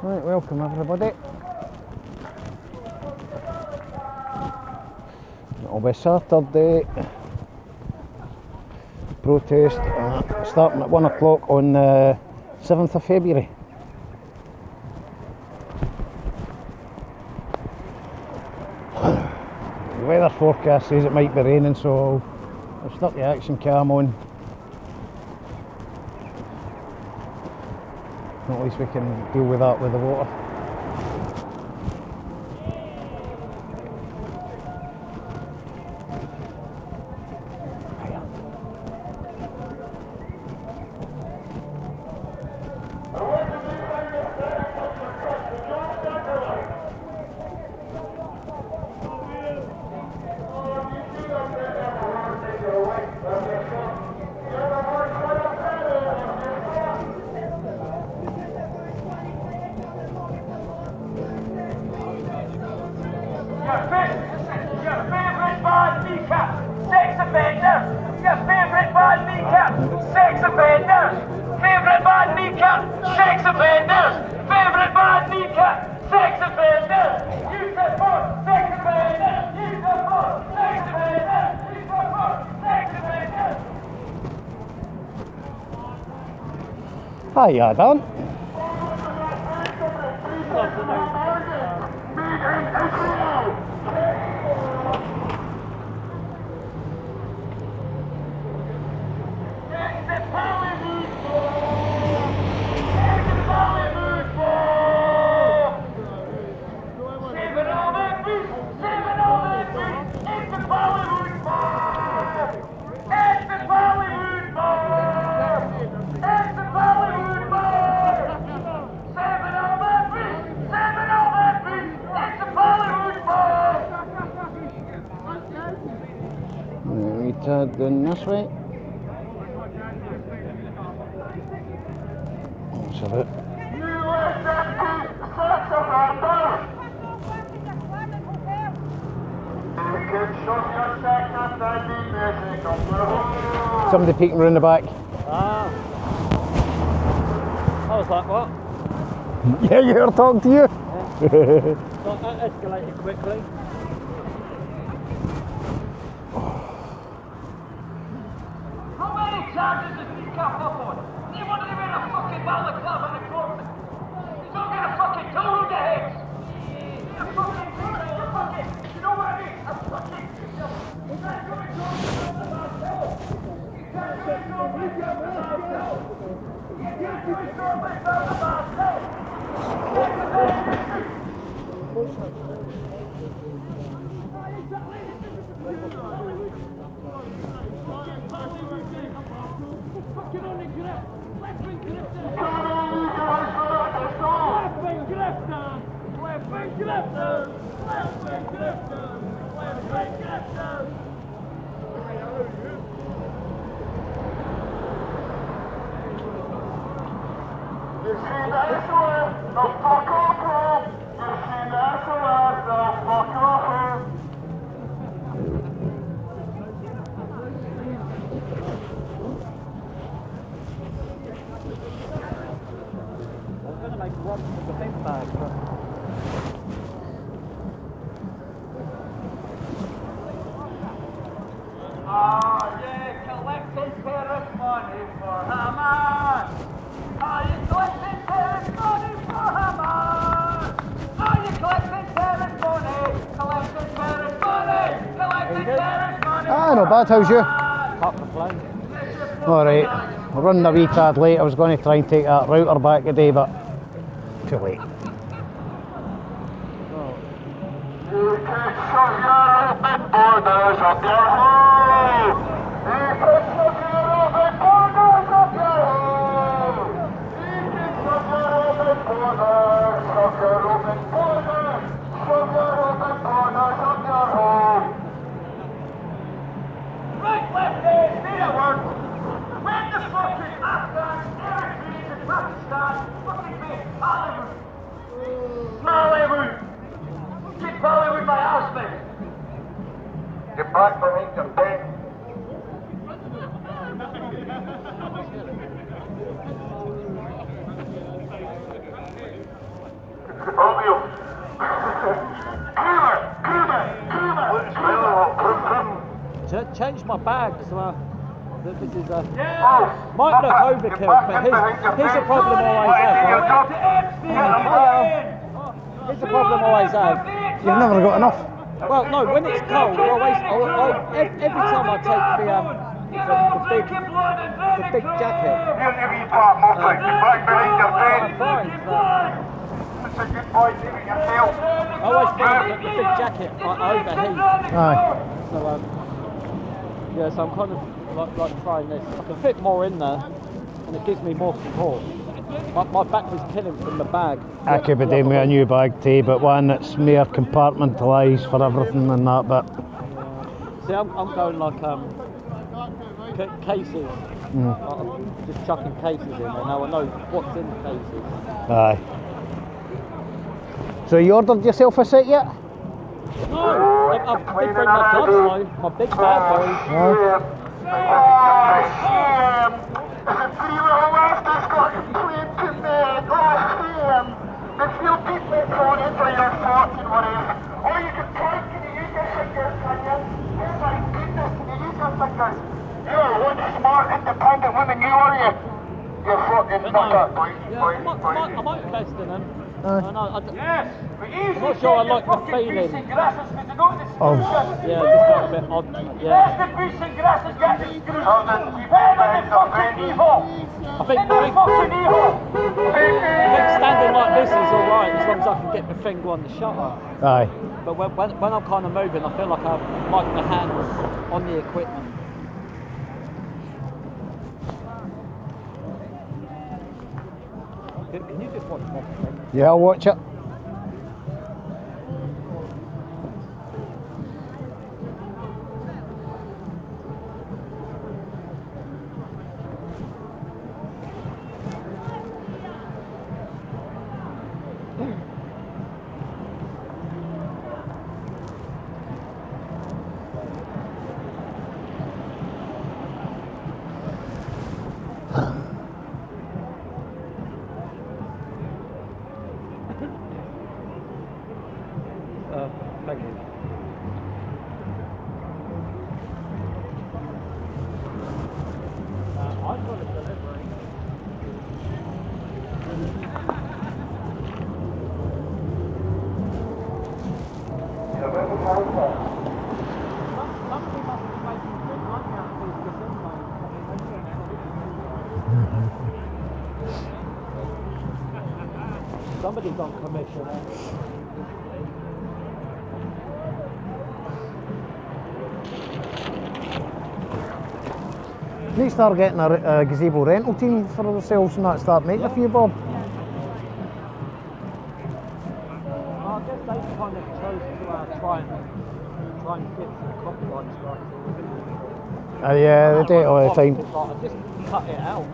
Right, welcome everybody. It'll be Saturday. Protest starting at 1 o'clock on the 7th of February. The weather forecast says it might be raining, so I'll start the action cam on. At least we can deal with that with the water. Hiya, Dan. Going this way. Let's have it. Somebody peeking around the back. Ah. I was like, what? Yeah, you were talking to you. Yeah. That escalated quickly. Charges if you cap up on. You want to be in a fucking balaclava and a corpse. He's not gonna fucking tell who the heads. You're fucking, you know what I mean? I'm fucking, you can't go and talk to myself. You can't go and talk to myself. You can't go and talk to myself. Fucking only grip! Left wing grip down! Left wing grip down! Left wing grip down! Left wing grip down! Left wing grip down! You see that SOS? No fuck off! You see that SOS? No fuck off! Like one with the big bag, but yeah, collecting terrorist money for Hamas. Are you collecting terrorist money for Hamas? Are you collecting terrorist money? Collecting terrorist money. Collecting terrorist money. Ah, not bad. How's you? up the flank. Alright, we're running a wee tad late. I was going to try and take that router back today, but too late. You can shut your open borders of your home. You can shut your open borders of your home. You can shut your open borders of your open borders. Shut your open borders of your home. Right, lefty, need a word. When the fucking Afghans, Eritreans and Pakistan fucking make Hollywood. Hollywood. Keep Hollywood my house, mate. Get back for me, campaign. Change my bag, so this is might look overkill, but here's a problem I always have. Right? Here's the problem I always have. You've never got enough. Well, no, when it's cold, every time I take the big jacket, I always find that the big jacket overheats. Aye. So yeah, so I'm kind of like trying this. I can fit more in there, and it gives me more support. My back was killing from the bag. I could be doing with a new bag too, but one that's more compartmentalised for everything and that. But see, I'm going like cases. I'm just chucking cases in there. Now I know what's in the cases. aye. So you ordered yourself a set yet? No, I did bring my gloves though, my big bad boys. You're one smart, independent woman, you are you? You're fucking knocker, boy. I might invest in them. Yes, but easy. I'm not sure I like the feeling. Oh. Yeah, just got a bit odd. Yes, Yeah. the grease and grasses get the screws. Hey, fucking evil. I think standing like this is alright as long as I can get my finger on the shutter. Aye. But when I'm kind of moving, I feel like I'm like my hands on the equipment. Can you just watch that? Yeah, I'll watch it. Thank you. I've got a delivery. Somebody must be making good money out of these casinos. Somebody's on commission. Need to start getting a gazebo rental team for ourselves and that, start making a few bob. Well, I guess they kind of chose to try and get some copyright strikes. Yeah, they do it all the time. I just cut it out.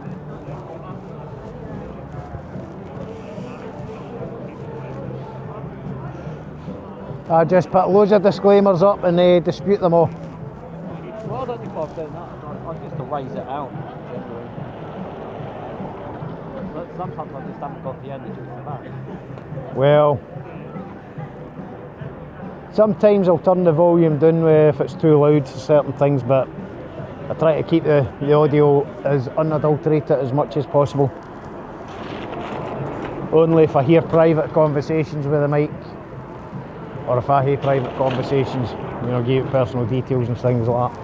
I just put loads of disclaimers up and they dispute them all. Well, I don't think I've done that. I just erase it out generally. But sometimes I just haven't got the energy for that. Well, sometimes I'll turn the volume down if it's too loud for certain things, but I try to keep the audio as unadulterated as much as possible. Only if I hear private conversations with the mic, or if I hear private conversations, you know, give personal details and things like that.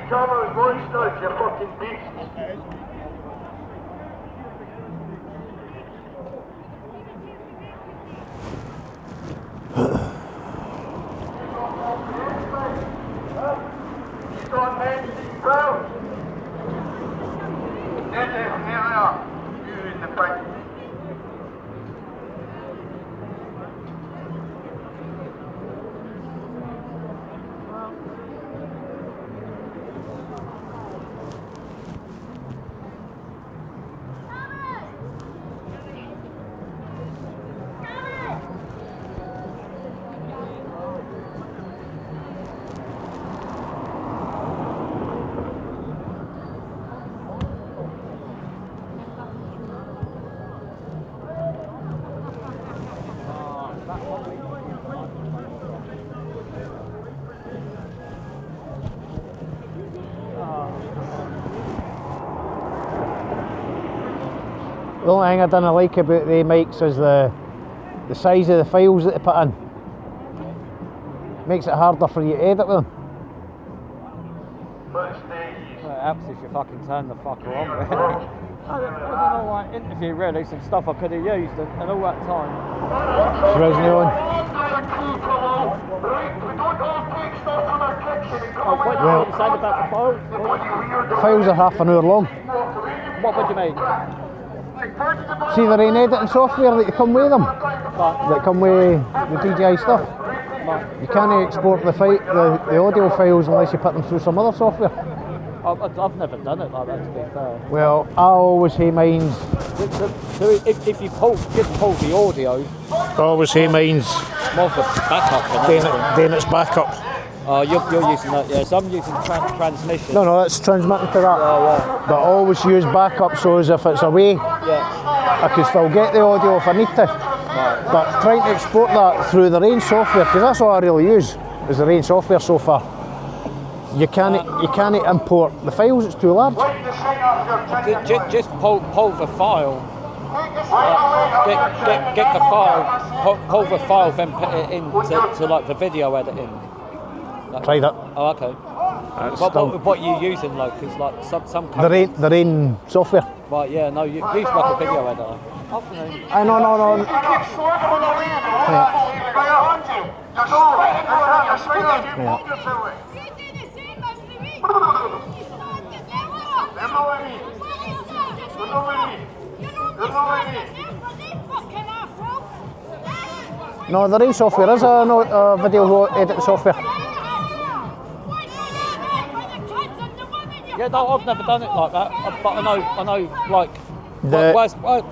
Cameras, voice notes, you fucking beast. You got men, bro? Here we are. You in the front. The only thing I didn't like about the mics is the size of the files that they put in. Makes it harder for you to edit with them. It helps if you fucking turn the fucker on with it. I don't know, like, interview really, some stuff I could have used and all that time. So isn't it on? What you saying about the files? The files are half an hour long. What would you mean? See the rain editing software that come with them? That come with the DJI stuff? You can't export the audio files unless you put them through some other software. I've never done it like that, to be fair. Well, I always say mine's... So if you just pull the audio... I always say mine's... More for backup. Then it's backup. Oh, you're using that, yeah. So I'm using transmission. No, it's transmitting to that. Yeah. But I always use backup so as if it's away, I can still get the audio if I need to. Right. But trying to export that through the range software, because that's all I really use, is the range software so far. You can't import the files, it's too large. Just pull the file. Get the file, pull the file, then put it into like the video editing. Like, try that. Oh, okay. What are you using, like? Because like some the rain software. Right, yeah, no, you use like a video editor. No. No, the rain software is a video editing software. Yeah, no, I've never done it like that, but I know, like,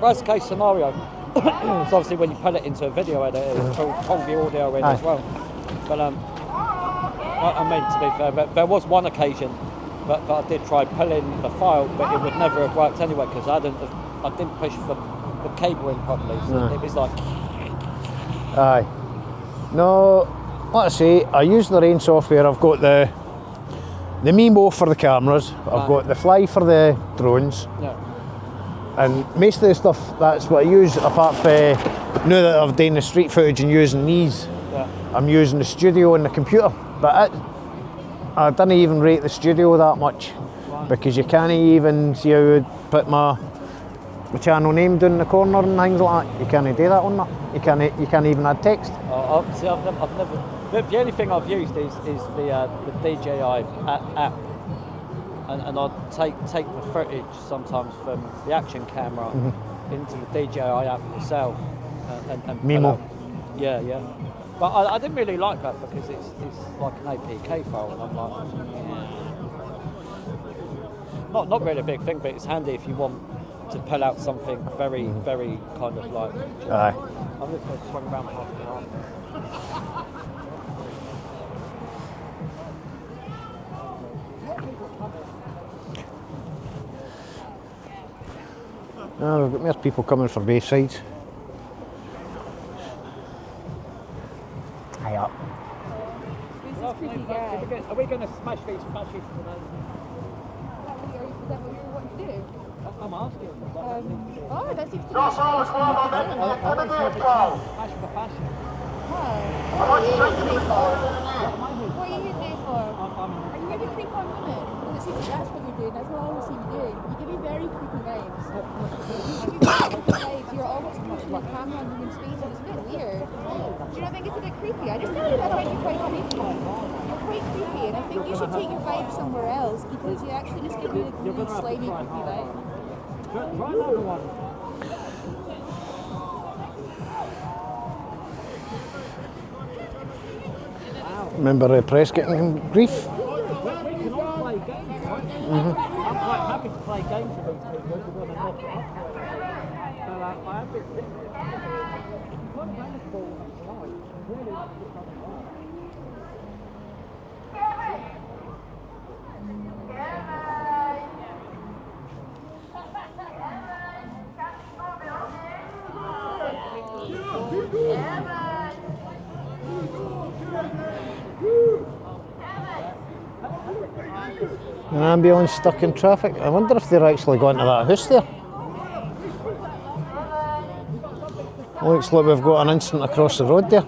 worst case scenario. So obviously when you put it into a video editor, it'll pull the audio in as well. But I mean, to be fair, there was one occasion that I did try pulling the file, but it would never have worked anyway because I didn't push the cable in properly, so it was like. Aye. No, like I say, I use the rain software. I've got the Mimo for the cameras. I've got the Fly for the drones. Yeah. And most of the stuff, that's what I use, apart from now that I've done the street footage and using these, I'm using the studio and the computer. But I didn't even rate the studio that much, because you can't even see how I would put my channel name down in the corner and things like that. You can't do that on that. You can't even add text. Oh, See, I've never. The only thing I've used is the DJI app, and I'll take the footage sometimes from the action camera into the DJI app itself, and Memo. Yeah. But I didn't really like that because it's like an APK file, and I'm like, not really a big thing, but it's handy if you want to pull out something very, very kind of like. Aye. I'm just going to swing around past the arm. No, we've got more people coming from both sides. High up. Are we going to smash these fascists today? Is that what you want to do? I'm asking. Oh, that seems to be... Smash for fashion. What are you here today for? What are you here today for? Are you here to creep on women? Because it seems like that's what you're doing. That's what I always see you doing. You give me very creepy vibes. You give me very creepy vibes. You're almost pushing the camera on women's faces. It's a bit weird. Do you not think it's a bit creepy? I just find you quite creepy. You're quite creepy, and I think you should take your vibe somewhere else because you actually just give me a really slimy, creepy vibe. Try another one. Remember press getting grief? We can all play games, right? I'm quite happy to play games with these people if we're going to knock it up. So I have been An ambulance stuck in traffic. I wonder if they're actually going to that house there. Looks like we've got an incident across the road there.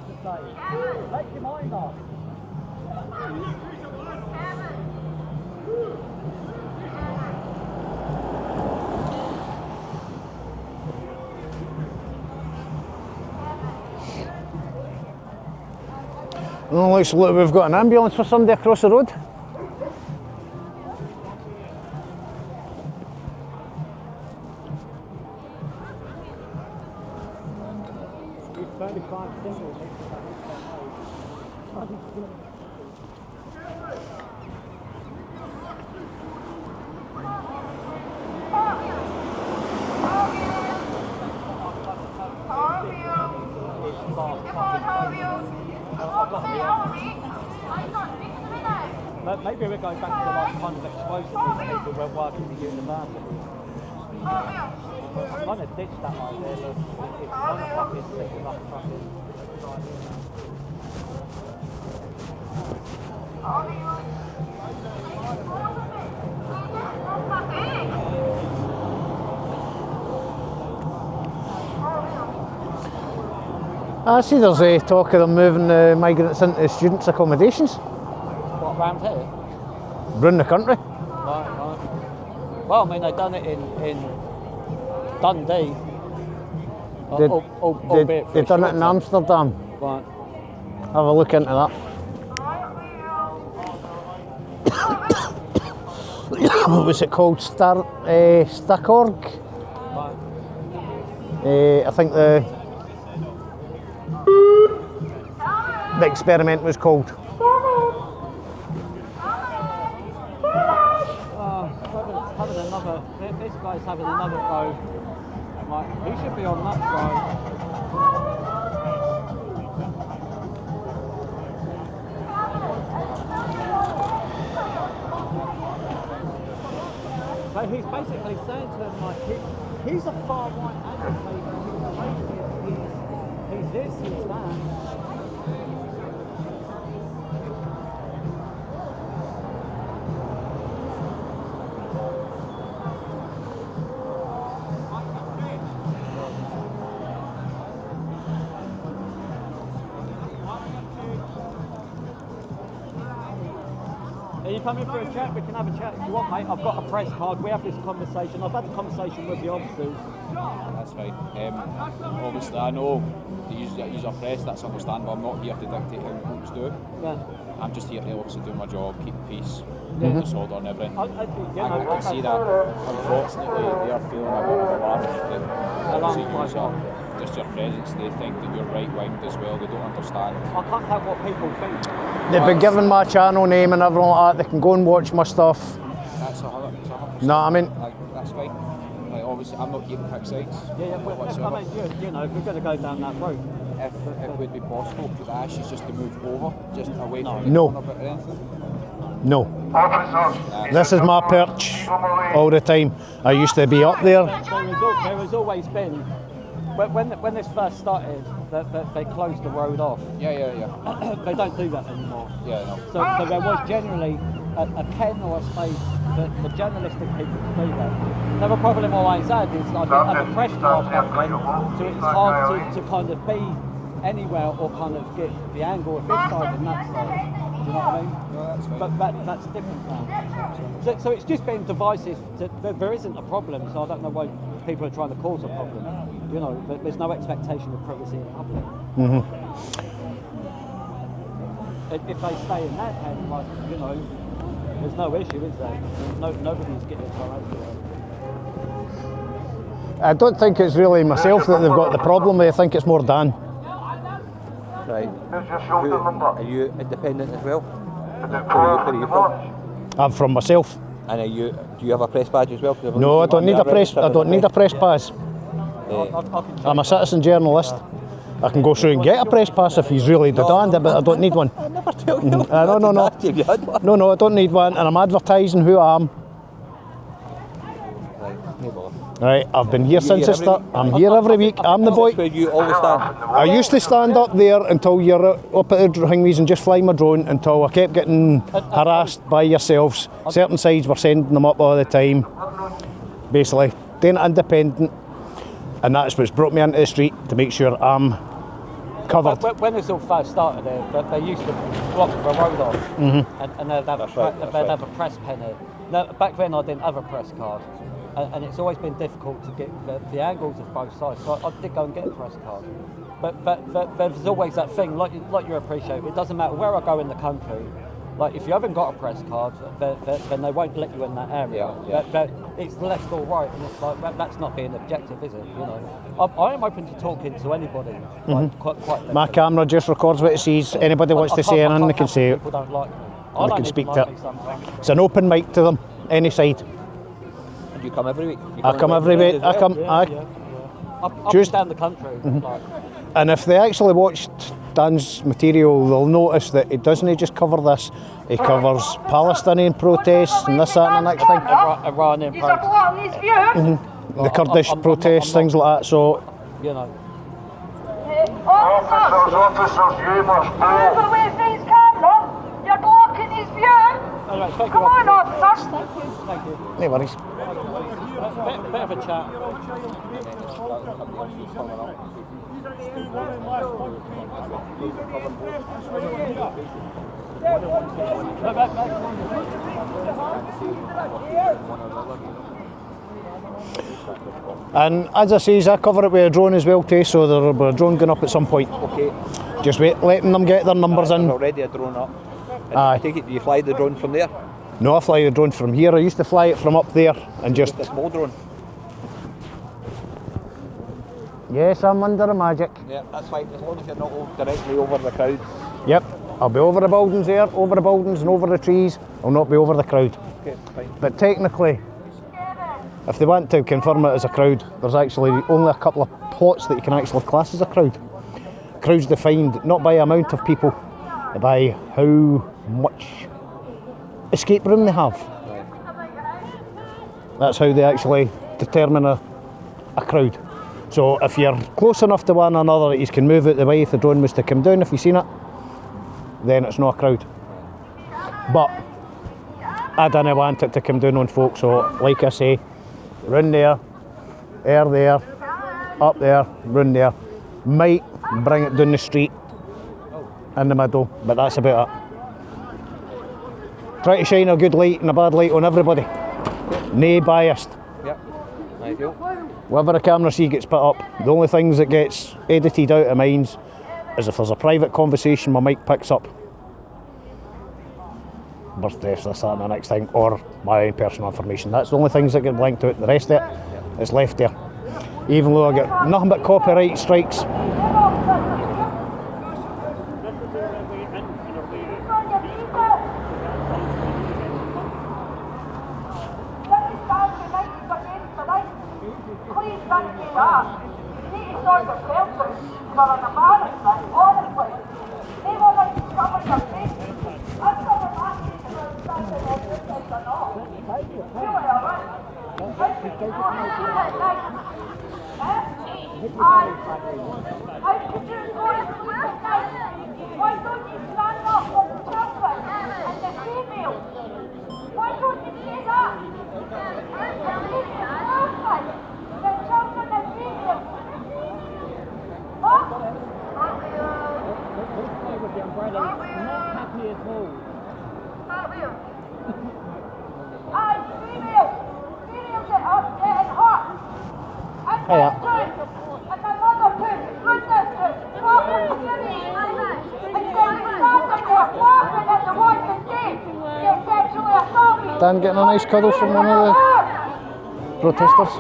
Oh, looks like we've got an ambulance for somebody across the road. Maybe we're going back to like kind of explosive things people weren't working at university. I kind of ditched that idea, but it's kind of fucking sick enough fucking. I see there's a talk of them moving the migrants into students' accommodations. What, round here? Around the country. Right. Well, I mean, they've done it in Dundee. They've done it in Amsterdam. Right. Have a look into that. What was it called? Stakkorg? Right. I think the experiment was called. Having another. This guy's having another go. Like, he should be on that side. So he's basically saying to him, like, he's a far right agitator. He's this, he's that. Are you coming for a chat? We can have a chat if you want, mate. I've got a press card. We have this conversation. I've had a conversation with the officers. That's fine. Obviously, I know use a press, that's understandable. I'm not here to dictate how folks do. Yeah. I'm just here to obviously do my job, keep the peace, disorder and everything. I can see that, unfortunately, they are feeling a bit of alarm. Just your presence, they think that you're right-winged as well, they don't understand. I can't have what people think. They've been given my channel name and everything like that, they can go and watch my stuff. That's 100%. No, I mean... That's fine. Like, obviously, I'm not here to pick sides. Yeah, but I mean, you know, if we're going to go down that road. If it would be possible, could I ask you just to move over, just away from the No. corner bit or anything? No. This is my perch all the time. I used to be up there. There has always been, when this first started, they closed the road off. Yeah. They don't do that anymore. Yeah, no. So there was generally a pen or a space for journalistic people to do that. Now the problem always had is I didn't have a press card back then, so it's hard to kind of be anywhere or kind of get the angle of this side and that side. Do you know what I mean? No, that's fine. But that's different now. So it's just been divisive. There isn't a problem, so I don't know why people are trying to cause a problem. You know, there's no expectation of privacy in public. If they stay in that pen, like, you know, there's no issue, is there? Nobody's getting harassed. I don't think it's really myself that they've got the problem with, I think it's more Dan. Right. Are you independent as well? Where are you from? I'm from myself. And do you have a press badge as well? No, I don't need a press pass. I'm a citizen journalist. I can go through and get a press pass if he's really demand it, but I don't need one. I'll never tell you. No. No, I don't need one, and I'm advertising who I am. Right, I've been here since the start. I'm here every week. I'm the boy. Where you always stand? I used to stand up there until you're up at the thingies and just fly my drone until I kept getting harassed by yourselves. Certain sides were sending them up all the time. Basically, doing it independent, and that's what's brought me into the street to make sure I'm covered. When this all first started, they used to block the road off, and they'd have a press pen here. Now, back then I didn't have a press card. And it's always been difficult to get the angles of both sides, so I did go and get a press card. But there's always that thing, like you appreciate, it doesn't matter where I go in the country, like if you haven't got a press card, then they won't let you in that area. It's left or right, and it's like, that's not being objective, is it? You know, I am open to talking to anybody. Like, quite My camera just records what it sees. Anybody wants to say anything, they can say it. People don't like me. They can speak to it. It's an open mic to them, any side. You come every week? I come every week. I come. Up and down the country. Like. And if they actually watched Dan's material, they'll notice that he doesn't just cover this. He covers Palestinian protests and this, that, and the next thing. Iranian protests. The Kurdish protests, things like that. So, you know. Officers, you must move away from his camera. You're blocking his view. Right, Come on, officers. Thank you. no worries. Bit of a chat. And as I say, I cover it with a drone as well too, so there'll be a drone going up at some point. Okay. Just wait, letting them get their numbers in. There's already a drone up. And Aye. I take it, do you fly the drone from there? No, I fly the drone from here. I used to fly it from up there and just... The small drone? Yes, I'm under the magic. Yeah, that's fine, as long as you're not directly over the crowd. Yep, I'll be over the buildings there, over the buildings and over the trees. I'll not be over the crowd. Okay, fine. But technically, if they want to confirm it as a crowd, there's actually only a couple of plots that you can actually class as a crowd. Crowds defined not by amount of people, but by how much escape room they have. That's how they actually determine a crowd. So if you're close enough to one another that you can move out the way if the drone was to come down, if you've seen it, then it's not a crowd. But I don't want it to come down on folk, so like I say, run there, air there, up there, run there. Might bring it down the street in the middle, but that's about it. Try to shine a good light and a bad light on everybody. Nae biased. Yep. Whatever the camera see gets put up. The only things that gets edited out of mine is if there's a private conversation my mic picks up. Birthdays, this, that and the next thing, or my own personal information. That's the only things that get blanked out. The rest of it is left there. Even though I get nothing but copyright strikes. Why don't you stand up for the children and the females? Why don't you say that? The children and females. Huh? With the umbrella, not happy at all. Aye, females. Females that are getting hot. And Hiya. and my mother too. Goodness, Father Jimmy. And then we started there laughing at the ones that did get sexually assaulted. Dan getting a nice cuddle from one of the protesters.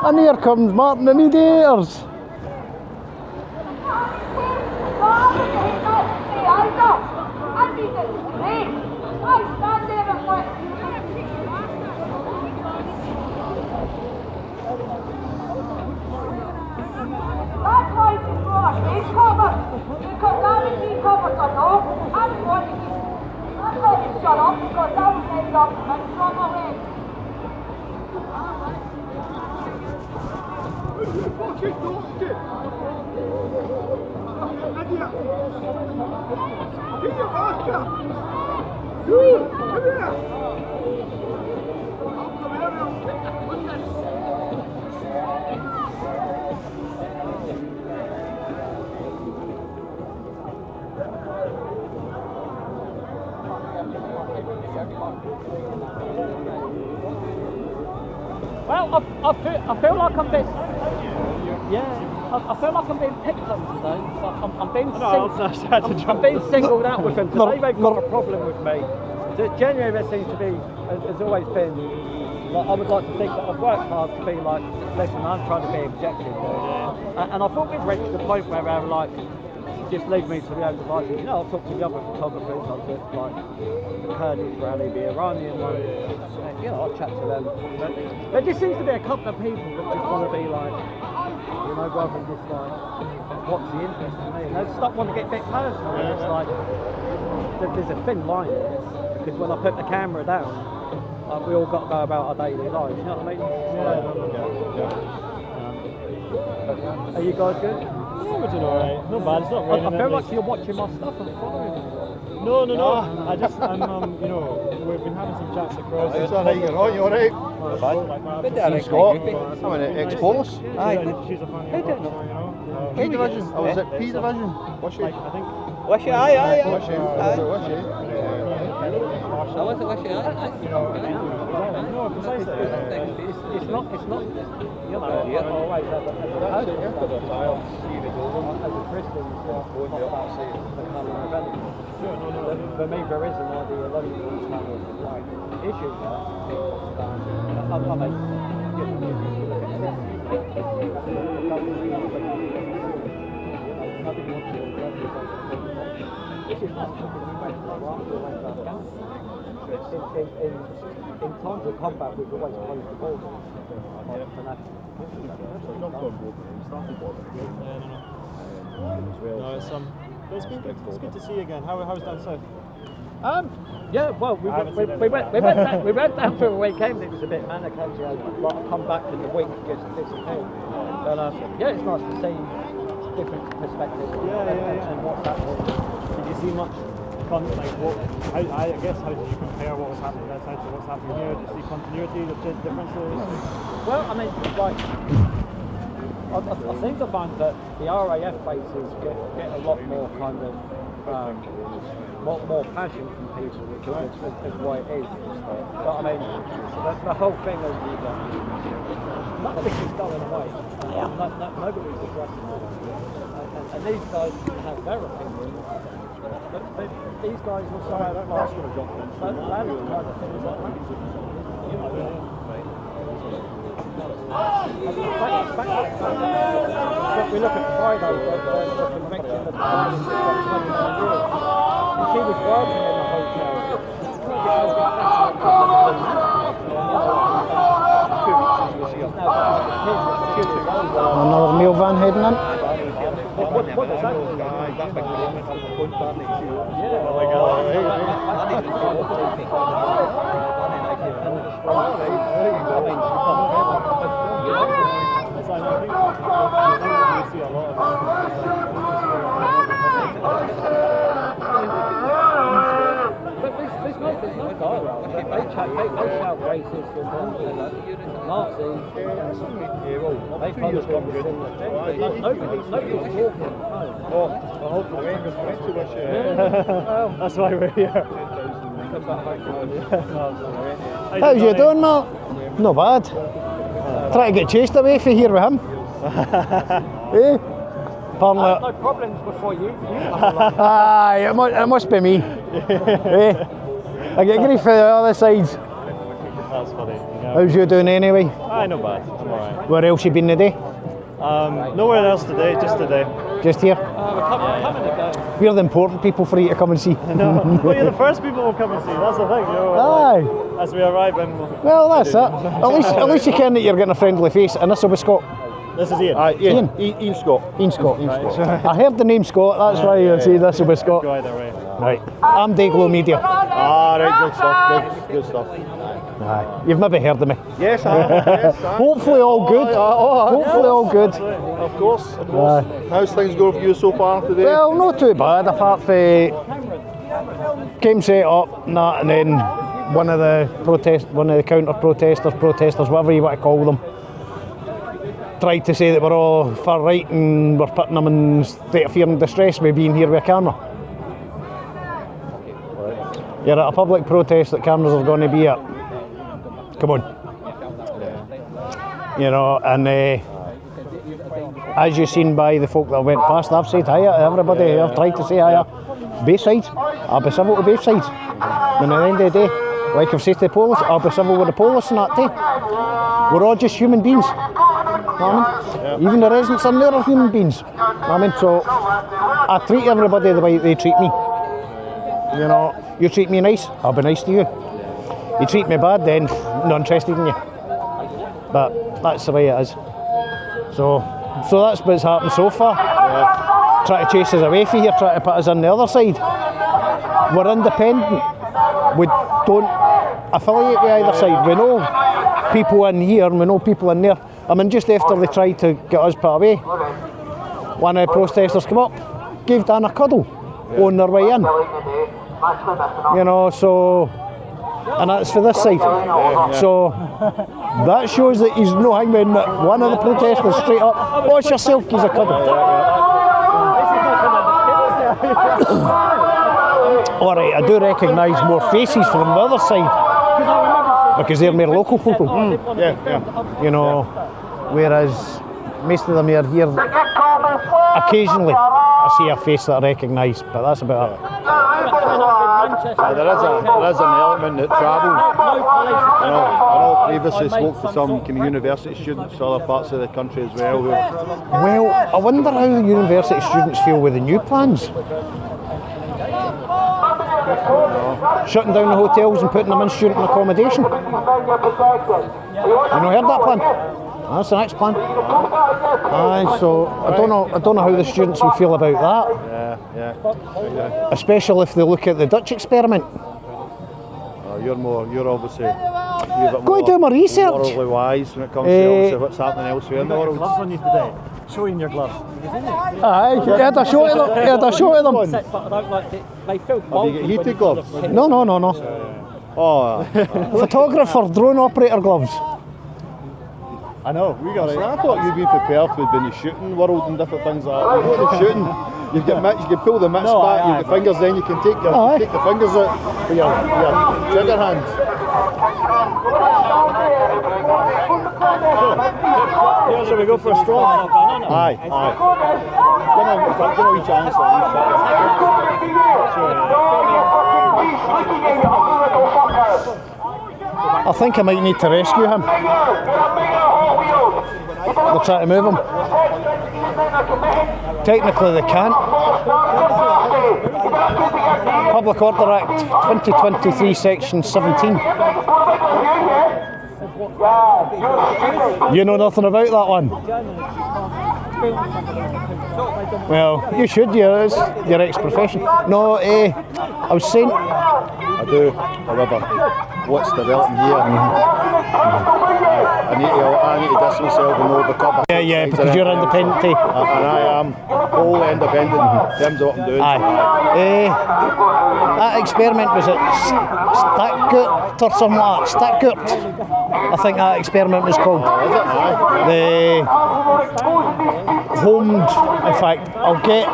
And here comes Martin the mediators. That's why she's got a face covered. Because that is she covered or no. I'm going to shut up because that will end up and from away. Well, I feel like I'm being, I feel like I'm being picked on today. I'm being singled out with them today. They've got a problem with me. Genuinely, there seems to be, has always been. Like, I would like to think that I've worked hard to be like, listen, I'm trying to be objective. And I thought we'd reached the point where they're like, just leave me to the own devices. You know, I've talked to the other photographers. I've just like the Kurdish rally, the Iranian one. You know, I'll chat to them. But there just seems to be a couple of people that just want to be like, you know, rather than just like, what's the interest in me? And they stop wanting to get a bit personal. And it's like, there's a thin line there. Because when I put the camera down, like, we all got to go about our daily lives. You know what I mean? Are you guys good? Yeah, we're doing alright. Not bad, it's not raining. I feel like you're watching my stuff and following me. No. I'm you know, we've been having some chats across. It's alright, you're on, you're alright. But Scott, I'm in ex-Polis. Aye. She's a fan of yours, you know. P division, I was at P division. What's she? I think. What's your aye? What's she? What's she? I wasn't what's your aye? No, precisely. It's not, you know, I always have a Christian, it's not about the kind of event. For me, there is an ideological kind of like issue there. I mean, in times of combat, we've always closed the border. No, it's good to see you again. How's down south? Yeah, well, we went down for a weekend. It was a bit manic actually. I come back and the week just disappeared. But yeah, it's nice to see different perspectives and what's happening. Did you see much? I guess how did you compare what was happening outside to what's happening here? Did you see continuity, differences? Well, I mean, like, I seem to find that the RAF bases get a lot more kind of more passion from people, which is why it is. But I mean, the whole thing is none of this is going away. Nobody's addressing it. And these guys have their opinions. But these guys will say, I don't like the documents. Don't value kind of things like that. You know, we look at Friday, the conviction of the police got 29 years. And she was working in the hotel. Another meal van heading in. What does that mean? There's no dialogue. They shout racist and Nazis. They kind of come with similar things. Nobody's talking. I hope the Rangers went to wish That's why we're here. How's you doing, Mark? Not bad. Trying to get chased away from here with him. Eh? Apparently. No problems before you. Aye, it must be me. Eh? I get grief for the other sides. That's funny. Yeah. How's you doing anyway? Aye, not bad. I'm alright. Where else you been today? Nowhere else today, just today. Just here? Coming again. We're the important people for you to come and see. No, well, you're the first people we'll come and see. That's the thing, you know. Aye. Like, as we arrive, and Well, that's it. At least you can that you're getting a friendly face, and this will be Scott. this is Ian. Ian. Ian Scott. Ian Scott. Right. I heard the name Scott, that's why you see this will be Scott. Go either way. Right. I'm Dayglow Media. Ah, right, good stuff. Good stuff. Aye. You've maybe heard of me. Yes, I have. Yes, I Hopefully all good. Hopefully all good. Of course, of course. How's things going for you so far today? Well, not too bad, apart from game set up and that, and then one of the counter protesters, whatever you want to call them, tried to say that we're all far right and we're putting them in state of fear and distress by being here with a camera. You're at a public protest that cameras are going to be at. Come on. You know, and as you've seen by the folk that went past, I've said hi to everybody. I've tried to say hi. Both sides. I'll be civil to both sides. And at the end of the day, like I've said to the police, I'll be civil with the police and that too. We're all just human beings. Even the residents in there are human beings. So I treat everybody the way they treat me. You know, you treat me nice, I'll be nice to you. You treat me bad, then not interested in you. But that's the way it is. So that's what's happened so far. Try to chase us away from here, try to put us on the other side. We're independent. We don't affiliate with either side. We know people in here and we know people in there. I mean, just after they tried to get us put away, one of the protesters came up, gave Dan a cuddle on their way in. You know, so, and that's for this side. So that shows that he's no hangman. One of the protesters straight up, watch yourself, he's a cuddle. Alright, I do recognise more faces from the other side because they're more local people. You know, whereas most of them are here occasionally. I see a face that I recognise, but that's about it. There is an element that travels. I know previously spoke to some kind of university students from other parts of the country as well. Well, I wonder how the university students feel with the new plans. Shutting down the hotels and putting them in student accommodation. You know, heard that plan? That's the next plan. Aye, so I don't know how the students will feel about that. Yeah. Especially if they look at the Dutch experiment. You're obviously Go and do my research. morally wise when it comes to obviously what's happening elsewhere in the world. Gloves on you today. Showing your gloves. Aye, you had a shot of them. You had a shot of them. But I don't like it. They feel Have you got heated gloves? No. Oh, Photographer, drone operator gloves. I know. I thought you'd been prepared with the shooting world and different things like that. You know, the shooting. You've got mitts, you can pull the mitts back, you've got fingers, then you can take the fingers out with your trigger hands. Yeah, shall we go for a straw? Aye. Give him a wee chance. I think I might need to rescue him. They're trying to move him. Technically they can't. Public Order Act 2023 Section 17. You know nothing about that one? Well, you should, it's your ex-profession. No, I was saying... I do, however, what's developing here? I need to distance myself and know the cover. Yeah, because you're independent. And I am wholly independent in terms of what I'm doing. That experiment was at Statgut or something like that. Statgut, I think that experiment was called. The homed, in fact, I'll get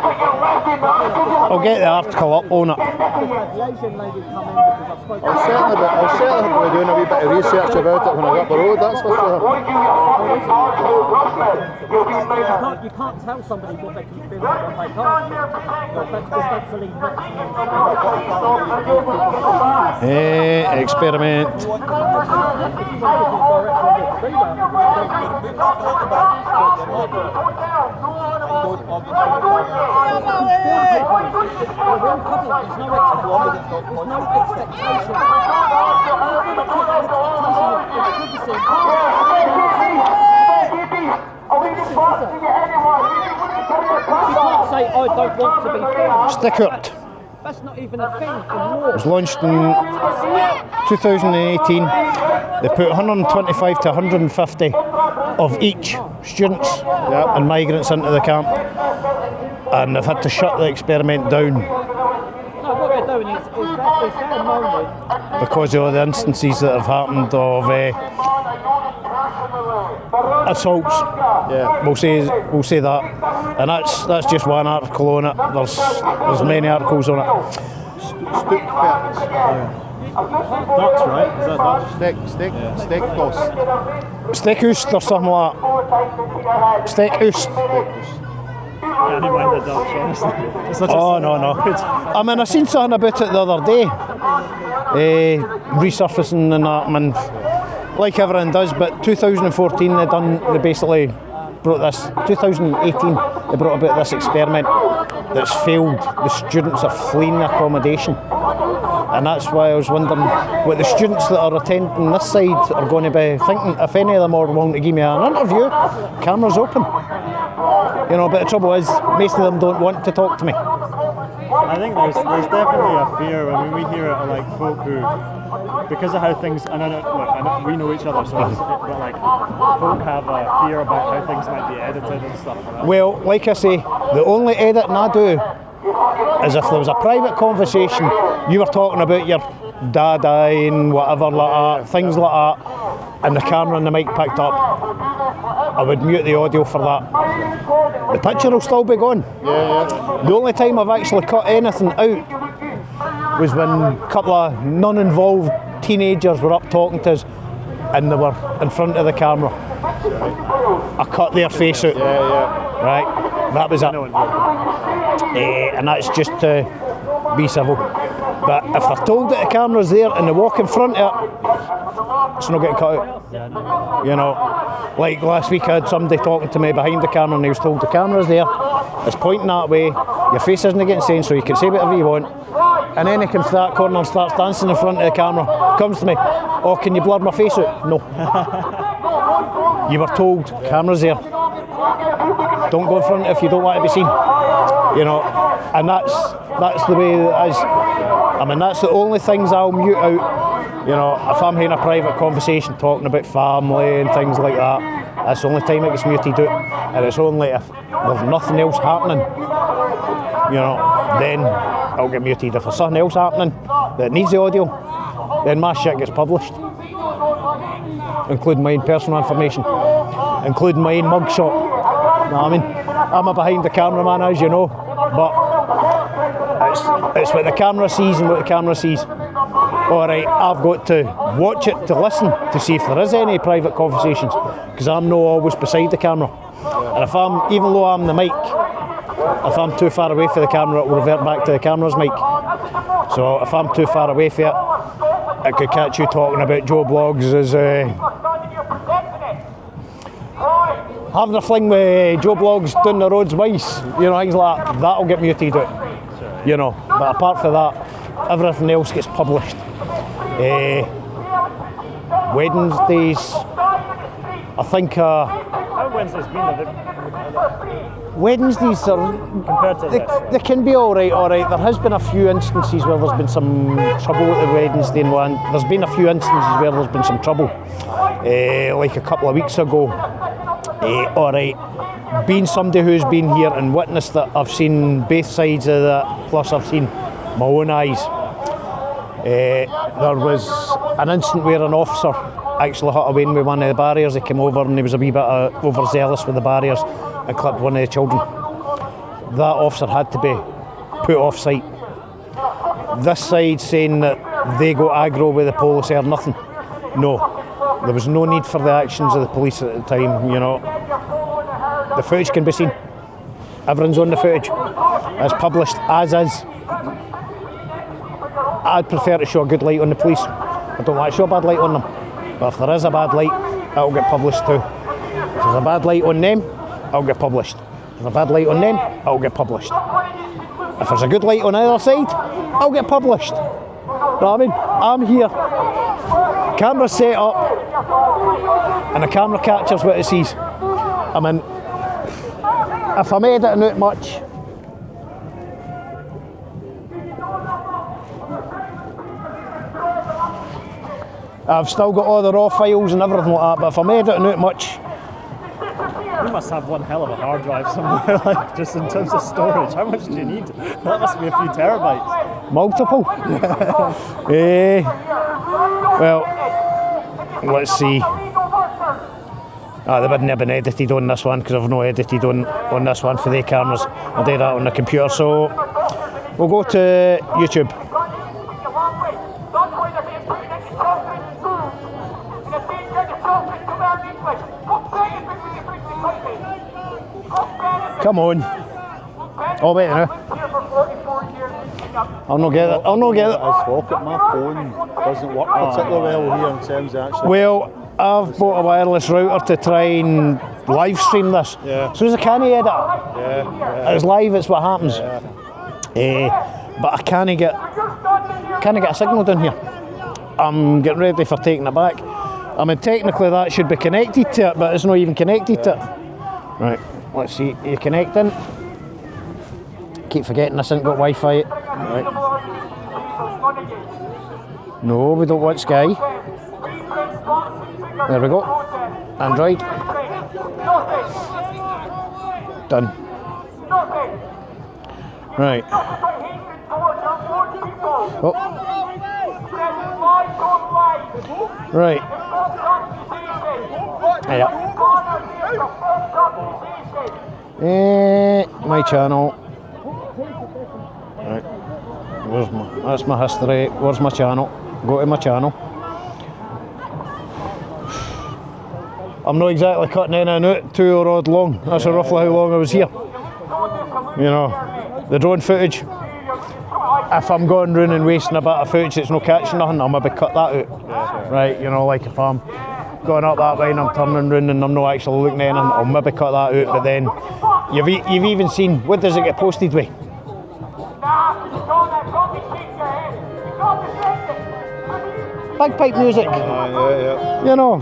the article up on it. I'll certainly be doing a wee bit of research about it when I get up the road, that's for sure. You can't tell somebody what they can feel and what they can't feel. Experiment. Say I don't want to be filmed. Stickert. That's not even a thing in law. It was launched in 2018. They put 125 to 150 of each students and migrants into the camp, and they've had to shut the experiment down. No, what they're doing is they're moaning because of the instances that have happened of assaults. Yeah. We'll say that, and that's just one article on it. There's many articles on it. Dutch, right? Is that Dutch? Stekoost or something like that. Stekoost. Can't even mind the Dutch, honestly. It's such No. I mean, I seen something about it the other day. Resurfacing and that, and like everything does, but 2014 they basically brought this, 2018 they brought about this experiment that's failed. The students are fleeing accommodation, and that's why I was wondering what the students that are attending this side are going to be thinking if any of them are willing to give me an interview. Cameras open. You know, but the trouble is, most of them don't want to talk to me. I think there's definitely a fear. I mean, we hear it of like folk who, because of how things, I know we know each other, so but like folk have a fear about how things might be edited and stuff. Right? Well, like I say, the only editing I do is if there was a private conversation, you were talking about your dad and whatever like that, things like that, and the camera and the mic picked up, I would mute the audio for that. The picture will still be gone. Yeah. The only time I've actually cut anything out was when a couple of non-involved teenagers were up talking to us and they were in front of the camera. I cut their face out. Yeah. Right, that was it. And that's just to be civil. But if they're told that the camera's there and they walk in front of it, it's not getting cut out. You know, like last week I had somebody talking to me behind the camera and he was told the camera's there, it's pointing that way, your face isn't getting seen so you can say whatever you want. And then he comes to that corner and starts dancing in front of the camera, comes to me, oh, can you blur my face out? No. You were told, camera's there. Don't go in front if you don't want to be seen. You know, and that's the way it is. I mean, that's the only things I'll mute out. You know, if I'm having a private conversation talking about family and things like that, that's the only time it gets muted out. And it's only if there's nothing else happening, you know, then I'll get muted. If there's something else happening that needs the audio, then my shit gets published, including my own personal information, including my own mugshot. You know what I mean? I'm a behind the camera man, as you know. but it's what the camera sees and what the camera sees. Alright, I've got to watch it to listen to see if there is any private conversations, because I'm not always beside the camera. And if I'm, even though I'm the mic, if I'm too far away from the camera, it will revert back to the camera's mic. So if I'm too far away from it, I could catch you talking about Joe Bloggs as having a fling with Joe Bloggs down the roads twice, you know, things like that. That'll get muted out, you know. But apart from that, everything else gets published. Wednesdays, I think. How Wednesdays been? Wednesdays are Compared to they can be all right. There has been a few instances where there's been some trouble with the Wednesday one. There's been a few instances where there's been some trouble, like a couple of weeks ago. All right, being somebody who's been here and witnessed that, I've seen both sides of that. Plus, I've seen my own eyes. There was an incident where an officer actually hit away with one of the barriers. He came over and he was a wee bit overzealous with the barriers and clipped one of the children. That officer had to be put off site. This side saying that they got aggro with the police or nothing. No, there was no need for the actions of the police at the time, you know. The footage can be seen. Everyone's on the footage. It's published as is. I'd prefer to show a good light on the police. I don't like to show a bad light on them. But if there is a bad light, it'll get published too. If there's a bad light on them, it'll get published. If there's a bad light on them, it'll get published. If there's a good light on either side, it'll get published. You know what I mean? I'm here. Camera's set up, and the camera captures what it sees. I mean, if I'm editing out much, I've still got all the raw files and everything like that, but if I'm editing out much... You must have one hell of a hard drive somewhere, like, just in terms of storage. How much do you need? That must be a few terabytes. Multiple? Well, let's see. They wouldn't have been edited on this one, because I've not edited on this one for the cameras. I did that on the computer, so we'll go to YouTube. Come on. Oh wait now. I'll not get it. I'll not get it. My phone doesn't work particularly well here in terms of actually. Well, I've bought a wireless router to try and live stream this. Yeah. So as a canny edit. Yeah. It's live, it's what happens. Yeah. But I can't get a signal down here. I'm getting ready for taking it back. I mean, technically that should be connected to it, but it's not even connected to it. Right, let's see, are you connecting? Keep forgetting this ain't got Wi-Fi. Right. No, we don't want Sky. There we go. Android. Done. Right. Oh. Right. Yeah. My channel. Right. That's my history. Where's my channel? Go to my channel. I'm not exactly cutting in and out 2 or odd long. That's roughly how long I was here. You know, the drone footage. If I'm going round and wasting a bit of footage that's not catching nothing, I'll maybe cut that out. Right, you know, like if I'm going up that way and I'm turning round and I'm not actually looking at anything, I'll maybe cut that out. But then you've even seen, what does it get posted with? Bagpipe music. Yeah. You know,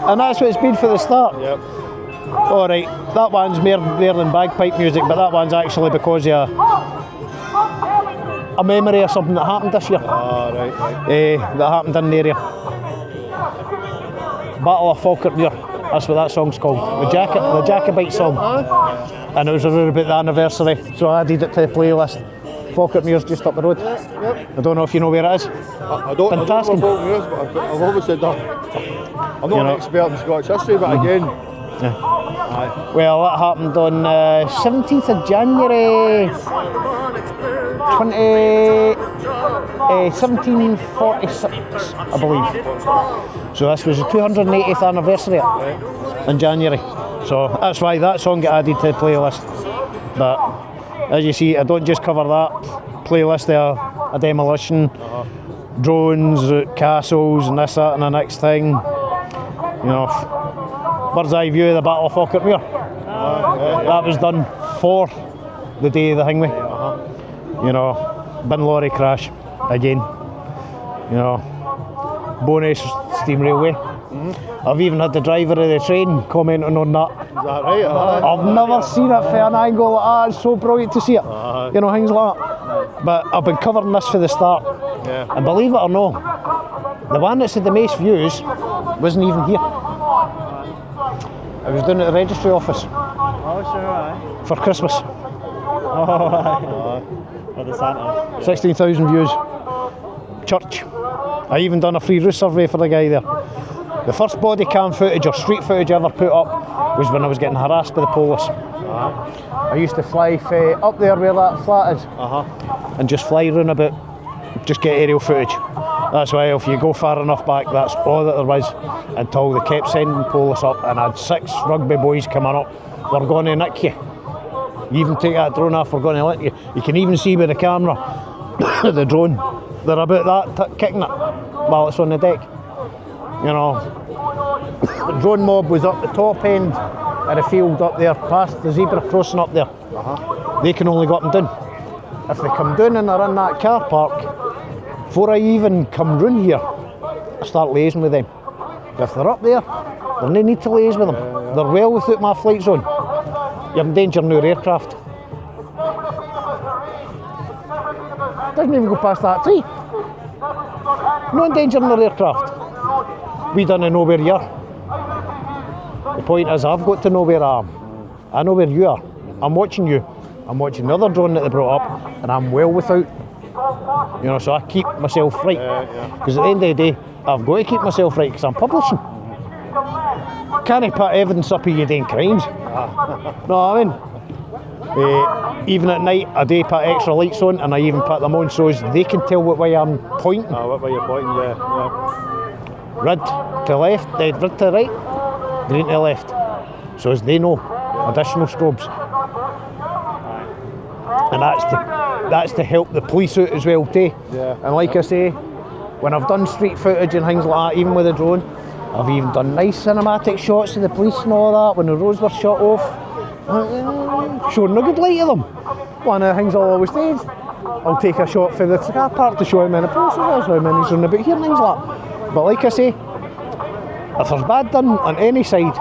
and that's what it's been for the start. Yep. Alright, that one's more there than bagpipe music, but that one's actually because of a memory of something that happened this year. Right. That happened in the area. Battle of Falkirk, that's what that song's called. The Jacobite song. And it was around about the anniversary, so I added it to the playlist. Falkirk Muir's just up the road. Yep. I don't know if you know where it is. I don't know about Muir's, but I've obviously done. I'm not an expert in Scottish history, but again, Aye. Well, that happened on 17th of January 1746, I believe. So this was the 280th anniversary in January. So that's why that song got added to the playlist. But as you see, I don't just cover that playlist there, a demolition, drones, castles and this, that and the next thing. You know, bird's eye view of the Battle of Falkirk. That was done for the day of the Hingway. You know, bin lorry crash again. You know, bonus steam railway. I've even had the driver of the train commenting on that. Is that right? I've never seen it from an angle like that. It's so brilliant to see it. You know, things like that. But I've been covering this for the start. And believe it or not, the one that's had the most views wasn't even here. I was down at the registry office. Oh, sure, aye. For Christmas. Oh, aye. For the Santa. 16,000 views. Church. I even done a free roof survey for the guy there. The first body cam footage or street footage I ever put up was when I was getting harassed by the police. I used to fly up there where that flat is and just fly round about, just get aerial footage. That's why if you go far enough back, that's all that there was, until they kept sending police up, and I had 6 rugby boys coming up. We're going to nick you. You even take that drone off, we're going to nick you. You can even see with the camera, the drone, they're about that kicking it while it's on the deck. You know, the drone mob was up the top end of the field up there, past the zebra crossing up there. They can only go up and down. If they come down and they're in that car park, before I even come round here, I start liaising with them. If they're up there, there's no need to liaise with them. They're well without my flight zone. You're endangering our aircraft. Doesn't even go past that tree. No endangering our aircraft. We don't know where you are. The point is, I've got to know where I am. I know where you are. I'm watching you. I'm watching the other drone that they brought up, and I'm well without. You know, so I keep myself right. Because at the end of the day, I've got to keep myself right because I'm publishing. Can't put evidence up of you doing crimes. No, I mean, even at night, I do put extra lights on, and I even put them on so as they can tell what way I'm pointing. What way you're pointing, Red to left, red to right, green to left. So as they know, additional strobes. And that's to help the police out as well too. And like I say, when I've done street footage and things like that, even with a drone, I've even done nice cinematic shots of the police and all that when the roads were shut off. Showing a good light of them. One of the things I'll always do is I'll take a shot for the car park to show how many police there's, how many's running about here and things like that. But like I say, if there's bad done on any side,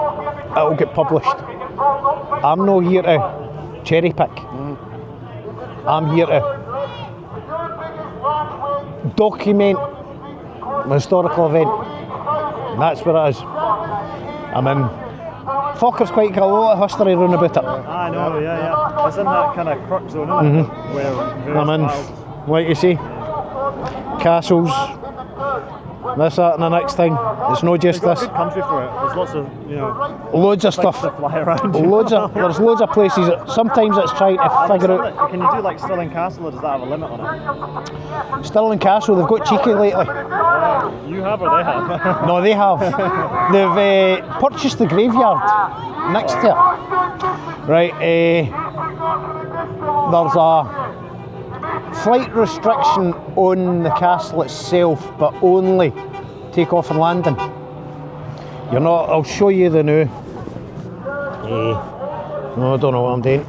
it'll get published. I'm not here to cherry pick. I'm here to document an historical event. And that's what it is. I mean, Falkirk's quite got a lot of history around about it. I know, yeah. It's in that kind of crux zone, isn't it? Where I mean, like you see, castles, this, that and the next thing. It's not just this. It's a good country for it. There's lots of, you know, loads of stuff. To fly around. There's loads of places that sometimes it's trying to figure out. Can you do like Stirling Castle, or does that have a limit on it? Stirling Castle, they've got cheeky lately. You have or they have? No, they have. They've purchased the graveyard next to it. Right, there's a flight restriction on the castle itself, but only take off and landing. You're not, I'll show you the new. No, I don't know what I'm doing.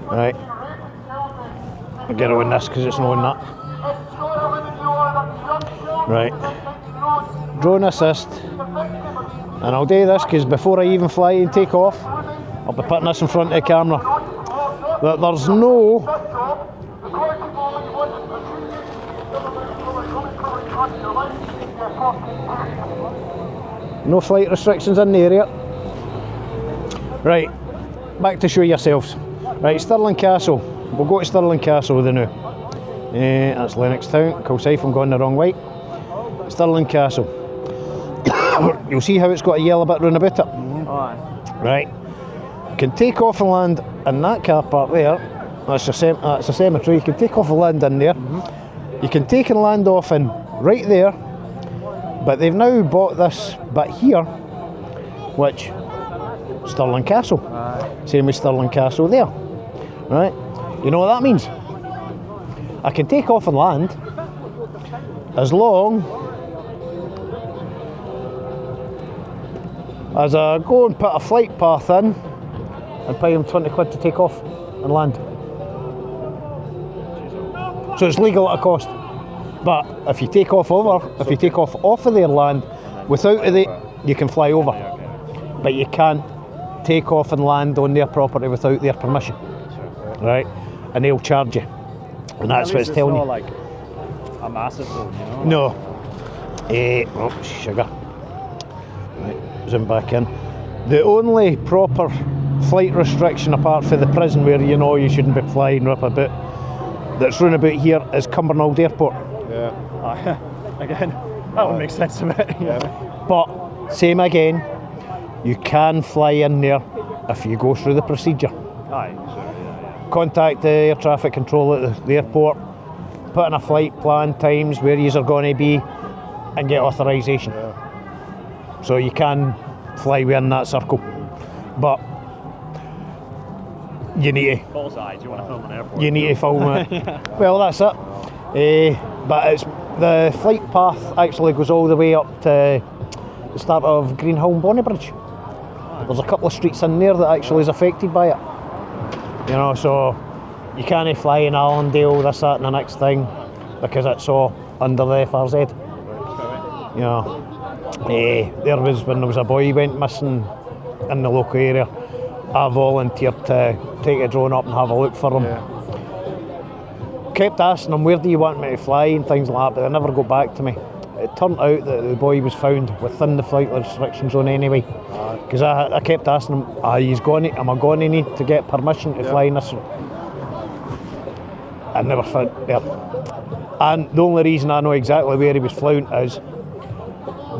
Right. I'll get on this because it's not on that. Right. Drone assist. And I'll do this because before I even fly and take off, I'll be putting this in front of the camera. That there's no flight restrictions in the area. Right, back to show yourselves. Right, Stirling Castle. We'll go to Stirling Castle with the new. That's Lennox Town. Cool safe, I'm going the wrong way. Stirling Castle. You'll see how it's got a yellow bit round about it. Right. can take off and land in that car park there. That's a cemetery. You can take off and land in there. You can take and land off in right there. But they've now bought this bit here, which Stirling Castle. Same with Stirling Castle there. Right? You know what that means? I can take off and land as long as I go and put a flight path in and pay them 20 quid to take off and land. So it's legal at a cost. But if you take off off of their land without it, you can fly over. But you can't take off and land on their property without their permission. Right? And they'll charge you. And that's what it's telling you. Like a massive load, you know? No. Oh, sugar. Right, zoom back in. The only proper flight restriction apart from the prison where you know you shouldn't be flying up a bit that's run about here is Cumbernauld Airport. Yeah. Again, that would make sense to me. Yeah. But same again, you can fly in there if you go through the procedure. Aye, sure, yeah. Contact the air traffic control at the airport, put in a flight plan, times where you are going to be, and get authorisation. Yeah. So you can fly within that circle. But you need to. Bullseye, do you want to film an airport? You need to film it. Well, that's it. But it's the flight path actually goes all the way up to the start of Greenhill and Bonnybridge. There's a couple of streets in there that actually is affected by it. You know, so you can't fly in Allendale, this, that, and the next thing because it's all under the FRZ. You know, there was when there was a boy went missing in the local area. I volunteered to take a drone up and have a look for him. Yeah. Kept asking them, where do you want me to fly and things like that, but they never got back to me. It turned out that the boy was found within the flight restriction zone anyway. Because I kept asking him, am I going to need to get permission to fly in this? I never found there. And the only reason I know exactly where he was flown is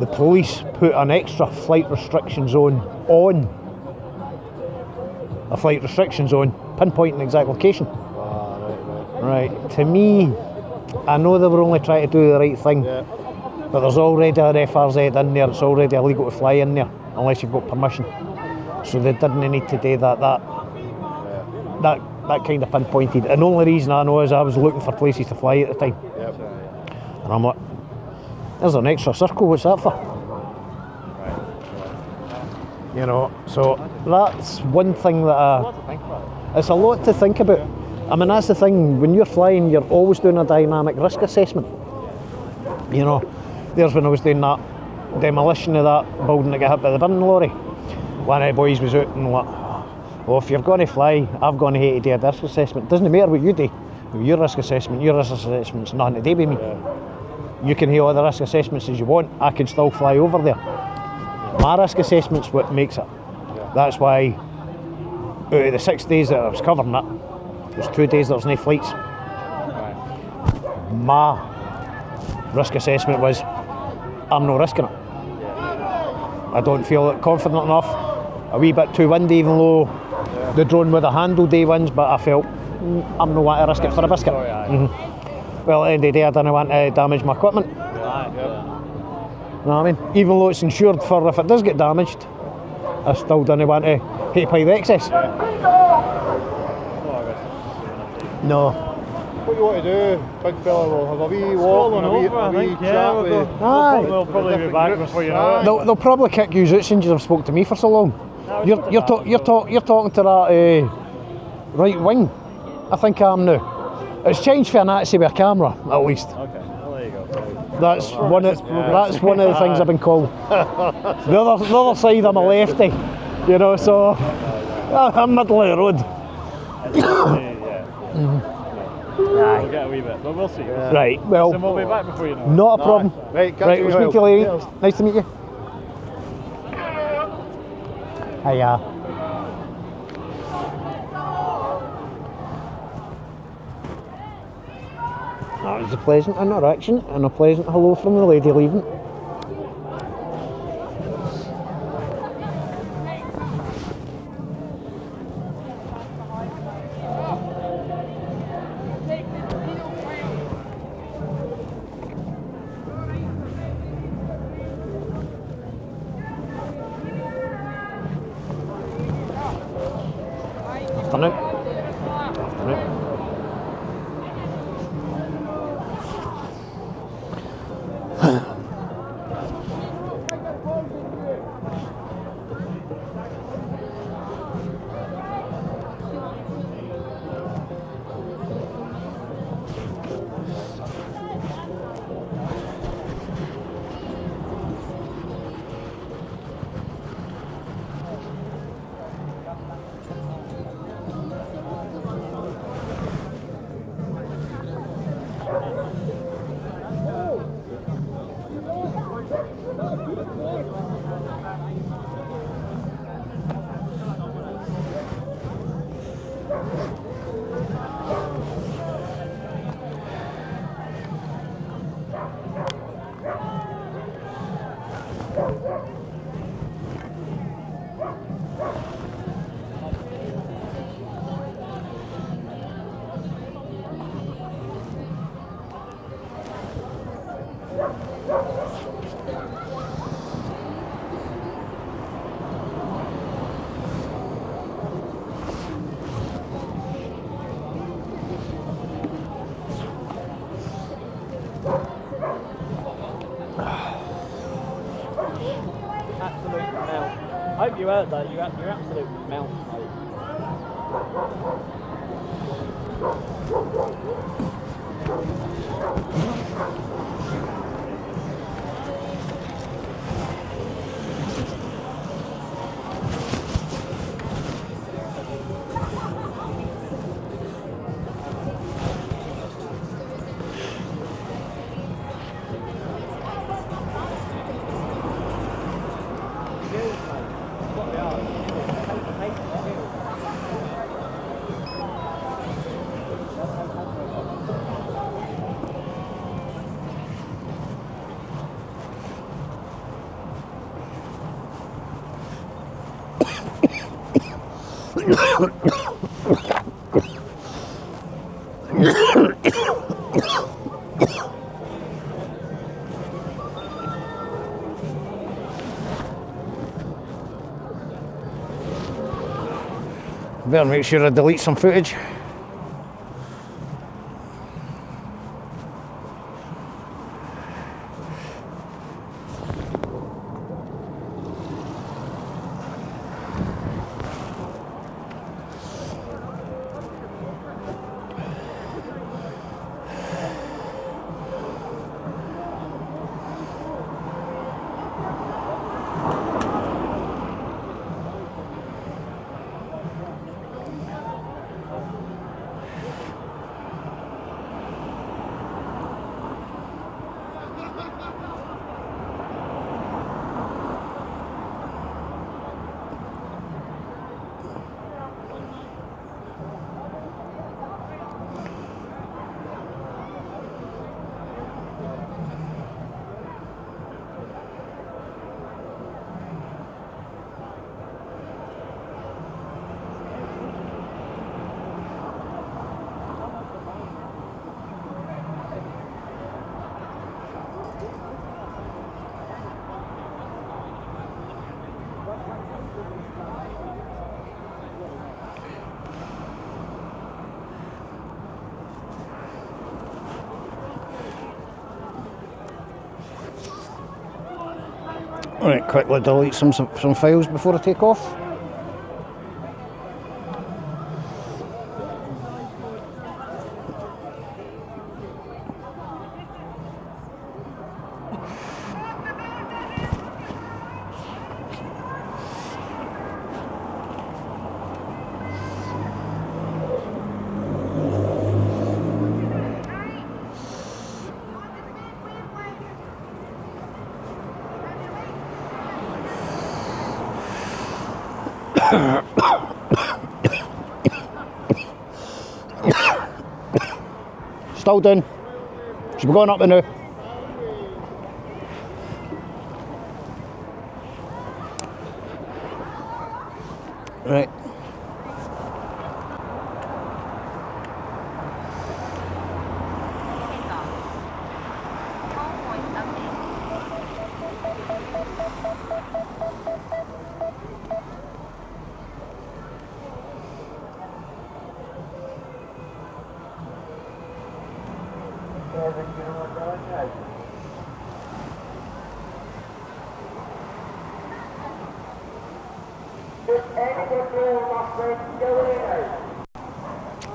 the police put an extra flight restriction zone on a flight restriction zone, pinpointing the exact location. Right. To me, I know they were only trying to do the right thing, but there's already an FRZ in there. It's already illegal to fly in there unless you've got permission. So they didn't need to do that kind of pinpointed. And the only reason I know is I was looking for places to fly at the time. And I'm like, there's an extra circle, what's that for? You know, so that's one thing that it's a lot to think about. I mean, that's the thing, when you're flying, you're always doing a dynamic risk assessment. You know, there's when I was doing that demolition of that building that got hit by the bin lorry. One of the boys was out and like, well, if you're going to fly, I've gone to hate to do a risk assessment. Doesn't matter what you do. Your risk assessment's nothing to do with me. You can hear all the risk assessments as you want, I can still fly over there. My risk assessment's what makes it. That's why out of the 6 days that I was covering it, there's 2 days there was no flights. My risk assessment was, I'm not risking it. I don't feel confident enough. A wee bit too windy, even though the drone would have handled day winds, but I felt I'm not want to risk it for a biscuit. Well, at the end of the day, I didn't want to damage my equipment. You know what I mean? Even though it's insured for if it does get damaged, I still don't want to hate to pay the excess. No. What you want to do, big fella, we'll have a wee walk and a wee chat with... They'll probably be back before you know it. They'll probably kick you out since you've spoke to me for so long. You're talking to that right wing. I think I am now. It's changed for a Nazi with a camera, at least. Okay, well there you go. That's one of the things I've been called. The other side, I'm a lefty, you know, so I'm middle of the road. We'll get a wee bit, but we'll see. Right, well, so we'll be back before you know. Not a problem. Right, we'll speak to you later. Nice to meet you. Hiya. That was a pleasant interaction and a pleasant hello from the lady leaving. Afternoon. Afternoon. Absolute melt. I hope you heard that. You're absolute melt, mate. Better make sure I delete some footage. Alright, quickly delete some files before I take off. Still down. Should be going up now. Right.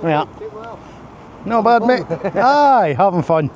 Yeah. No bad, mate. Aye, having fun.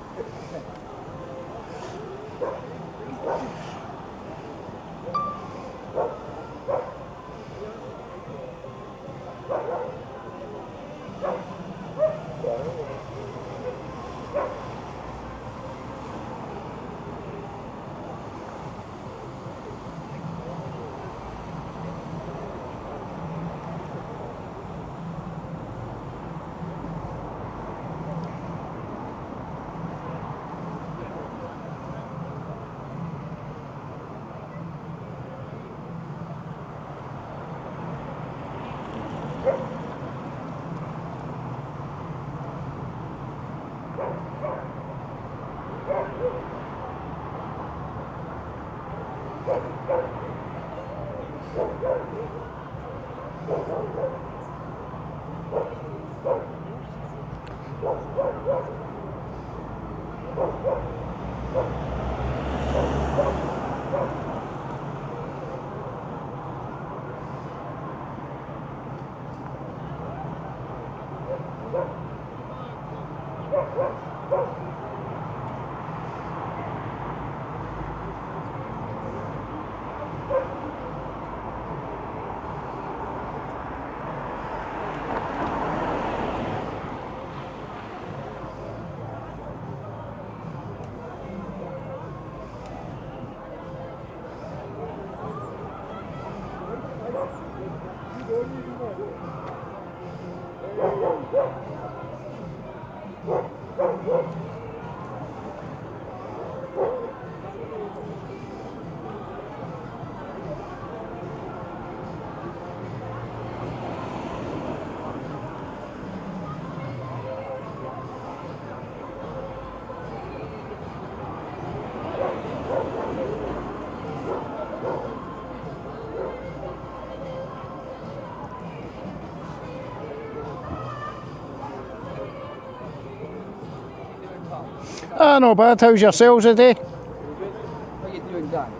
No bad. How's yourselves today? What are you doing, Dan?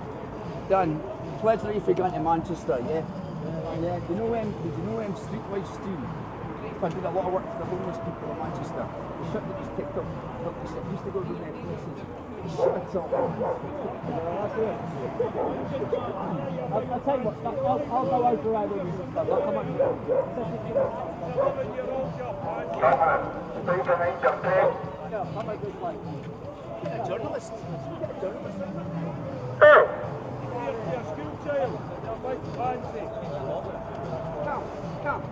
Dan, Pledger if you're going to Manchester, yeah? Yeah. Do you know Streetwise Stream? I did a lot of work for the homeless people in Manchester. The shit that just picked up, used to go to their places. The shit up. I'll tell you what, I'll go over around with you. I'll come on. I'm a good way. Get a journalist. Hey! Come. Come.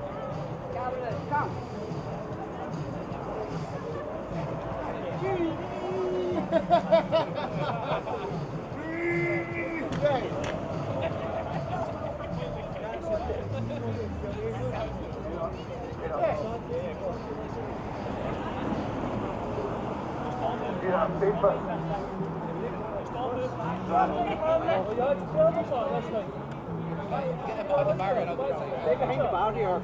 Stay behind the bar here.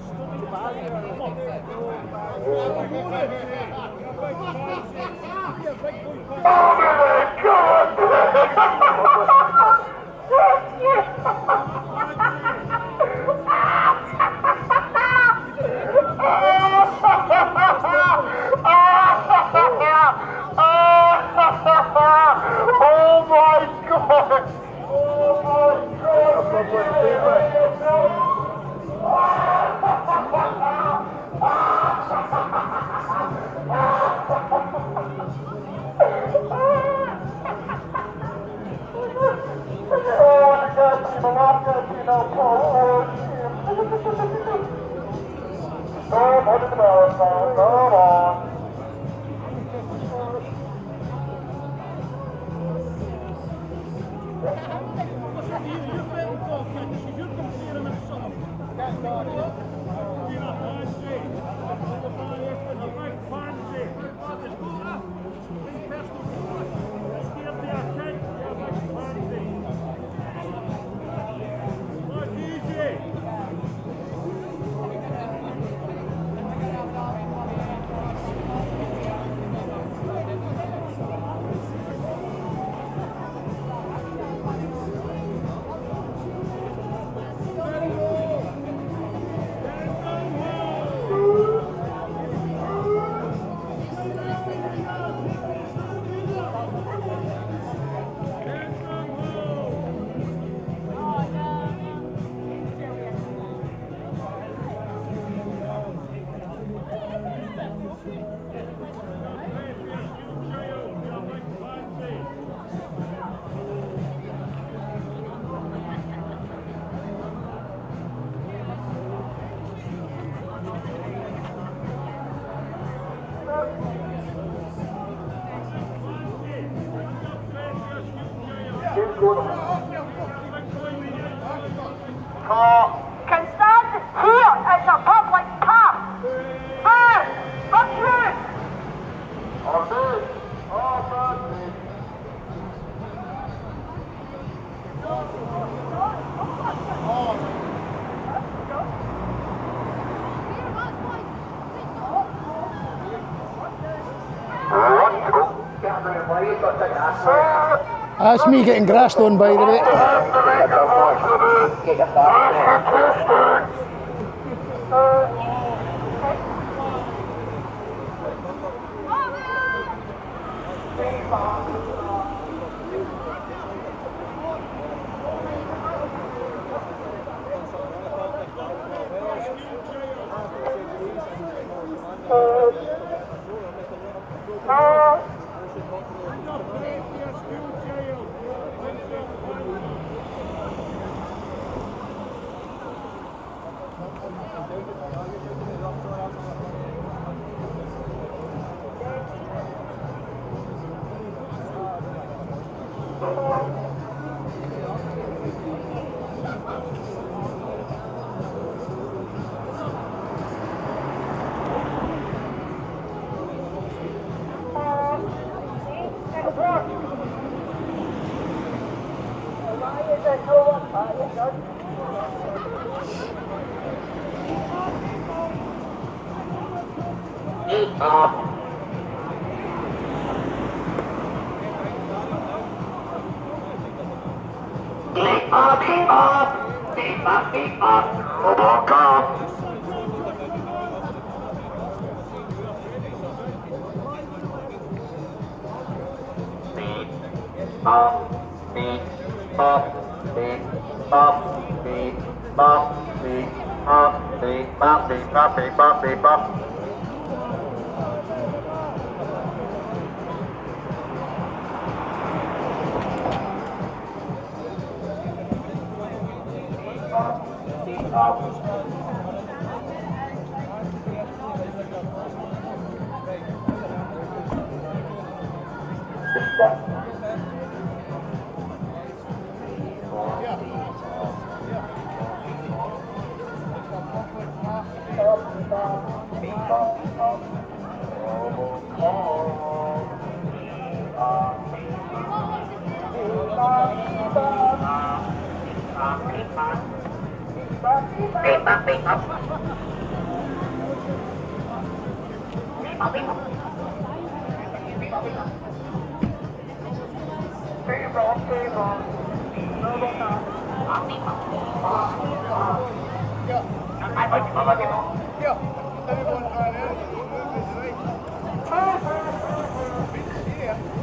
Can stand here as a public path. Hey, fuck you! That's me getting grassed on, by the way.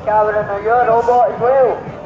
Cameron, are you a robot as well?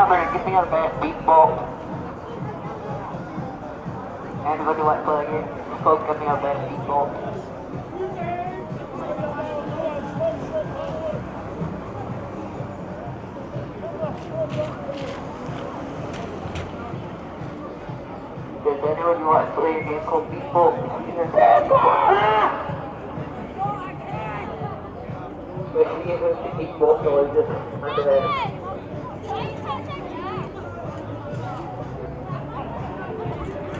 Cameron, give me your best beatbox. Anybody like to play a game? It's called Give Me Your Best Beatbox. Does anybody want to play a game called Beatbox? Let's see who's the beatbox noises under there.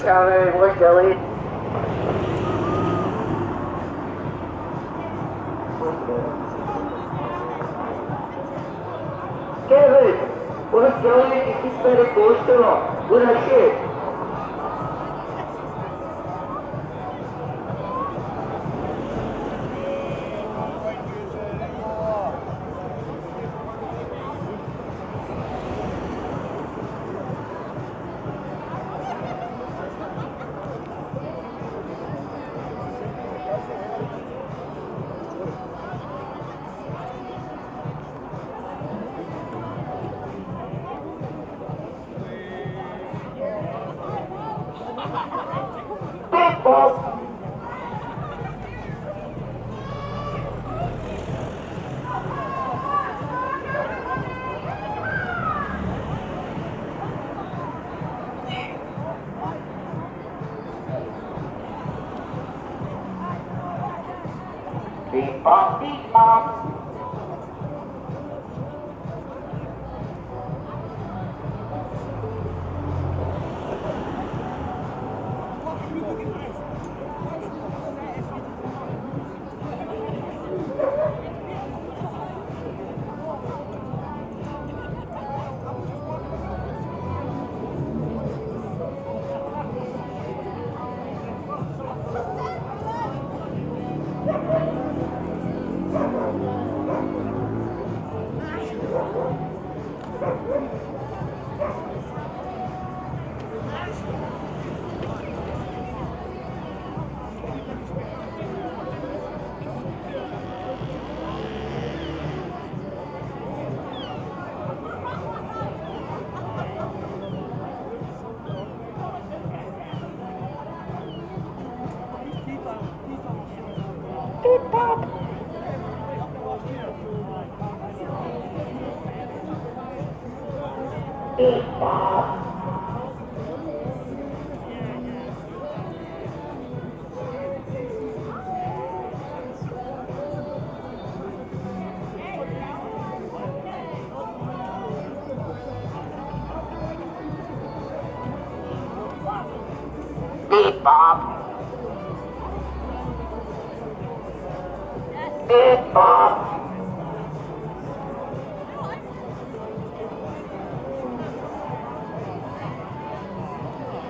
Cameron, what's your lead? Kevin, what's your lead? You keep very close to her. What a shit. Beep bop, beep bop. Beep bop. Beep bop.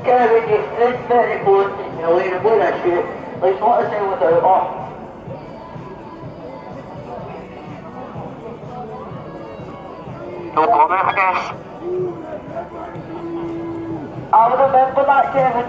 Kevin, it's very close to me, later, what that shit. Like, what to say without off. No comment, I guess. I'll remember that, Kevin.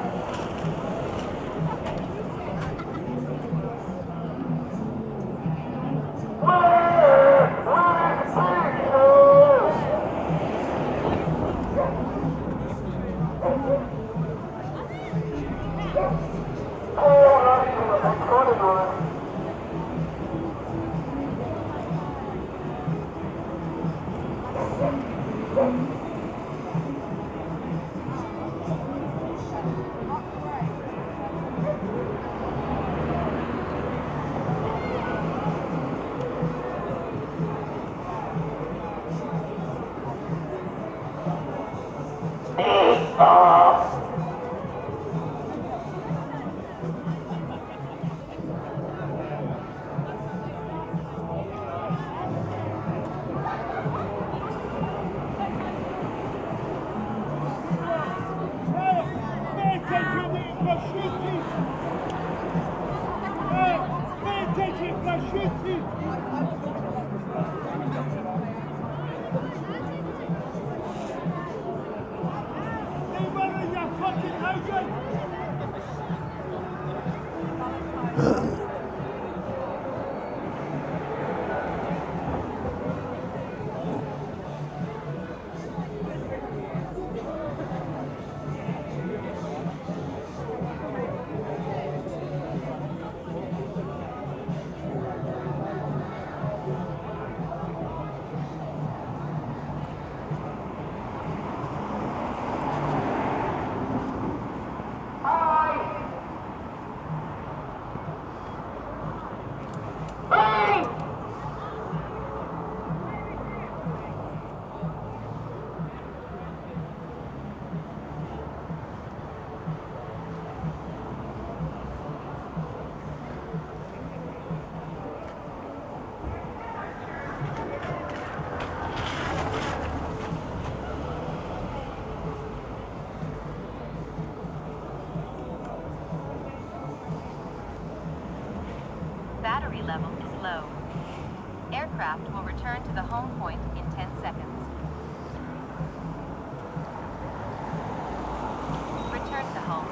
visibility level is low. Aircraft will return to the home point in 10 seconds. Return to home.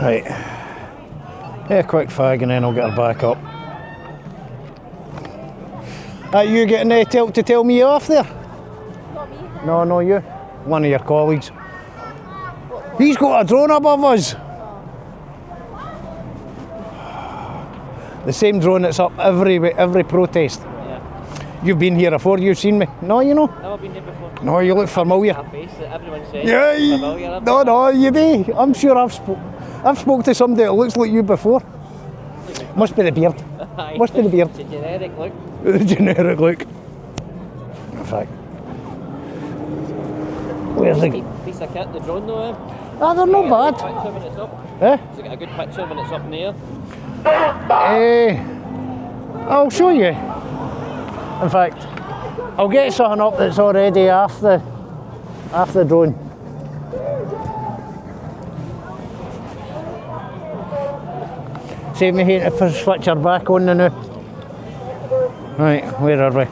Right. Yeah, quick fag and then I'll get her back up. Are you getting to tell me off there? Not me. No, you. One of your colleagues. He's got a drone above us. The same drone that's up every protest. Yeah. You've been here before, you've seen me. No, you know? Never been here before. No, you look familiar. That face that everyone says. Yeah, Familiar. no, you do. I'm sure I've spoke to somebody that looks like you before. Must be the beard. Must be the beard. It's a generic look. The generic look. In fact. Where's the... Piece of kit, the drone though. Ah, they're not bad. Picture when it's up. Eh? Does it get a good picture when it's up in the air? I'll show you. In fact, I'll get something up that's already off the drone. Save me here to switch her back on now. Right, where are we?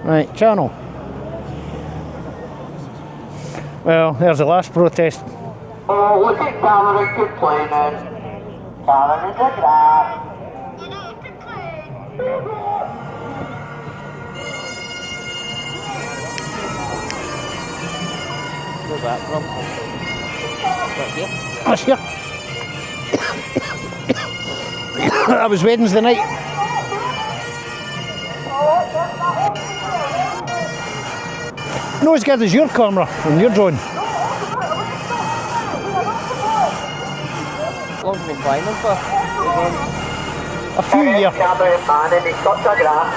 Right, channel. Well, there's the last protest. Oh, look at Cameron complaining. Cameron is a grab. Where's that from? Right here. That's here. That was Wednesday night. No, as good as your camera and your drone. How long have you been flying them for? A few years. Cameron, man, and he's such a grab.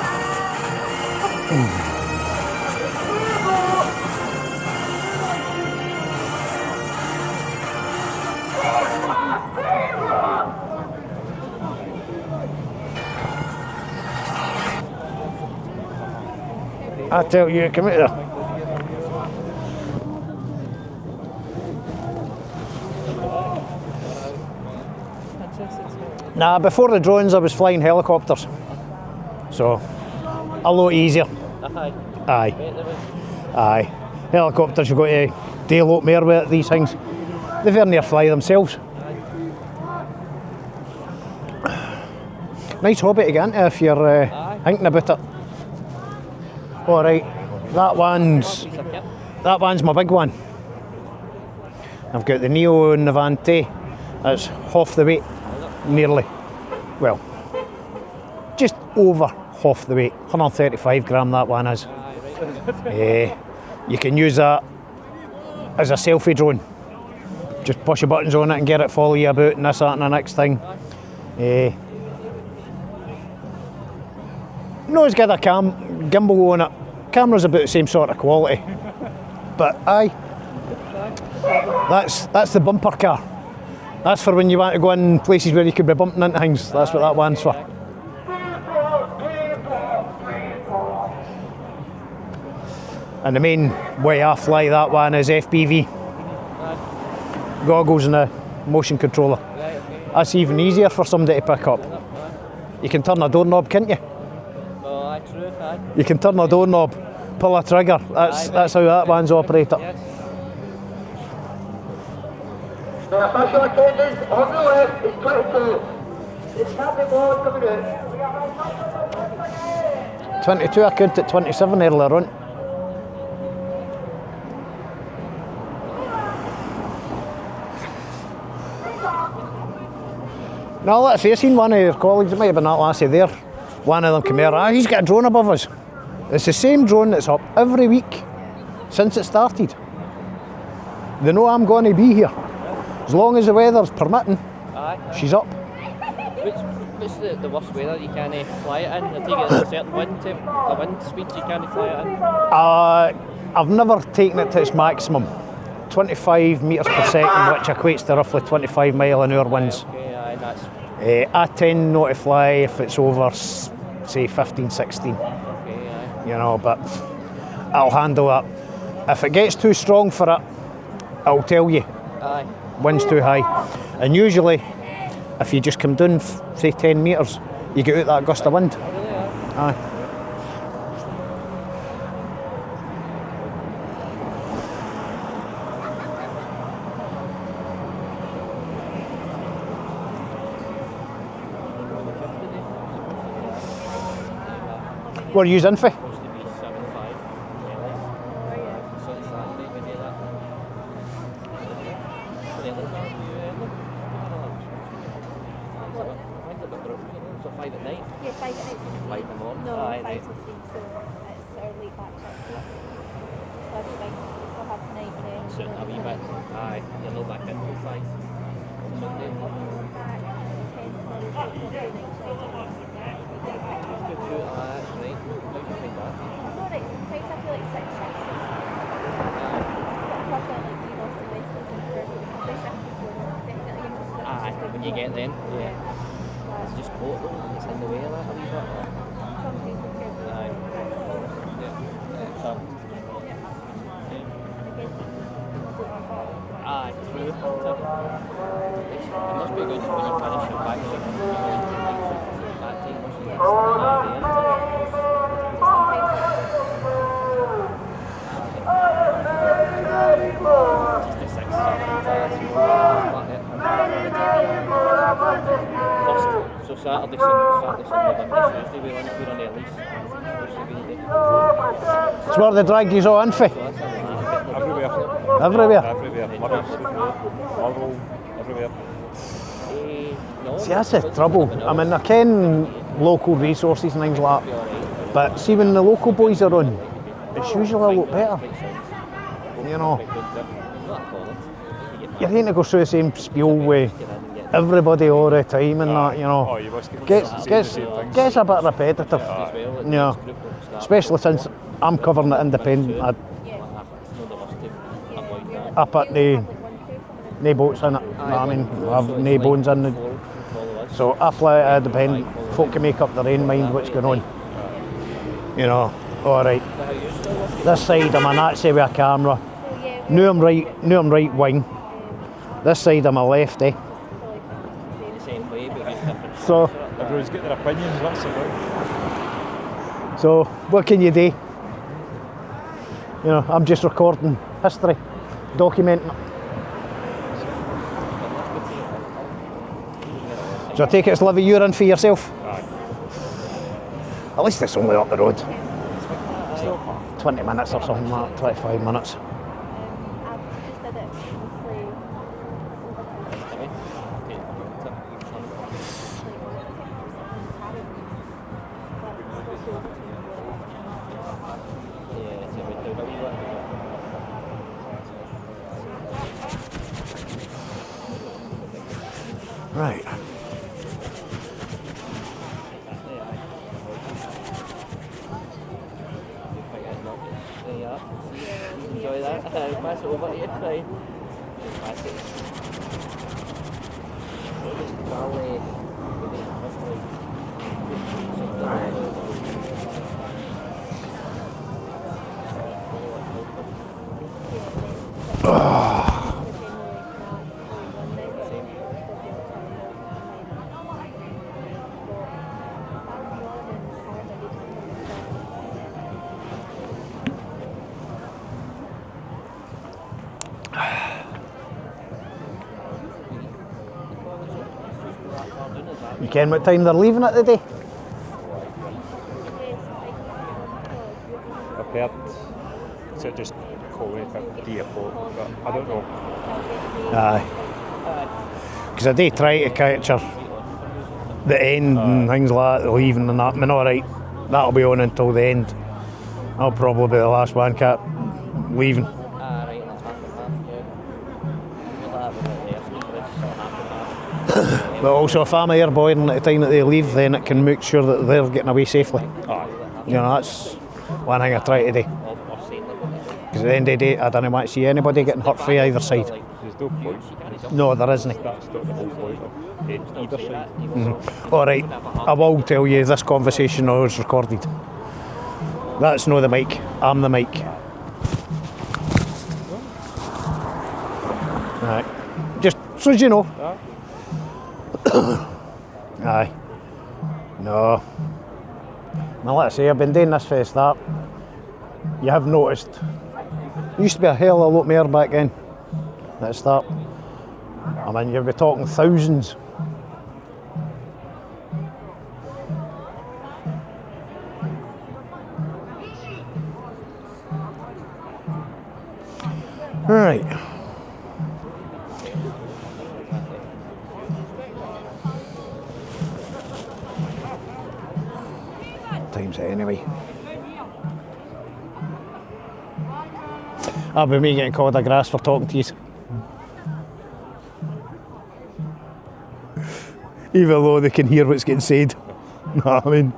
I tell you, come here. Nah, before the drones I was flying helicopters. So, a lot easier. Aye. Aye. Aye. Helicopters you've got to do a lot more with these things. They very near fly themselves. Nice hobby to get into if you're thinking about it. Alright, that one's my big one. I've got the Neo and the Vante. That's half the weight, nearly. Well, just over half the weight. 135 gram that one is. You can use that as a selfie drone. Just push your buttons on it and get it follow you about and this, that and the next thing. No, it's got a gimbal on it. Camera's about the same sort of quality. But aye, that's the bumper car. That's for when you want to go in places where you could be bumping into things. That's what that one's for. And the main way I fly that one is FPV. Goggles and a motion controller. That's even easier for somebody to pick up. You can turn a doorknob, can't you? Oh, aye, true, aye. You can turn a doorknob, pull a trigger. That's how that one's operated. Yes. The official attendance on the left is 22. It's Captain Ward coming out. 22, I counted 27 earlier on. Now let's see, I seen one of your colleagues, it might have been that lassie there, one of them came here, he's got a drone above us. It's the same drone that's up every week since it started. They know I'm going to be here. As long as the weather's permitting, she's up. What's the worst weather you can't fly it in? I take it at a certain wind speeds you can't fly it in? I've never taken it to its maximum. 25 metres per second, which equates to roughly 25 mile an hour winds. Okay, aye, that's... I tend not to fly if it's over, say, 15, 16. Okay, aye. You know, but I'll handle that. If it gets too strong for it, I'll tell you. Aye. Wind's too high. And usually, if you just come down, say 10 metres, you get out that gust of wind. Aye. What are you using for? Supposed to be 7.5. So it's Saturday, we do that. So 5 at night? Yeah, 5 at night. 5 in the morning? No, Aye, 5 night. till 3, so it's our late back up. So that's fine. We'll have tonight and then... So a wee bit. Aye, you're not back in till 5. Sunday. That's right. How do you find that? It's alright, sometimes I feel like 6 shifts is proper, like, you lost the Wednesdays and Thursdays, especially after 4, definitely interested. Aye, when you get them. Yeah. It's just cold though, it's in the way a little wee bit. Sometimes it's good. Aye. Yeah. So. Aye, true. It must be good when you finish your back shift. That time must be So Saturday, Sunday, Monday, Tuesday, we're on early. It's where they drag you all in for. Everywhere. Everywhere. Everywhere. Marble, everywhere. See, that's the trouble. I mean, I ken local resources and things like that, but see, when the local boys are on, it's usually a lot better. You know, you ain't to go through the same spiel with everybody all the time and that, you know. Gets a bit repetitive. You know, especially since I'm covering it independent. I put no boats in it, you know what I mean? I have no bones in it. So I fly it independent. Folk can make up their own mind what's going on. You know, alright. This side I'm a Nazi with a camera. Now I'm right wing. This side I'm a lefty. So everyone's got their opinions, that's about. So what can you do? You know, I'm just recording history, documenting it. So I take it it's Livy, you're in for yourself? Aye. At least it's only up the road. 20 minutes or something like that, 25 minutes. Right. Enjoy that. Pass it over to you. Right. Pass it. You ken what time they're leaving it today? Prepared to just call it at 3 o'clock, but I don't know. Aye. Because I do try to capture the end and things like that, the leaving and that. I mean, alright, that'll be on until the end. I'll probably be the last one cat leaving. But also, if I'm airborne at the time that they leave, then it can make sure that they're getting away safely. You know, that's one thing I try to do. Because at the end of the day, I don't want to see anybody getting hurt from either side. There's no point. No, there isn't. That's not the whole point of either side. Alright, I will tell you, this conversation is recorded. That's not the mic, I'm the mic. Right, just so as you know. Aye. No. Now let's say I've been doing this for the start. You have noticed. There used to be a hell of a lot more back then at the start. I mean, you'll be talking thousands. Right. Time's it anyway. I'll be me getting called a grass for talking to you. Even though they can hear what's getting said. Know what I mean?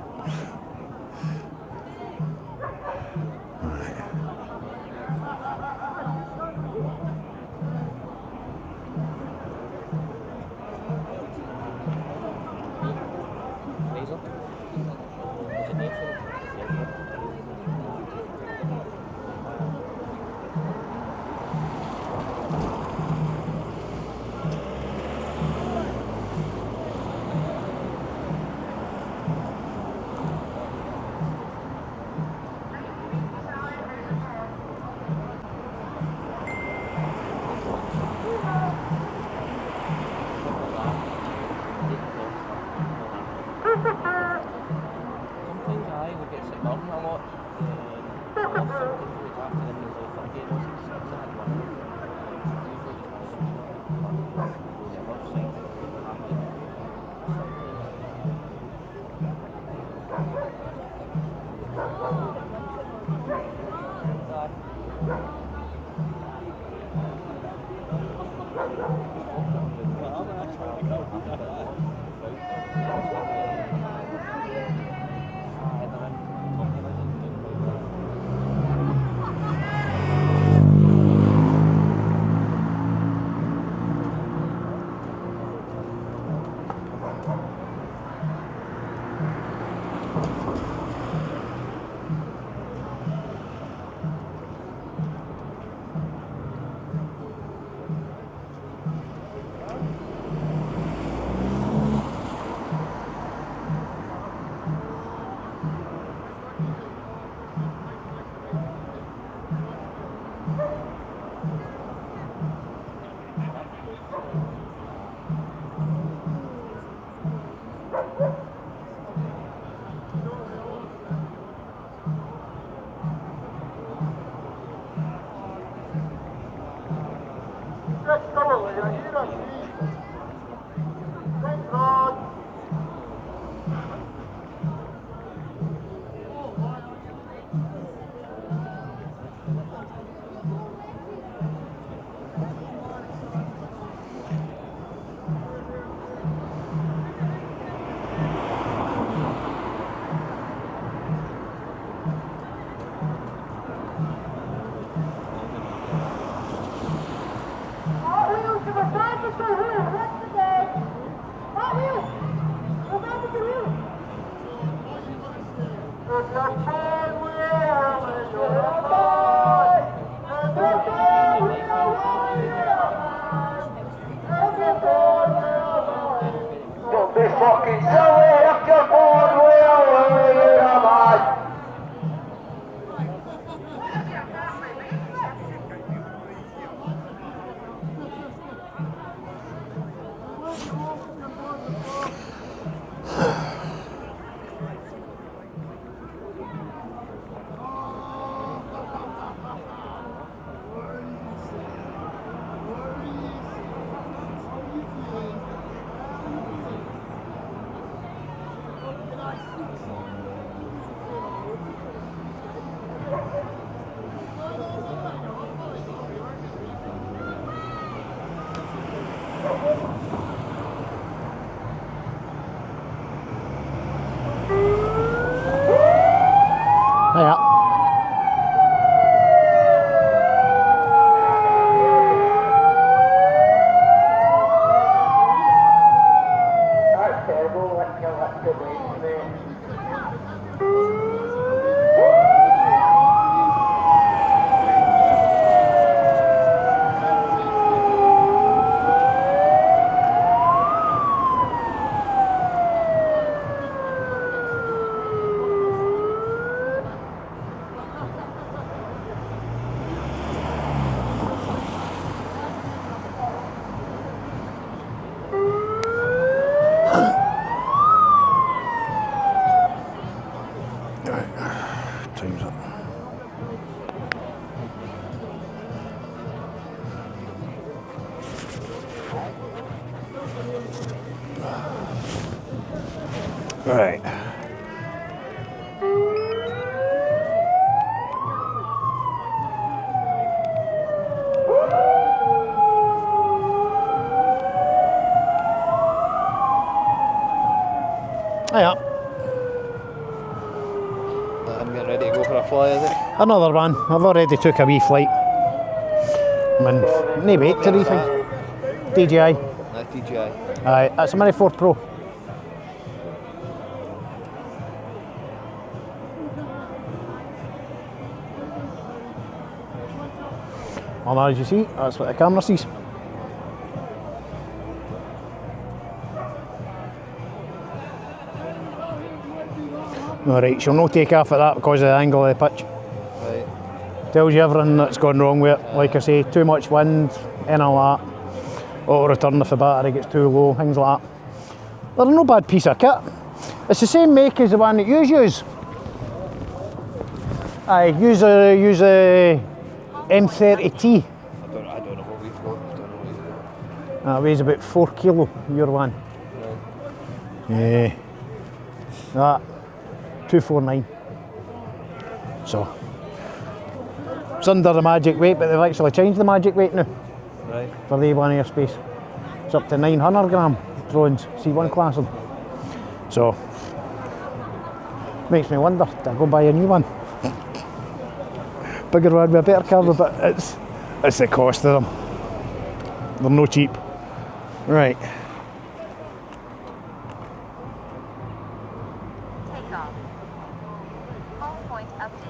Right. Hiya. I'm getting ready to go for a fly, is it? Another one. I've already took a wee flight. Man, no wait to anything. DJI. That's DJI. Aye, that's a Mini 4 Pro. Well, as you see, that's what the camera sees. Alright, she'll not take off at that because of the angle of the pitch. Right. Tells you everything that's gone wrong with it. Like I say, too much wind, and all that. Auto return if the battery gets too low, things like that. They're no bad piece of kit. It's the same make as the one that you use. Aye, use a M30T. I don't know what we've got. I don't know what you've got. That weighs about 4 kilo, your one. Right. Yeah. That, 249. So, it's under the magic weight, but they've actually changed the magic weight now. Right. For the A1 airspace. It's up to 900 gram drones, C1 class them. So, makes me wonder, do I go buy a new one? Bigger one with a better camera, but it's the cost of them. They're no cheap. Right. Takeoff. Home point update.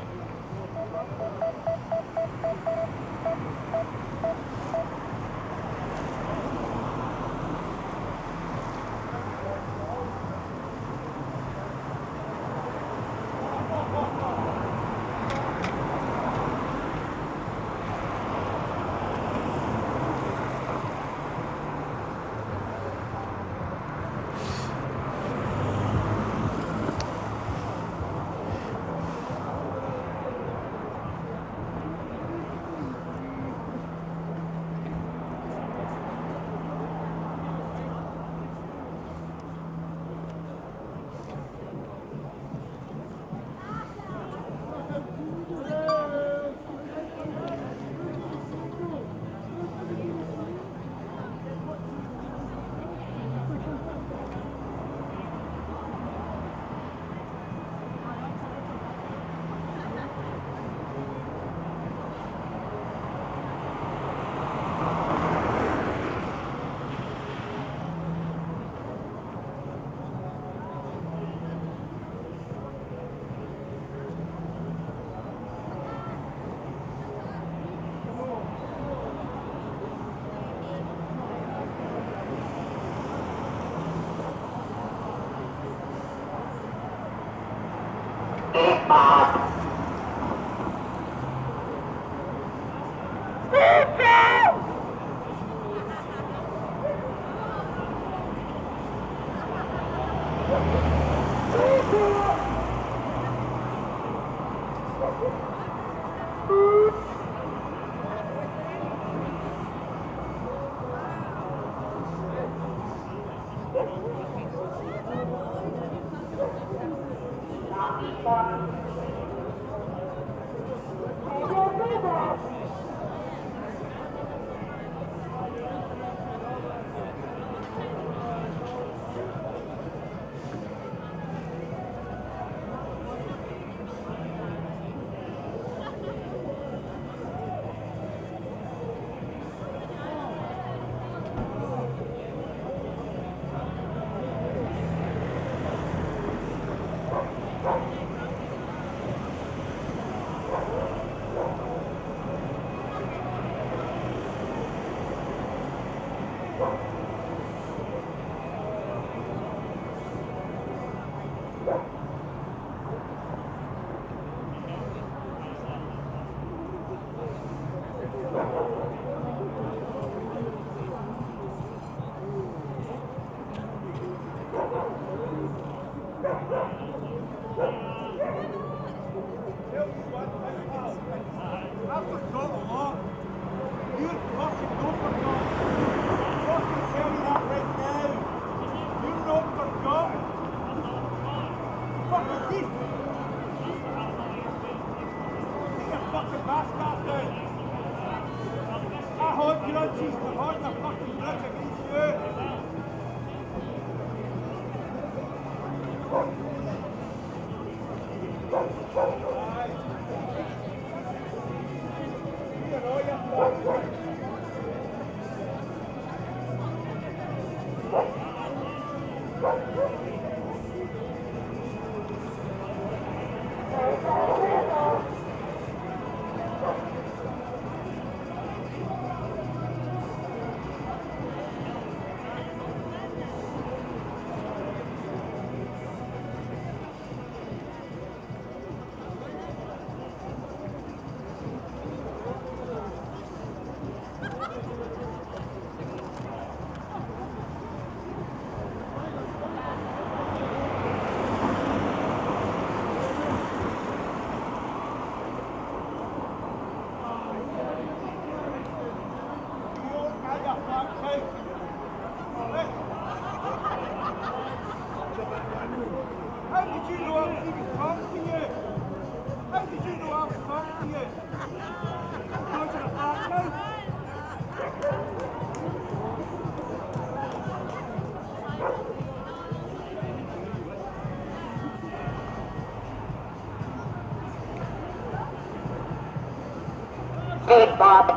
Hey, Bob.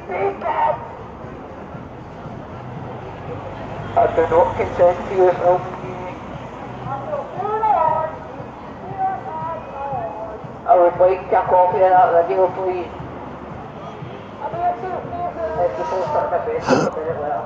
Hey, Bob. I do not consent to yourself. I would like a copy of that video, please. It's the full start of my face, I'll do it later.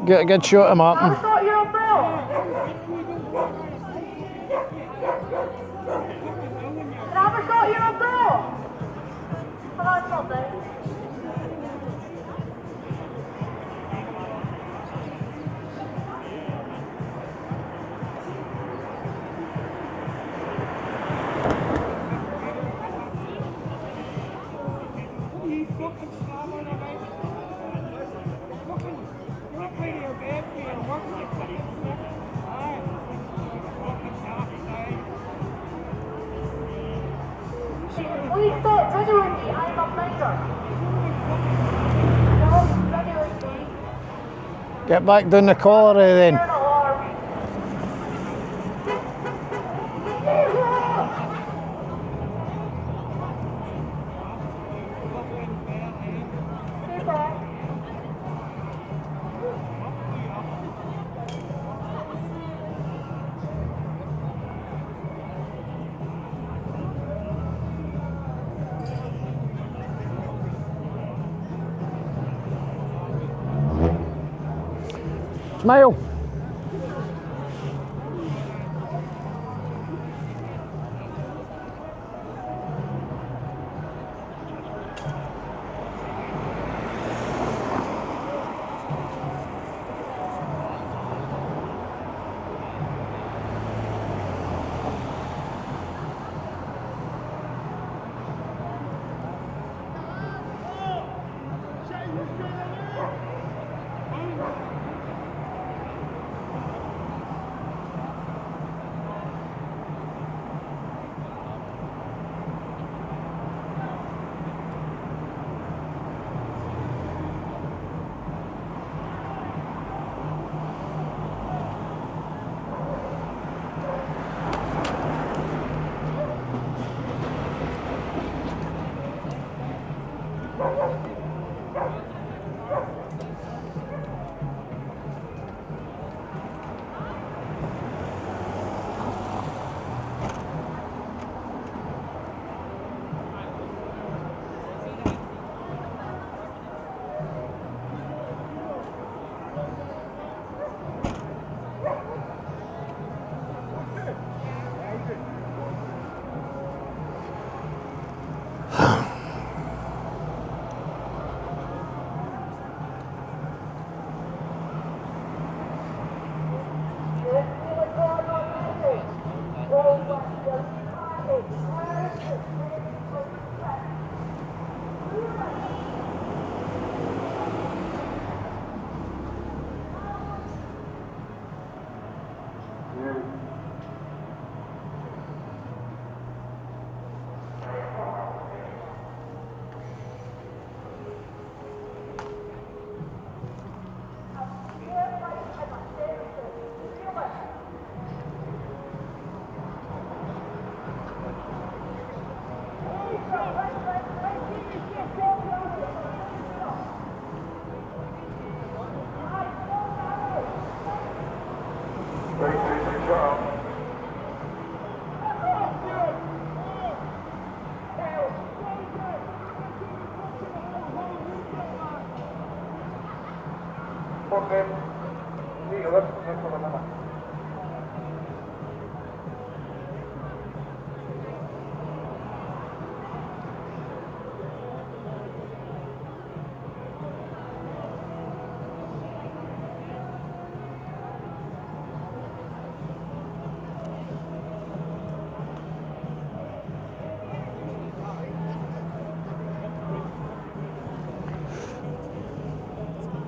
Get a good shot of Martin. Please stop videoing me, I'm a player. Don't videoing me. Get back down the collar then. Smile.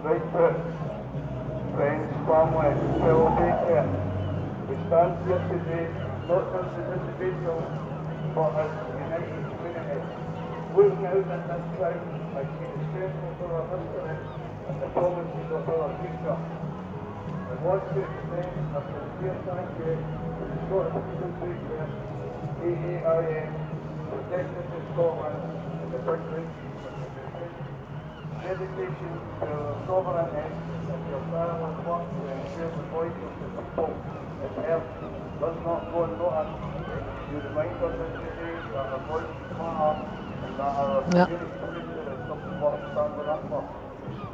Right foot, friends, family, fellow daycare. We stand here today not just as individuals, but as a united community. Looking out at this crowd, I see the strength of our history and the promises of our future. I want to extend a sincere thank you to the Scottish People Daycare, AAIM, Protectors of Scotland, and the First Nations. Dedication to our sovereignty and your tireless work to ensure the voice of the people is heard does not go unnoticed. You remind us in today that our voices matter and that our community future is something worth standing up for.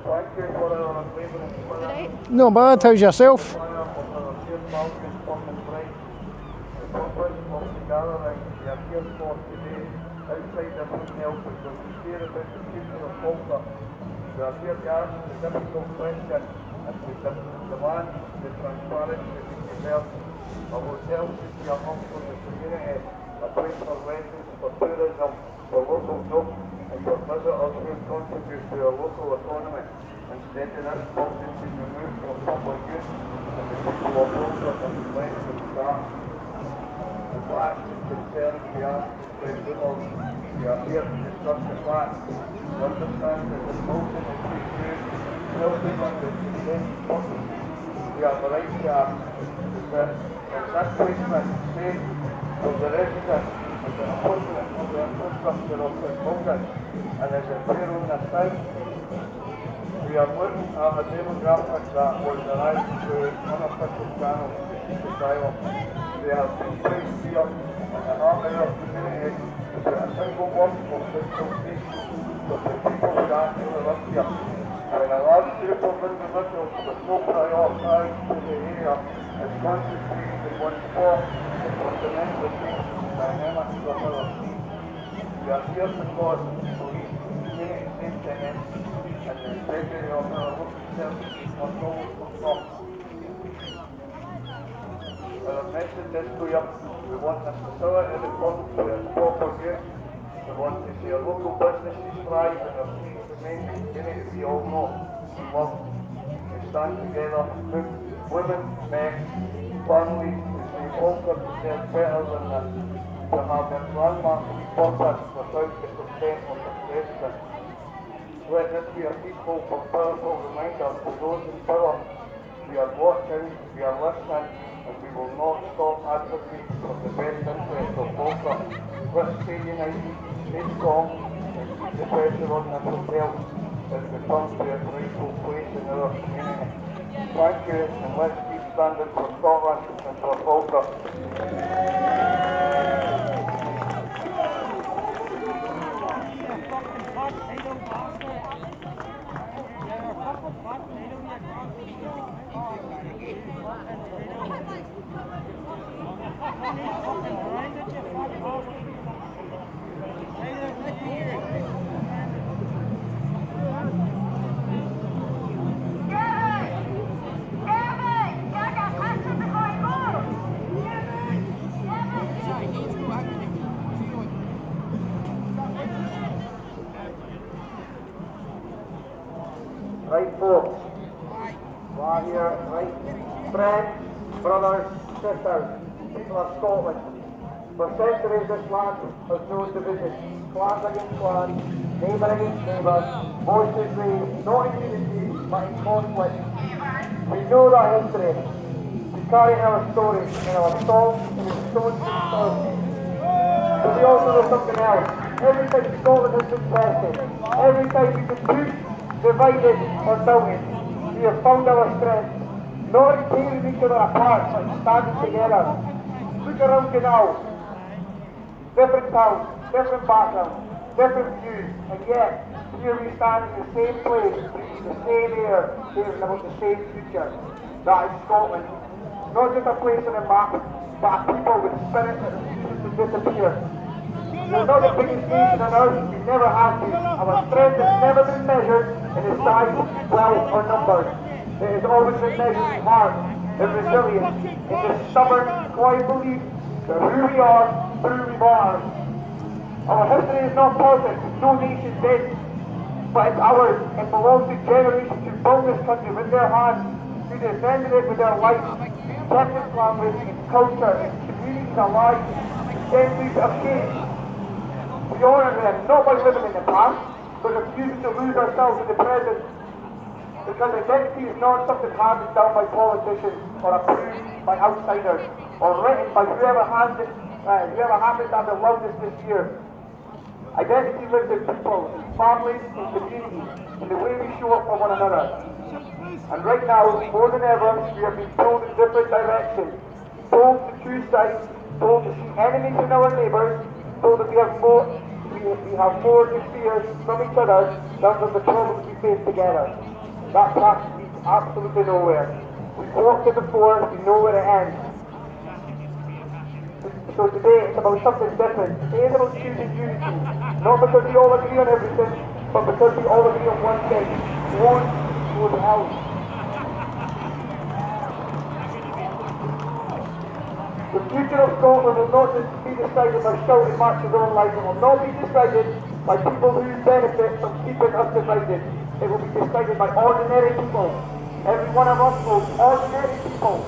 Thank you for our unwavering spirit. No bad, how's yourself? The fire of our dear values burning bright. The purpose of the gathering we are here for today outside the hotel which will be clear about the future of Falkirk. We are here to ask the difficult question and to demand the transparency we deserve. A hotel should be a hub for the community, a place for residents, for tourism, for local jobs and for visitors who contribute to our local economy. Instead of this function being removed from public use and the people of Falkirk are left with staff. The facts and concerns we ask to spread rumours. We are here to discuss the facts. We understand that the motion is being used, building on the consent purpose. We have the right to ask that in this placement, safe for the residents and the appropriate of the infrastructure of the Falkirk, and is it fair on this time? We are looking at a demographic that was derived through unofficial channels to dialogue. They have been placed here in our community to put a single word for physical safety, but the people who actually live here. When a large group group of individuals with no prior ties to the area is concentrated in one spot and fundamentally changing the dynamics of our team. We are here because police, community safety and the integrity of our local services must always come first. Our message is clear. We want this facility returned to its proper use. We want to see our local businesses thrive and our streets remain the community we all know and love. We stand together, women, men, families, to say Falkirk deserves better than this, to have their landmark repurposed without the consent of the president. Let this be a peaceful but powerful reminder to those in power. We are watching, we are listening, and we will not stop advocating for the best interests of Falkirk. Let's stay united, stay strong, and keep the pressure on this hotel as it returns to its rightful place in our community. Thank you, and let's keep standing for Scotland and for Falkirk. Right, folks. While here, right, friends, brothers, sisters, people of Scotland. For centuries this land has known division, clans against clans, neighbour against neighbour, voices raised, not in unity, but in conflict. We know that history. We carry our stories in our songs and in stones themselves. But we also know something else. Every time Scotland has been tested, every time we've been pushed, divided or doubted, we have found our strength, not in tearing each other apart, but in standing together. Look around you now. Different towns, different backgrounds, different views, and yet here we stand in the same place, breathing the same air, hearing about the same future. That is Scotland. Not just a place on a map, but a people with spirit that refuses to disappear. We're not the biggest nation on earth, we never have been. Our strength has never been measured in its size, wealth or numbers. It has always been measured in heart, in resilience, in the stubborn, quiet belief that who we are, who we are. Our history is not perfect, no nation did, but it's ours. It belongs to generations who built this country with their hands, who defended it with their life, kept its language, its culture, its communities alive, centuries of change. We honour them, not by living in the past, but refusing to lose ourselves in the present. Because identity is not something handed down by politicians or approved by outsiders or written by whoever happens to have the loudest this year. Identity lives in people, in families, in communities, in the way we show up for one another. And right now, more than ever, we are being pulled in different directions, told to choose sides, told to see enemies in our neighbours, told that we have more to fear from each other than from the problems we face together. That path leads absolutely nowhere. We've walked it before, we know where it ends. So today it's about something different. Today is about choosing unity. Not because we all agree on everything, but because we all agree on one thing. One goes out. The future of Scotland will not just be decided by shouting marches on life. It will not be decided by people who benefit from keeping us divided. It will be decided by ordinary people. Every one of us will ordinary people.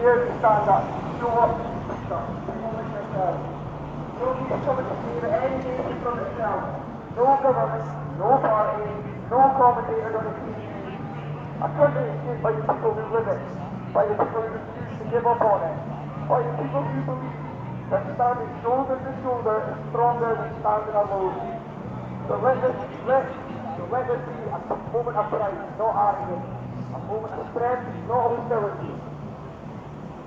Here to stand up, show up, people like yourselves. Don't be coming to save any nation from itself. No government, no party, no commentator on the TV. A country is shaped by the people who live it, by the people who refuse to give up on it, by the people who believe that standing shoulder to shoulder is stronger than standing alone. So let this be a moment of pride, not arrogance, a moment of strength, not hostility.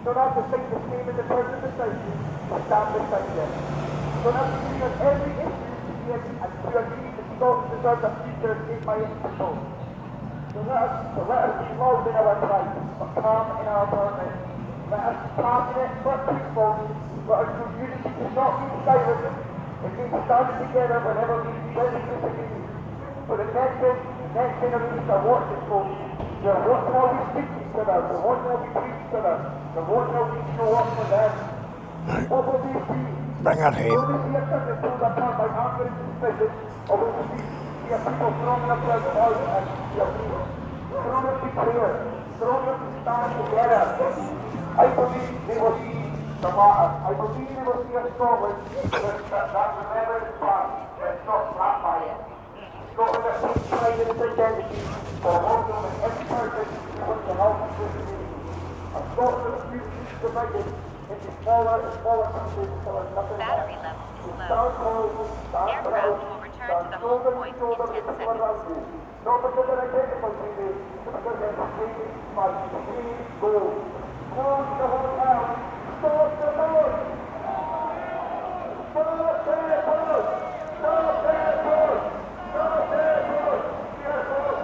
Don't have to think the same as the person beside you, but stand beside them. Don't have to agree on every issue to agree that Scotland serve the future state by its people. So let us be loud in our cry, but calm in our government. Let us be passionate but peaceful. Let us show unity to not be silent. And we stand together whenever we disagree. For the next generation are watching, folks. They're watching how we speak to each other. They're watching how we treat each other. They're watching how we show up for them. What will they see? Bring her home. Will they see a country pulled apart by anger and suspicion? Or will they see a people strong enough to out and be a people? Strong enough to be clear. Strong enough to stand together. I believe they will see the latter. I believe they will see a Scotland that remembers past, but it's not flat by it. Scotland that takes pride in its identity, for welcome with every person who wants to help and community. A Scotland that is divided into smaller and smaller countries until there's nothing left. Battery level is low. Aircraft will return to the home point in 10 seconds. Not because they're identical to you, but because they're completely smart. Please go. Close the hotel. Stop the boat. Stop the boat. Stop the boat. Stop the boat. Careful.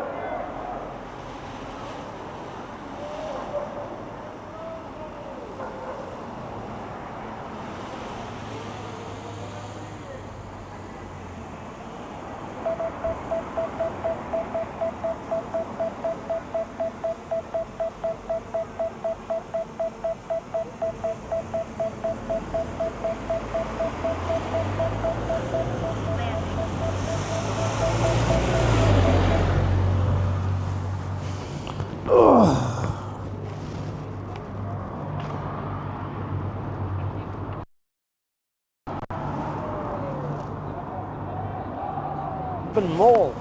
More.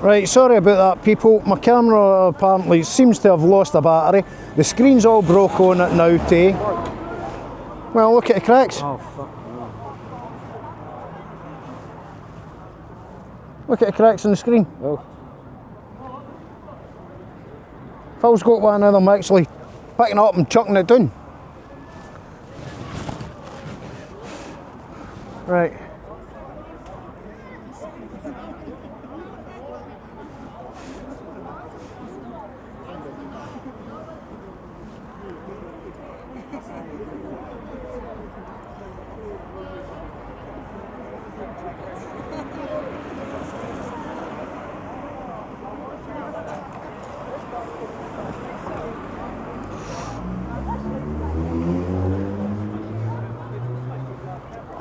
Right, sorry about that people. My camera apparently seems to have lost a battery. The screen's all broke on it now too. Well, look at the cracks. Oh, fuck no. Look at the cracks on the screen. Oh. Phil's got one of them actually picking it up and chucking it down. Right.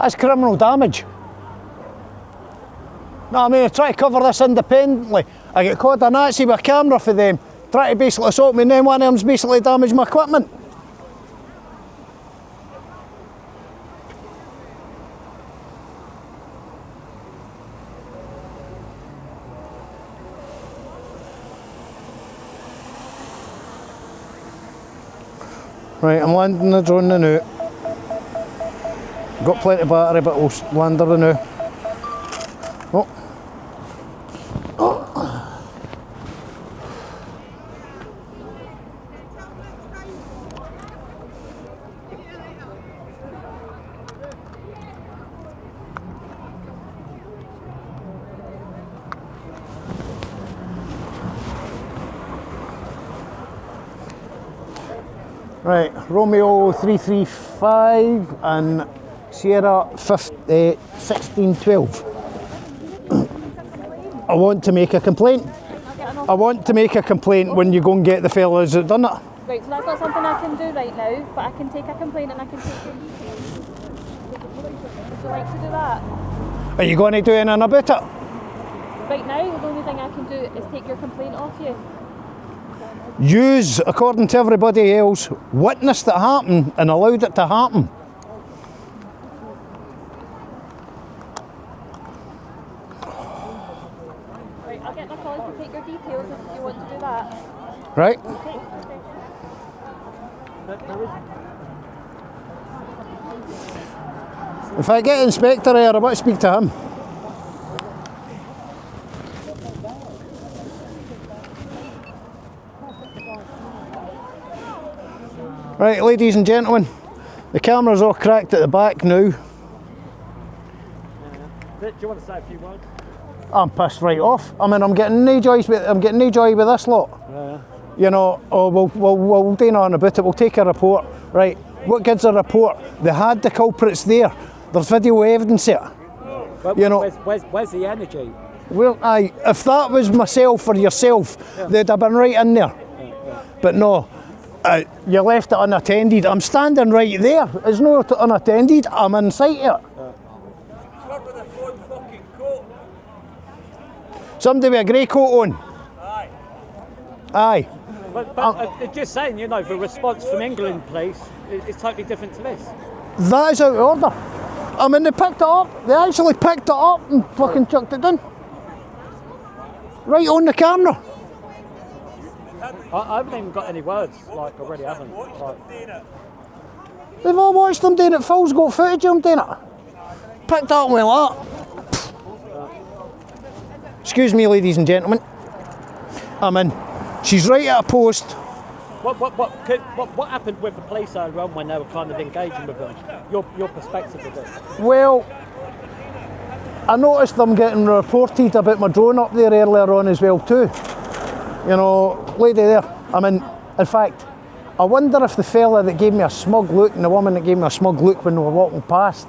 That's criminal damage. No, I mean, I try to cover this independently. I get caught a Nazi with a camera for them, try to basically assault me, and then one of them's basically damaged my equipment. Right, I'm landing the drone now. Got plenty of battery, but we'll land her now. Oh. Oh. Right, Romeo 335 and Sierra 1612. I want to make a complaint. I want to make a complaint when you go and get the fellas that done it. Right, so that's not something I can do right now, but I can take a complaint and I can take your details. Would you like to do that? Are you going to do anything about it? Right now, the only thing I can do is take your complaint off you. Yous, according to everybody else, witnessed it happen and allowed it to happen. Right, I'll get my colleague to take your details if you want to do that. Right? Okay. If I get the inspector here, I want to speak to him. Right, ladies and gentlemen, the camera's all cracked at the back now. Do you want to say a few words? I'm pissed right off. I mean, I'm getting no joy with this lot. Yeah. You know, oh, we'll do nothing about it. We'll take a report, right? What gives a report? They had the culprits there. There's video evidence of it. But you know, where's the energy? Well, aye, if that was myself or yourself, they'd have been right in there. But no, you left it unattended. I'm standing right there. It's not unattended. I'm inside it. Somebody with a grey coat on. Aye. Aye. But just saying, you know, the response from England police is totally different to this. That is out of order. I mean, they picked it up. They actually picked it up and fucking chucked it down. Right on the camera. I haven't even got any words, like, I really haven't. Like, They've all watched them doing it. Phil's got footage of them doing it. Picked it up and went like that. Excuse me, ladies and gentlemen. I'm in. She's right at a post. what happened with the police earlier on when they were kind of engaging with them? Your perspective of it? Well, I noticed them getting reported about my drone up there earlier on as well too. You know, lady there. I mean, in fact, I wonder if the fella that gave me a smug look and the woman that gave me a smug look when we were walking past,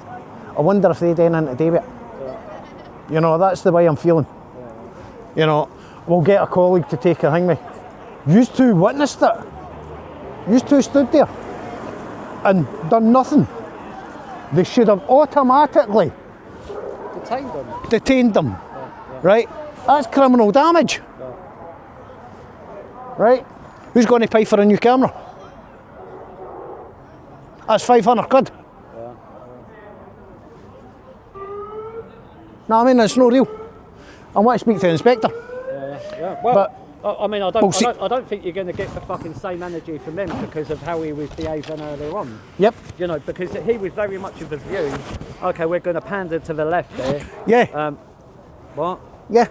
I wonder if they had anything to do with it. Yeah. You know, that's the way I'm feeling. You know, we'll get a colleague to take a thing with. You two witnessed it. You two stood there and done nothing. They should have automatically detained them. Right? That's criminal damage. Right? Who's going to pay for a new camera? That's 500 quid. No, I mean, it's no real. I want to speak to the inspector. Yeah. Well, I mean, I don't think you're going to get the fucking same energy from him because of how he was behaving earlier on. Yep. You know, because he was very much of the view, okay, we're going to pander to the left there. Yeah. What? Yeah.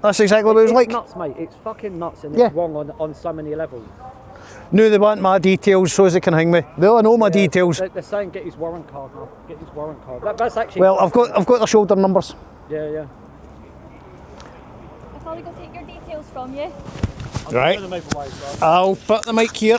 That's exactly what it was like. It's nuts, mate. It's fucking nuts and it's wrong on so many levels. No, they want my details so as they can hang me. They all know my details. They're saying get his warrant card now. Get his warrant card. That's actually... Well, I've got their shoulder numbers. Yeah. I'll probably go take your details from you. Right. I'll put the mic here.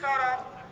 Shut up.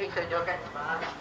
He said you'll get smashed.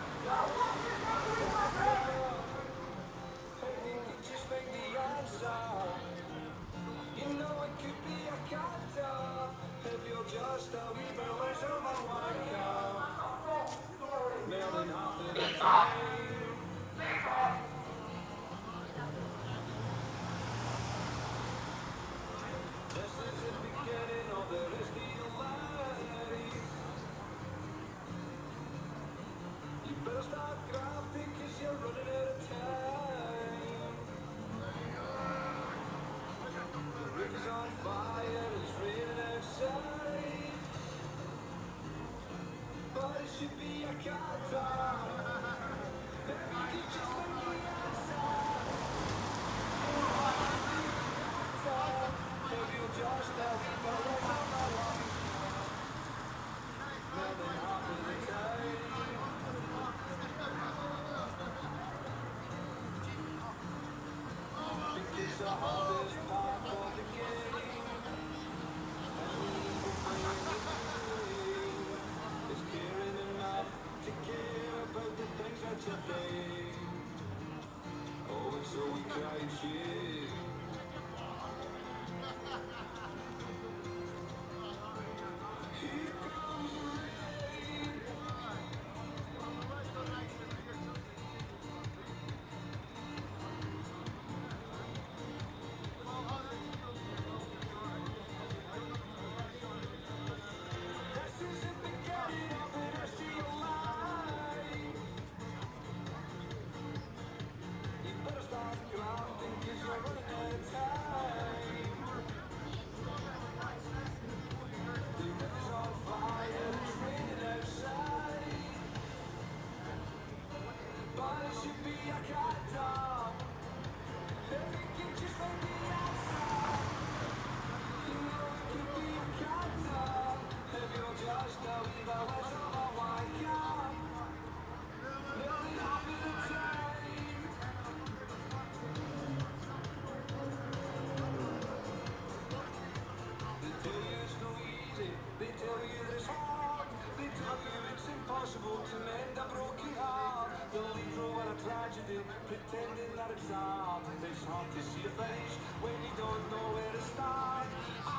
Pretending that it's hard to see your face when you don't know where to start.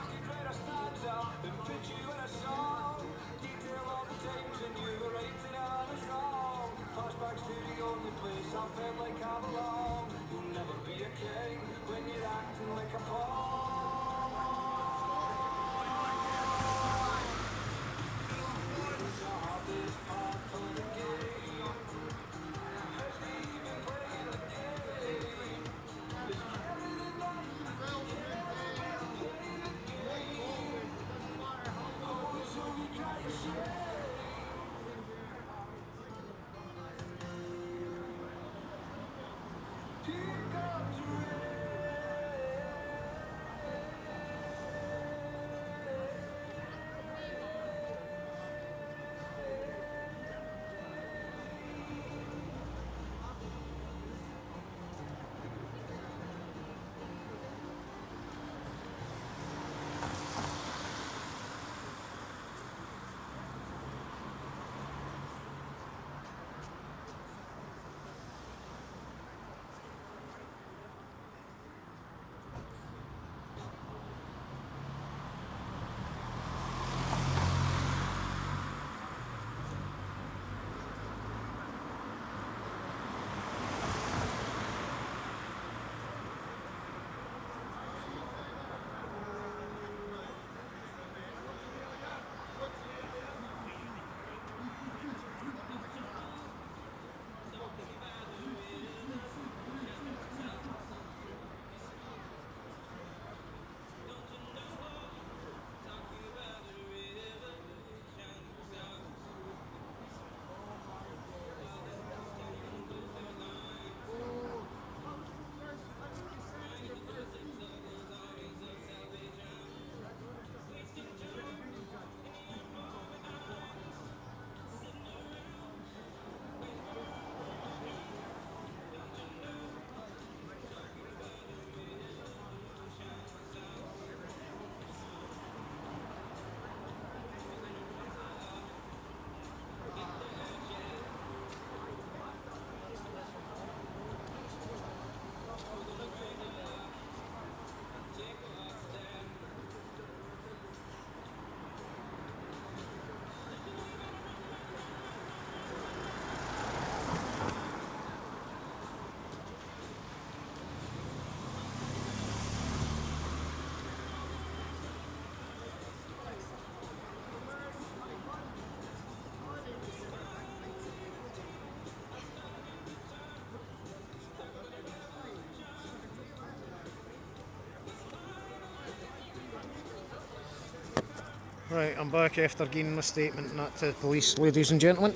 Right, I'm back after giving my statement and that to the police, ladies and gentlemen.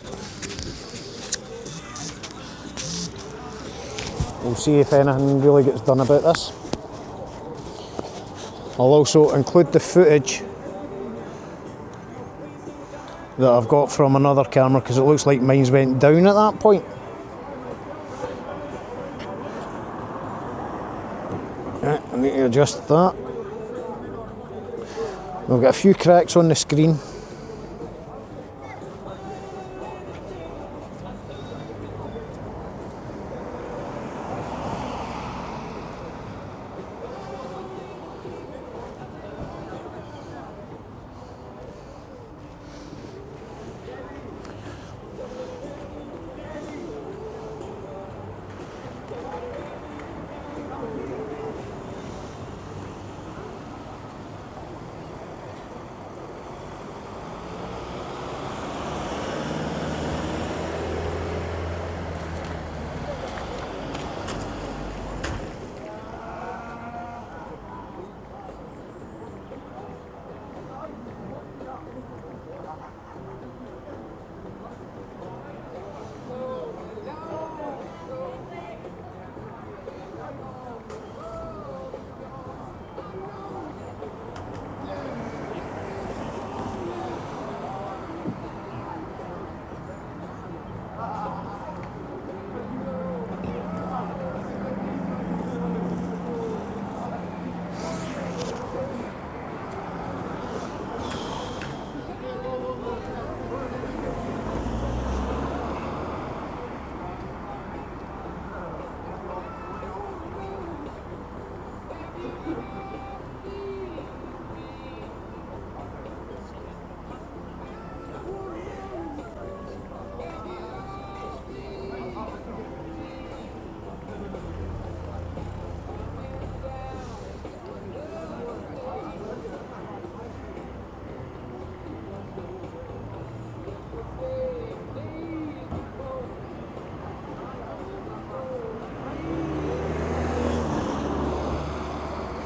We'll see if anything really gets done about this. I'll also include the footage that I've got from another camera because it looks like mine's went down at that point. Right, I need to adjust that. We've got a few cracks on the screen.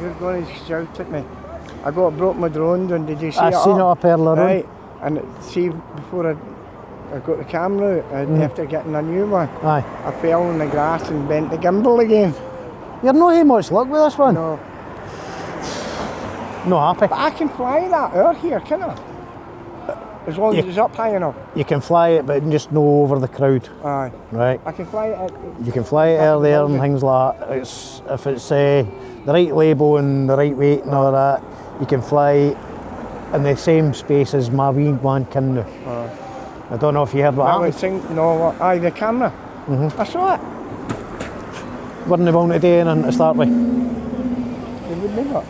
You're going to shout at me. I broke my drone down, did you see I it? seen it up earlier on. Right, and see, before I got the camera out, after getting a new one, Aye. I fell on the grass and bent the gimbal again. You're not having much luck with this one? No. Not happy? But I can fly that out here, can I? As long as it's up high enough. You can fly it, but just no over the crowd. Aye. Right. I can fly it. You can fly it earlier and things like that. If it's the right label and the right weight and all that, you can fly in the same space as my wee one can do. I don't know if you heard what happened. The camera. I saw it. Weren't they wanting to do anything to start with? They would not.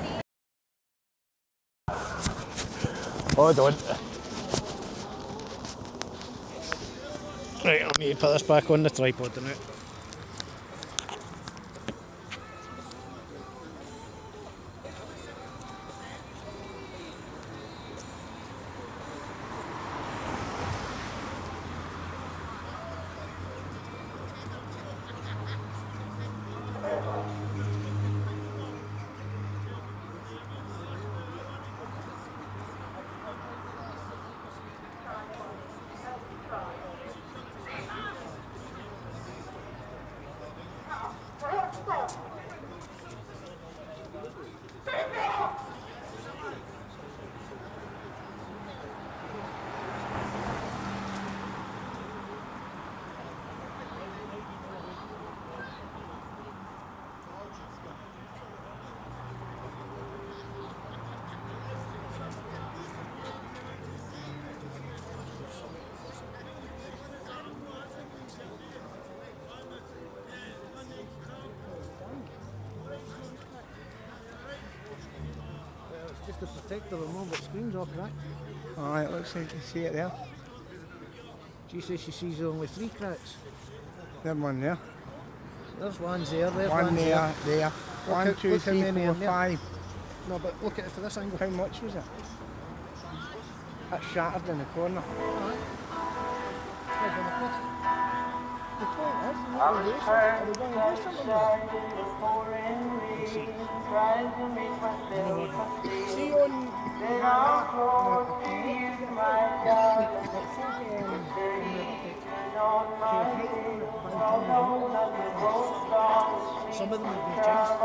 Oh, don't. Right, I need to put this back on the tripod now. Just the protector and all, but screen's all cracked. Aye, it looks like you see it there. She says she sees only 3 cracks. There's one there. There's one's there, there's one there. Look 1, out, 2, look how 3, many 4, in there. 5. No, but look at it for this angle. How much was it? That's shattered in the corner. The toilet is. Are we going to do something with it? See on... Some of them have been changed.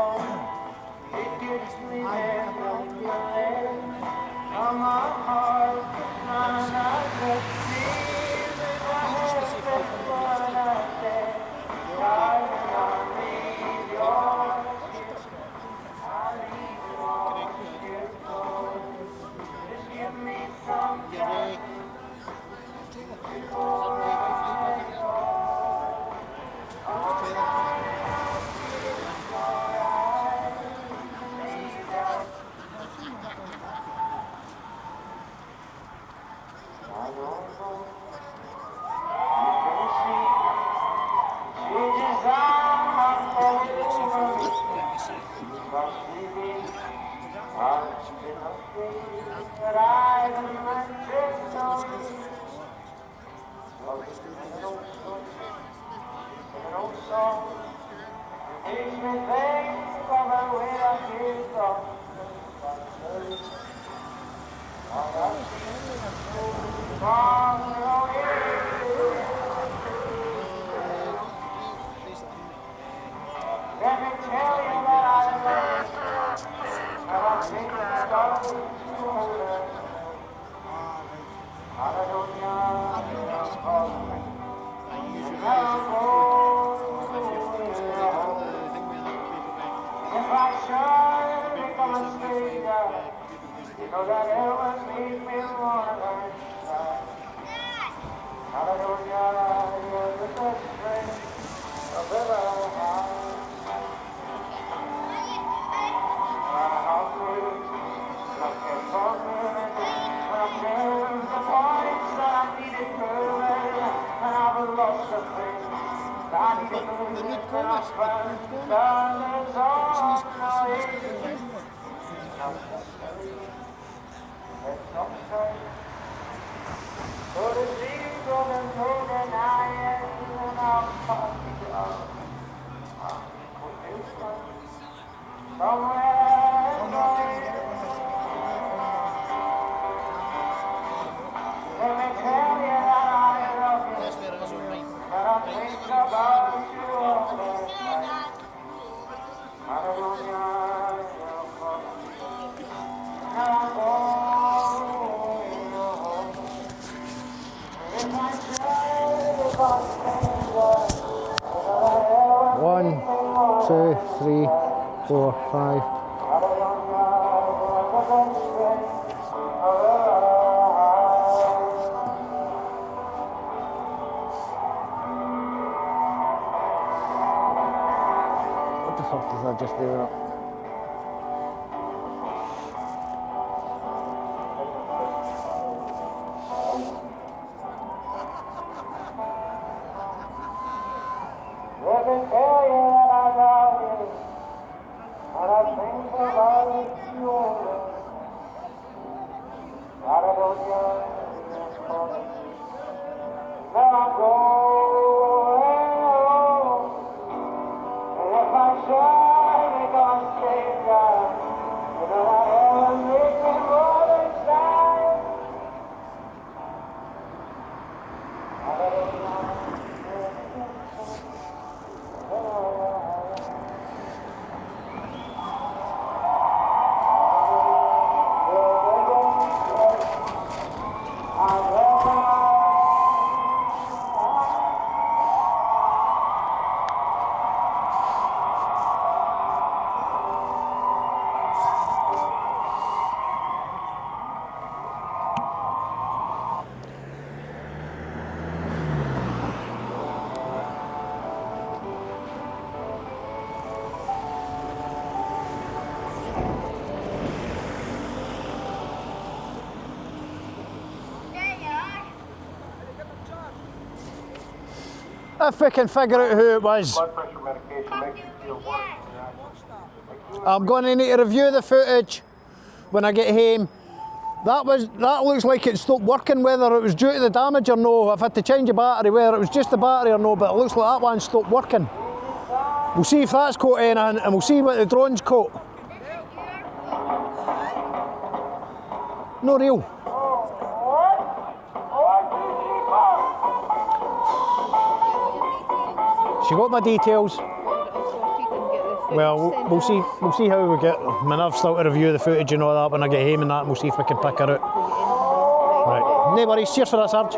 One, two, three, four, five. What the fuck does that just do? If we can figure out who it was. I'm going to need to review the footage when I get home. That looks like it stopped working, whether it was due to the damage or no. I've had to change the battery, whether it was just the battery or no, but it looks like that one stopped working. We'll see if that's caught anything and we'll see what the drone's caught. No real. She got my details. Well, Well, we'll see how we get. I mean, I've still to review the footage and all that when I get home and that, and we'll see if we can pick her out. Right. No worries. Cheers for that, Sarge.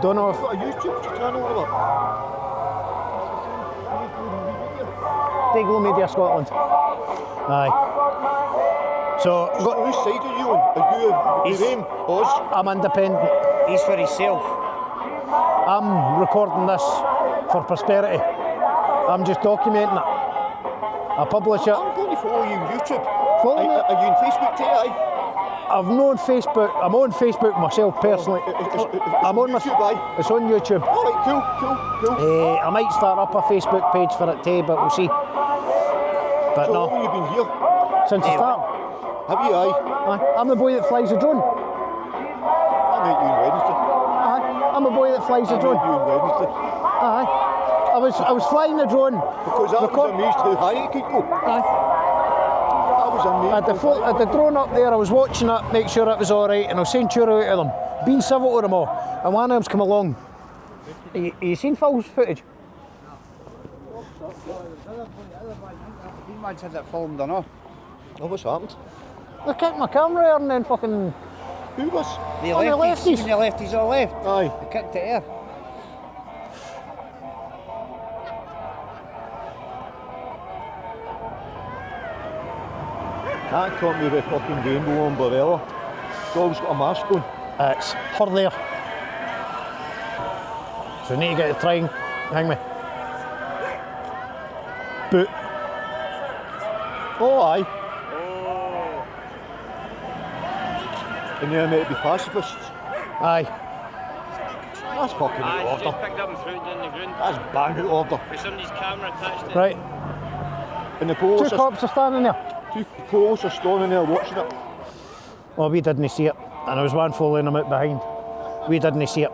Don't know if Got a YouTube channel or what? Dayglow Media Scotland. Aye. So, Whose side are you on? Are you them? Us? I'm independent. He's for himself. I'm recording this for prosperity. I'm just documenting it. I publish it. I'm going to follow you on YouTube. Follow me. Are you on Facebook too? Aye. I've known Facebook. I'm on Facebook myself personally. I'm on YouTube, aye. It's on YouTube. Alright, cool. I might start up a Facebook page for it too, but we'll see. But So no, how long have you been here? since the start. Have you? Aye. I'm the boy that flies the drone. I met you on Wednesday. Aye. I'm the boy that flies the I drone. met you on Wednesday. Aye. I was flying the drone. Because I was amazed how high it could go. Aye. I was amazed. I had the drone up there, I was watching it, make sure it was alright, and I was saying cheerio to them, being civil to them all, and one of them's come along. Have you seen Phil's footage? Man's had it filmed or not? Oh, what's happened? They kicked my camera here and then fucking... Who was? The lefties. The lefties are left. Aye. They kicked it here. That caught me with a fucking rainbow umbrella. Dog's got a mask on. It's her there. So we need to get the train, hang me. Boot. Oh, aye. And you're meant to be pacifists. Aye. That's fucking out of order. Picked up and threw it down the ground. That's bang out of order. With somebody's camera attached to it. Right. And the police Two cops are standing there. Two police are standing there watching it. Oh, we didn't see it. And there was one following them out behind. We didn't see it.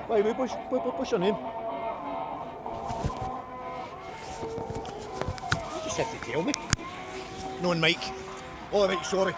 Wait, what's your name? You just have to tell me. No, Mike. All right, sorry.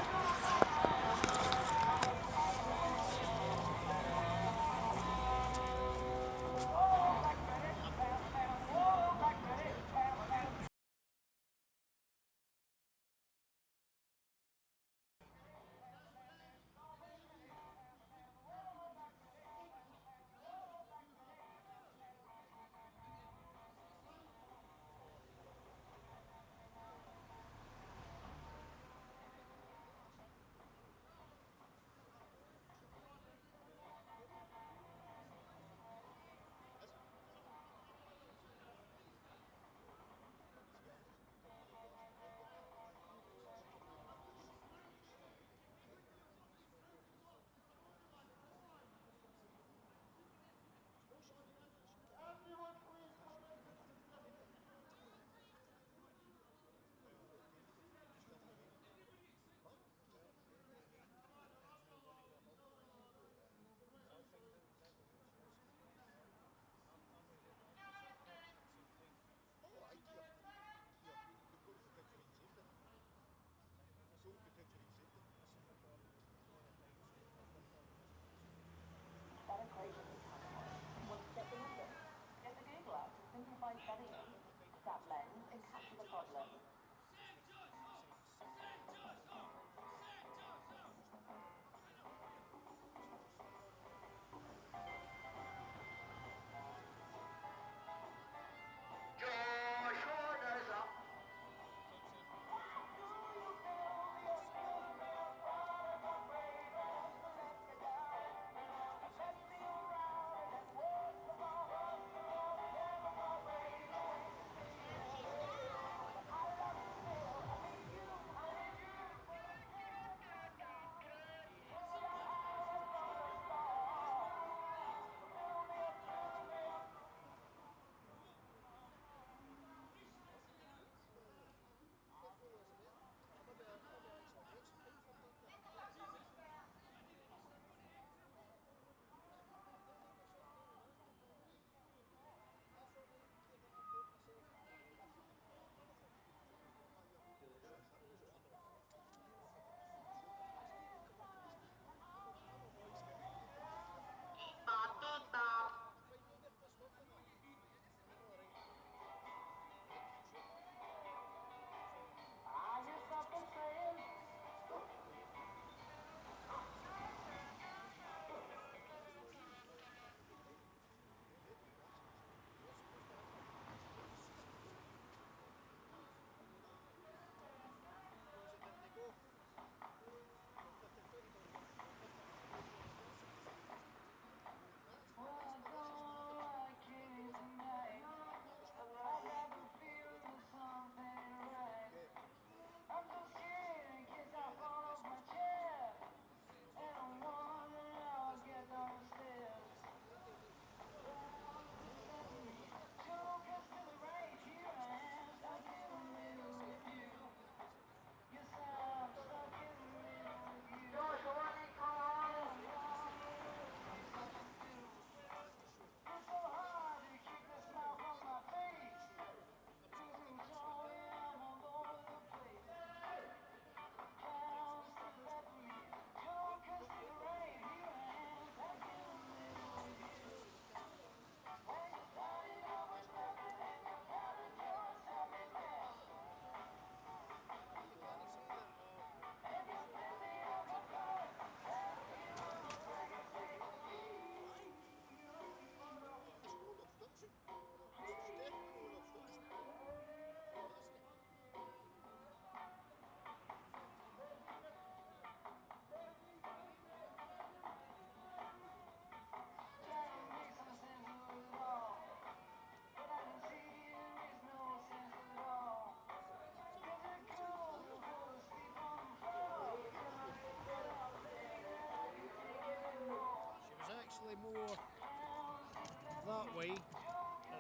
that way at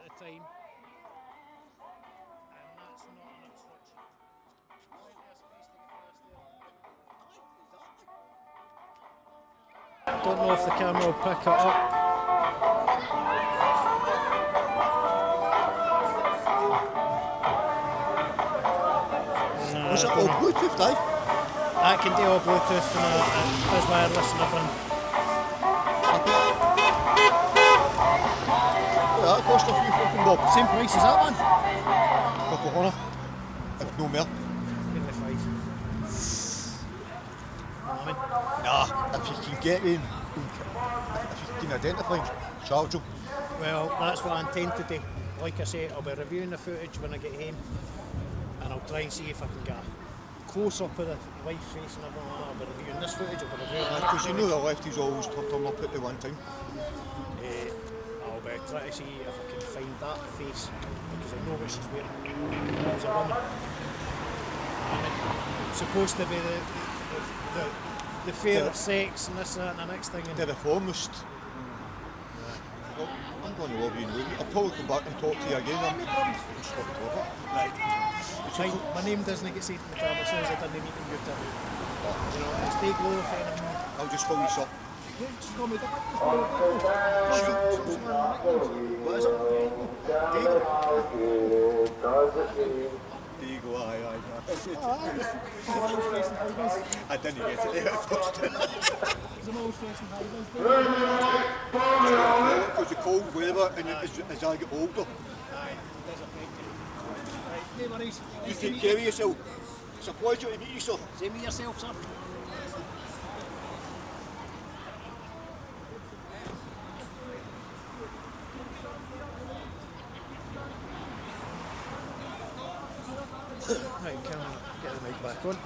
the time, and that's not an obstruction. Plenty of space to get past there. I don't know if the camera will pick it up. Was it all Bluetooth, Dave? I can do all Bluetooth and there's wireless and everything. Yeah, that cost a few fucking bob. Same price as that one? Couple of £100, if no more. Nearly £5. Nah, if you can get in, if you can identify, charge them. Well, that's what I intend to do. Like I say, I'll be reviewing the footage when I get home, and I'll try and see if I can get a close up of the wife's face and everything like that. I'll be reviewing this footage, I'll be reviewing that. Because you know the lefties always turn up at the one time. I'll be trying to see if I can find that face, because I know what she's wearing. It's a woman. And it's supposed to be the fair sex and this, that and the next thing. The reformist. Well, I'm going to love you and leave you. I'll probably come back and talk to you again. I'm stop talking. Right. My name doesn't get said in the tab as soon as I done the meeting with her. You know, it's take low if anything. I'll just call you up. Just call me Diego. What is it? Diego, aye. I didn't get it there at first. Because the cold weather and as I get older. Aye, it does affect you. Right, no worries. You take care of yourself. It's a pleasure to meet you, sir. Same with yourself, sir. Right, can I get the mic back on?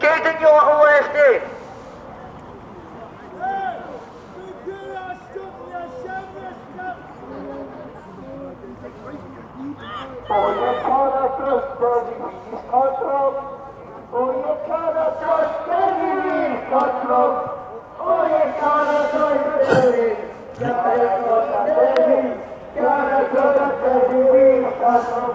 Caden, you little lefty. Oh, you can't trust Bernie, control. Oh, you can't trust Bernie, control. Oh, you can't trust Bernie. Can't trust Bernie. Can't trust Bernie, control.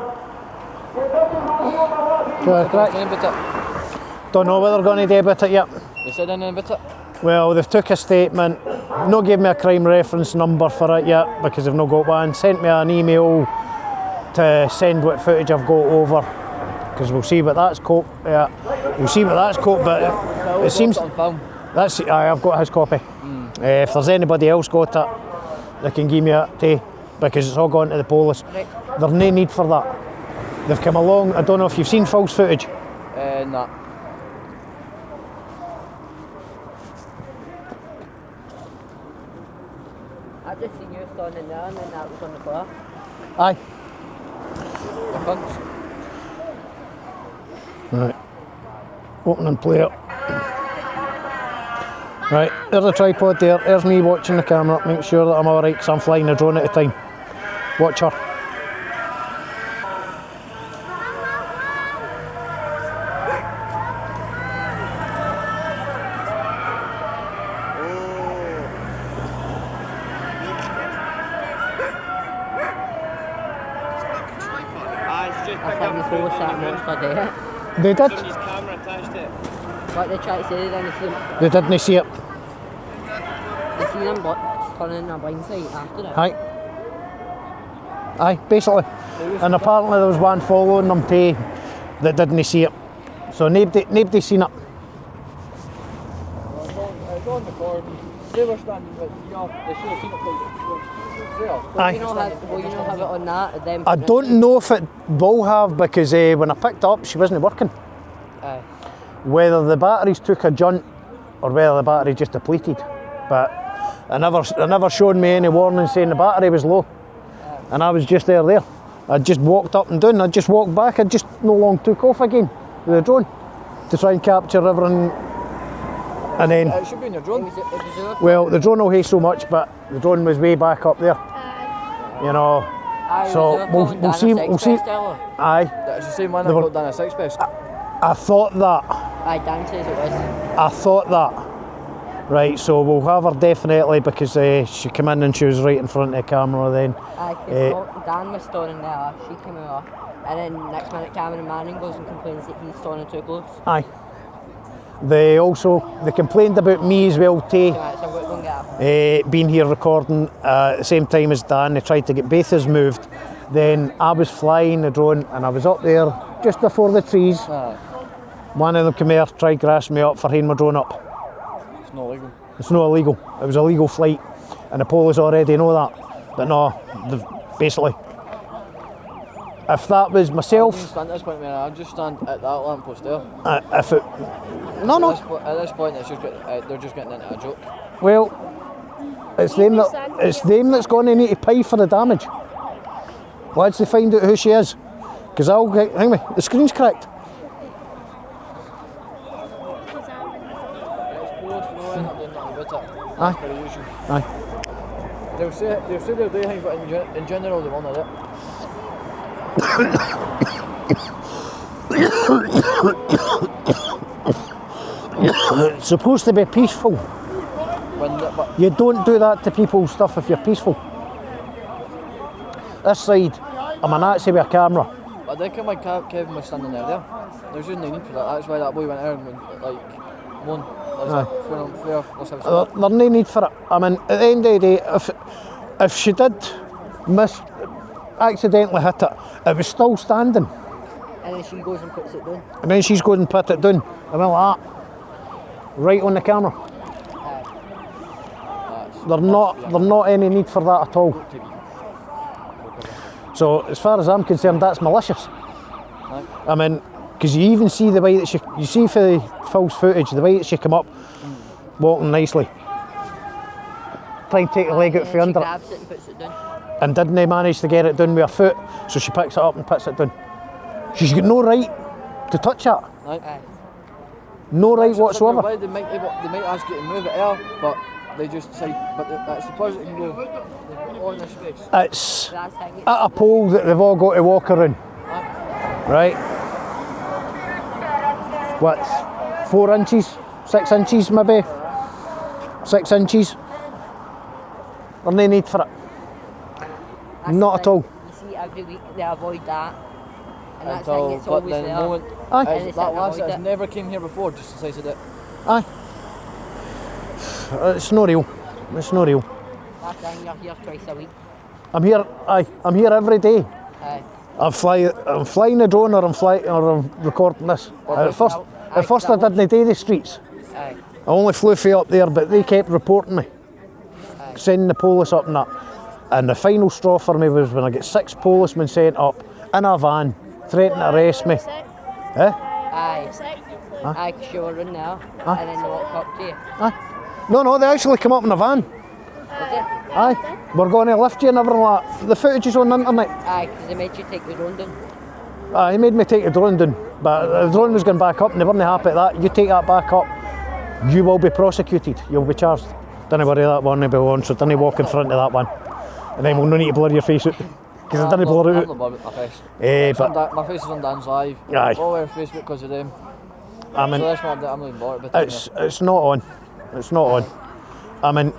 Don't know what they're going to do about it yet. They said anything about it? Well, they've took a statement, not gave me a crime reference number for it yet because they've not got one. Sent me an email to send what footage I've got over because we'll see what that's caught. Yeah, we'll see what that's caught. But it seems that's I've got his copy. If there's anybody else got it, they can give me it too because it's all gone to the police. Right. There's no need for that. They've come along. I don't know if you've seen false footage. Nah. I just seen you standing there and then that was on the bar. Aye. The cunts. Right. Opening player. Right, there's a tripod there. There's me watching the camera. Make sure that I'm alright because I'm flying a drone at a time. Watch her. They did. His camera attached to it. What they try to say, they didn't see him. They didn't see it. They seen him turning a blind side after it. Aye. Aye, basically. And apparently there was one following them too that didn't see it. So nobody seen it. It's on recording. They were standing with, you know, they should have seen it there. Aye. Will you not have it on that? Them I don't know if it will have because when I picked up she wasn't working. Aye. Whether the batteries took a junt or whether the battery just depleted. But I never showed me any warning saying the battery was low. And I was just there. I just walked up and down, I just walked back, I just no long took off again with the drone to try and capture everything. And then It should be in your drone. well, the drone will haste so much, but the drone was way back up there. You know. So we'll see. Aye. It's the same one that got done at Six Best. I thought that. Aye, Dan says it was. I thought that. Right, so we'll have her definitely because she came in and she was right in front of the camera then. Aye, Dan was standing there, she came over, and then next minute Cameron Manning goes and complains that he's standing too close. Aye. They complained about me as well too. Being here recording at the same time as Dan. They tried to get both us moved. Then I was flying the drone and I was up there just before the trees. One of them came here, tried to grass me up for hanging my drone up. It's not illegal. It's not illegal. It was a legal flight and the police already know that. But no, basically. If that was myself... Stand at this point, man, I'll just stand at that lamppost there. If it... No. At this point, it's just they're just getting into a joke. Well, it's them that's going to need to pay for the damage. Once they find out who she is. Because I'll get... Hang me, the screen's cracked. Aye. They'll say they'll do things, but in general they won't do it. It's supposed to be peaceful. You don't do that to people's stuff if you're peaceful. This side, I'm a Nazi with a camera. I think when Kevin was standing there. There's no need for that. That's why that boy went out and moaned. There's no need for it. I mean, at the end of the day, if she did accidentally hit it, it was still standing. And then she goes and puts it down. And then she's going and put it down. I went like that. Right on the camera. There's not any need for that at all. So as far as I'm concerned, that's malicious. I mean, because you even see the way that you see for the false footage, the way that she come up, walking nicely, trying to take the leg out from under grabs it and puts it down. And didn't manage to get it down with her foot, so she picks it up and puts it down. She's got no right to touch that. No right whatsoever. They might ask you to move it there, but they just say, but that's the closest they can go. They've got all the space. It's at a pole that they've all got to walk around. Right? What? 4 inches? 6 inches maybe? 6 inches? There's no need for it. Not at all. You see, every week they avoid that. And that's Until, thing, it's but always then there. no one, Aye. that last has never came here before, just decided it. Aye. It's not real. It's not real. That's the thing, you're here twice a week. I'm here. Aye. I'm here every day. Aye. I'm flying the drone, or I'm recording this. At first I didn't do the streets. Aye. I only flew for up there, but they kept reporting me, sending the police up and that. And the final straw for me was when I get 6 policemen sent up in a van, threatening to arrest me. Eh? Aye. Aye, 'cause you were in there, and then they walk up to you. Aye. No, they actually come up in a van. Did you? Aye. We're going to lift you and everything like that. The footage is on the internet. Aye, because they made you take the drone down. Aye, he made me take the drone down, but the drone was going back up and they weren't happy at that. You take that back up, you will be prosecuted, you'll be charged. Don't worry, that one will be on, so don't walk in front of that one. And then we'll no need to blur your face out, because I didn't blur it out. I'm not my face. But My face is on Dan's Live. Aye. All over Facebook because of them. I mean, so that's why I'm not even bothered about it. It's not on. It's not on. I mean,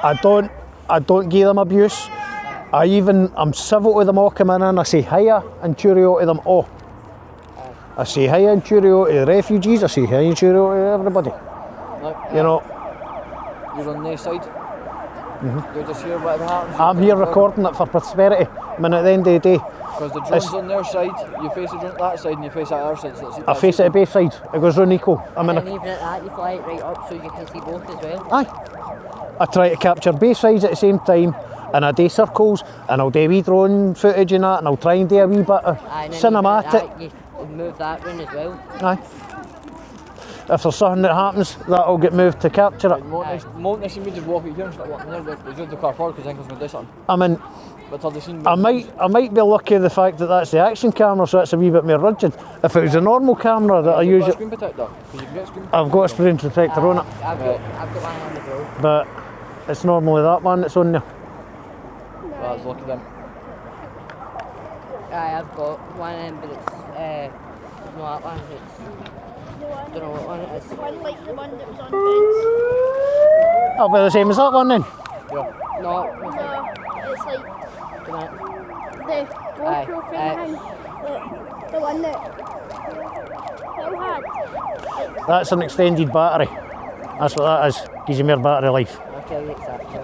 I don't give them abuse. I'm civil to them all coming in. I say hiya and cheerio to them all. I say hiya and cheerio to the refugees. I say hiya and cheerio to everybody. You know. You're on their side. You're just here, whatever happens. I'm here recording it for prosperity. I mean, at the end of the day. Because the drone's on their side, you face the drone that side and you face that other side. So I face it at both sides. It goes round equal. And even at that, you fly it right up so you can see both as well. Aye. I try to capture both sides at the same time, and I do circles, and I'll do wee drone footage and that, and I'll try and do a wee bit of cinematic. You move that round as well. Aye. If there's something that happens, that'll get moved to capture it. Won't they see me just walking here and start walking there? They drove the car forward because I think I was going to do something. I mean, but have they seen me? I might be lucky the fact that that's the action camera, so it's a wee bit more rigid. If it was a normal camera that I use it, screen protector? You can get screen I've got a screen protector on it. I've got mine on the road. But it's normally that one that's on there. That's lucky then. Aye, I've got one in, but it's not that one. It's I don't know what one it is. One like the one that was on fence. I'll be the same as that one then. Yeah. No, It's like come on. the GoPro thing. The one that Phil had. That's an extended battery. That's what that is. Gives you more battery life. Okay, exactly.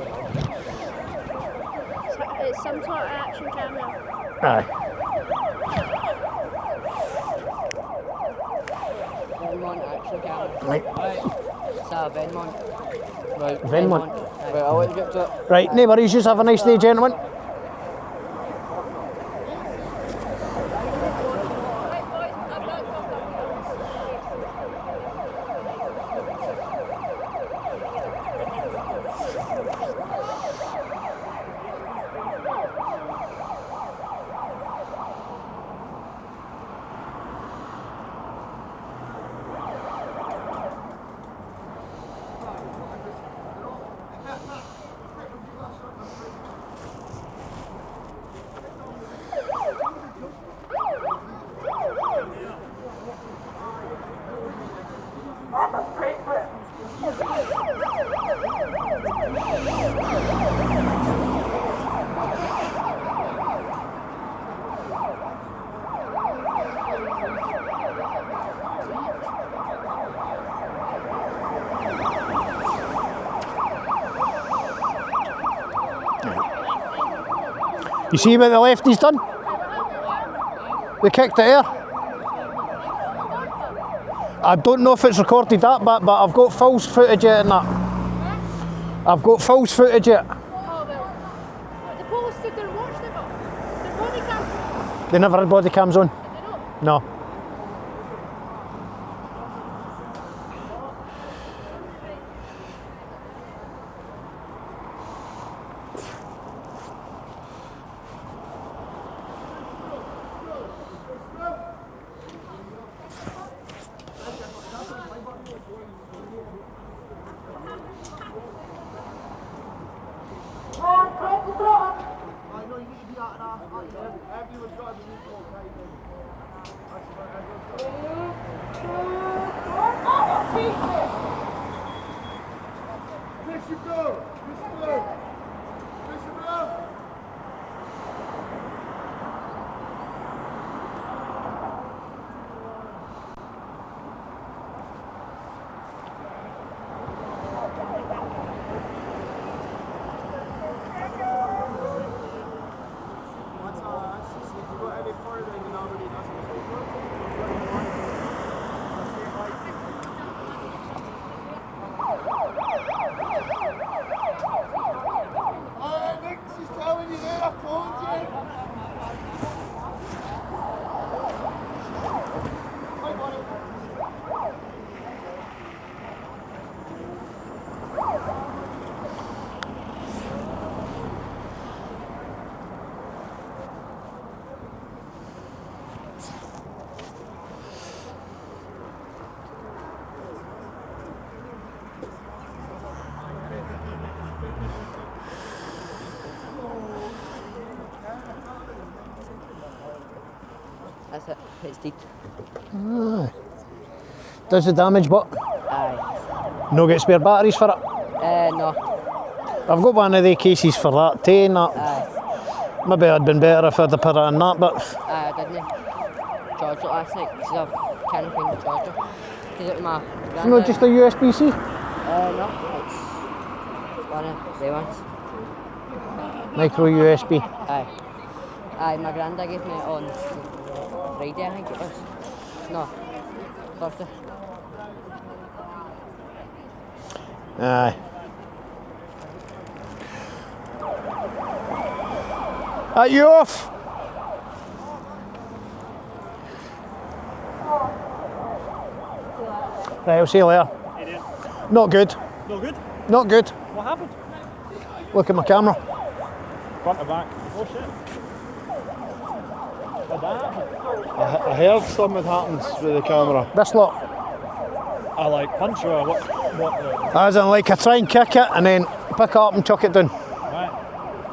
It's some sort of action camera. Aye. Venmont action camera. Right. It's a Venmont. Right. Venmont. Right, I'll let you get to it. Right, no worries. Just have a nice day, gentlemen. You see what the lefty's done? They kicked it here. I don't know if it's recorded that bit, but I've got false footage in that. I've got false footage it. Oh well. The police stood there and watched it, but their body cam. They never had body cams on. No. That's it, it's deep. Aye. Does the damage what? Aye. No get spare batteries for it? No. I've got one of the cases for that, detain that. Aye. Maybe I'd been better if I'd have put it in that, but... Aye, I didn't. Charged it last night because I can't find the charger. Because it was my granddad. No, just a USB-C? No, it's one of the ones. Micro USB. Aye. Aye, my granddad gave me it on Friday, I think it was. No, Thursday. Aye. Are you off? Right, I'll see you later. Not good. No good? Not good. What happened? Look at my camera. Front to back. Oh shit. What that happen? I heard something happens with the camera. This lot. I like punch or what? As in, like, I try and kick it and then pick it up and chuck it down. Right.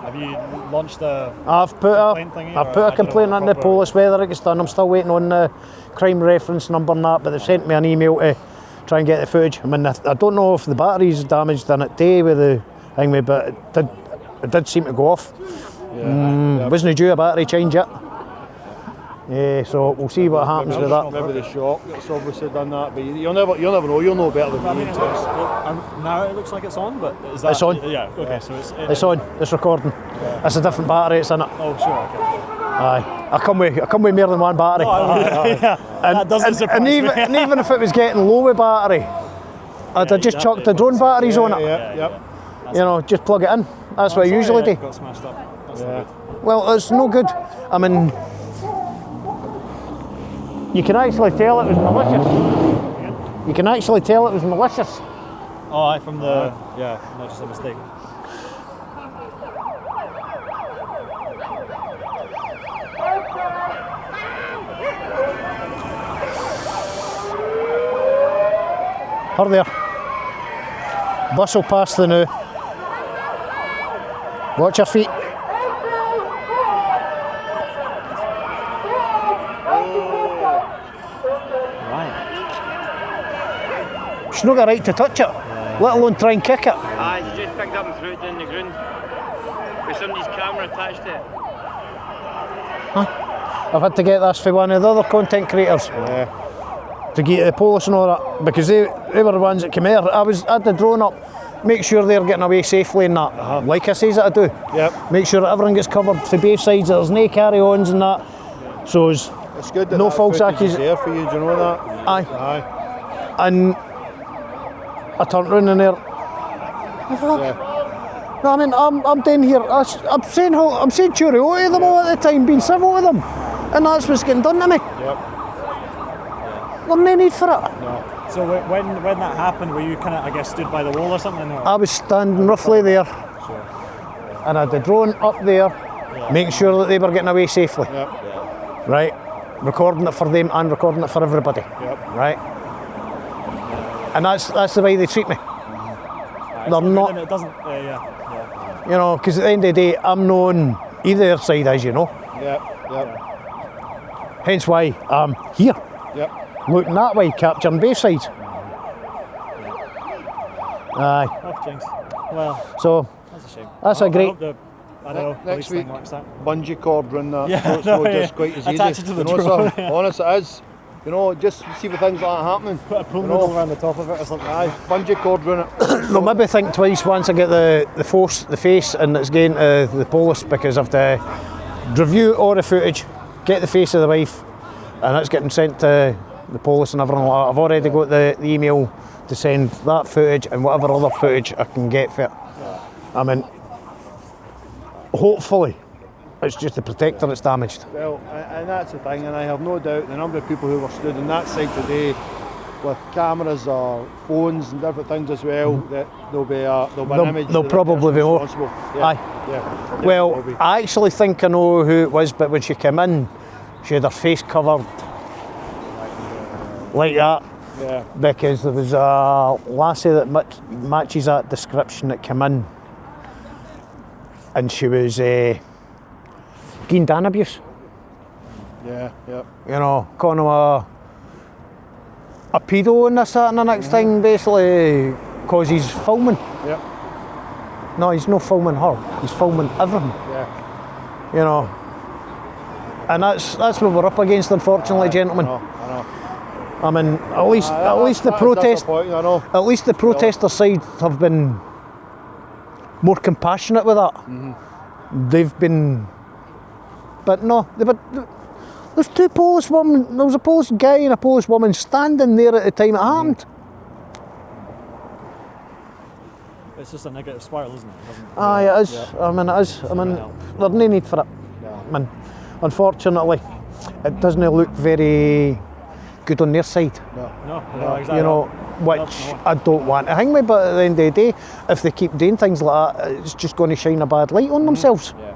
Have you launched a I've put a complaint in the police, whether it gets done. I'm still waiting on the crime reference number and that, but they've sent me an email to try and get the footage. I mean, I don't know if the battery's damaged in it day with the thing, but it did seem to go off. Yeah. Wasn't due a battery change yet. Yeah, so we'll see what happens with that. Maybe the shock that's obviously done that, but you'll never know. You'll know better than me. Now it looks like it's on, but is that? It's on. Yeah. Okay. So it's on. It's recording. Yeah. It's a different battery. It's in it. Oh sure. Okay. Aye. I come with more than one battery. Yeah. That doesn't surprise me. And even if it was getting low with battery, I'd have just chucked the drone batteries on it. Yep. You know, just plug it in. That's what I usually do. Got smashed up. That's not good. Well, it's no good. I mean, you can actually tell it was malicious. You can actually tell it was malicious. Oh, aye, from the not just a mistake. Her there. Bus will pass the now. Watch your feet. She's not got a right to touch it, let alone try and kick it. Aye, she just picked up and threw it down the ground with somebody's camera attached to it. Huh? I've had to get this for one of the other content creators to get the police and all that, because they were the ones that came here. I had the drone up, make sure they're getting away safely and that. Like I says that I do. Yep. Make sure that everyone gets covered for both sides, that there's no carry-ons and that. So it's good that no that false footage is accusations. there for you, do you know that? Aye. And I turned round in there. No, I mean, I'm down here. I'm saying cheerio to them all at the time, being civil to them, and that's what's getting done to me. Yep. There's no need for it. No. So when that happened, were you kind of, I guess, stood by the wall or something? Or? I was standing roughly there, and I had the drone up there, making sure that they were getting away safely. Yep. Right, recording it for them and recording it for everybody. Right, and that's the way they treat me. They're not. It doesn't. You know, because at the end of the day, I'm known either side, as you know. Yep. Hence why I'm here. Yep. Looking that way, capturing both sides. Aye. Off jinx. Well, So that's a shame. that's I a great. hope the, I don't know, Next police week, thing works out. bungee cord run that. Yeah, so it's no, not yeah. just quite as Attach easy. it to the you know, drone, sir? yeah. Honest, it is. You know, just see the things like that happening. Put a pool you noodle know. around the top of it or something. Aye, bungee cord run it. They'll maybe think twice once I get the face and it's getting to the police, because I have to review all the footage, get the face of the wife, and it's getting sent to the police and everything like that. I've already got the email to send that footage and whatever other footage I can get for it. I mean, hopefully it's just the protector that's damaged. Well, and that's the thing, and I have no doubt the number of people who were stood on that side today with cameras or phones and different things as well, that there'll be an image. There'll probably be more. Yeah, Aye. Yeah, Well, I actually think I know who it was, but when she came in, she had her face covered like that. Yeah. Because there was a lassie that matches that description that came in, and she was getting Dan abuse. Yeah, yeah. You know, calling him a pedo and this, that and the next thing, basically, because he's filming. Yep. No, he's not filming her, he's filming everything. Yeah. You know. And that's what we're up against, unfortunately, gentlemen. I know. I mean, at least the protest, at least the protester side have been more compassionate with that. Mm-hmm. They've been, but no, there's two Polish women. There was a Polish guy and a Polish woman standing there at the time it happened. It's just a negative spiral, isn't it? Aye, it is. Yeah. I mean, it is. I mean, there's no need for it. Yeah. I mean, unfortunately, it doesn't look very good on their side. No, exactly. You know, which I don't want to hang me, but at the end of the day, if they keep doing things like that, it's just going to shine a bad light on themselves. Yeah.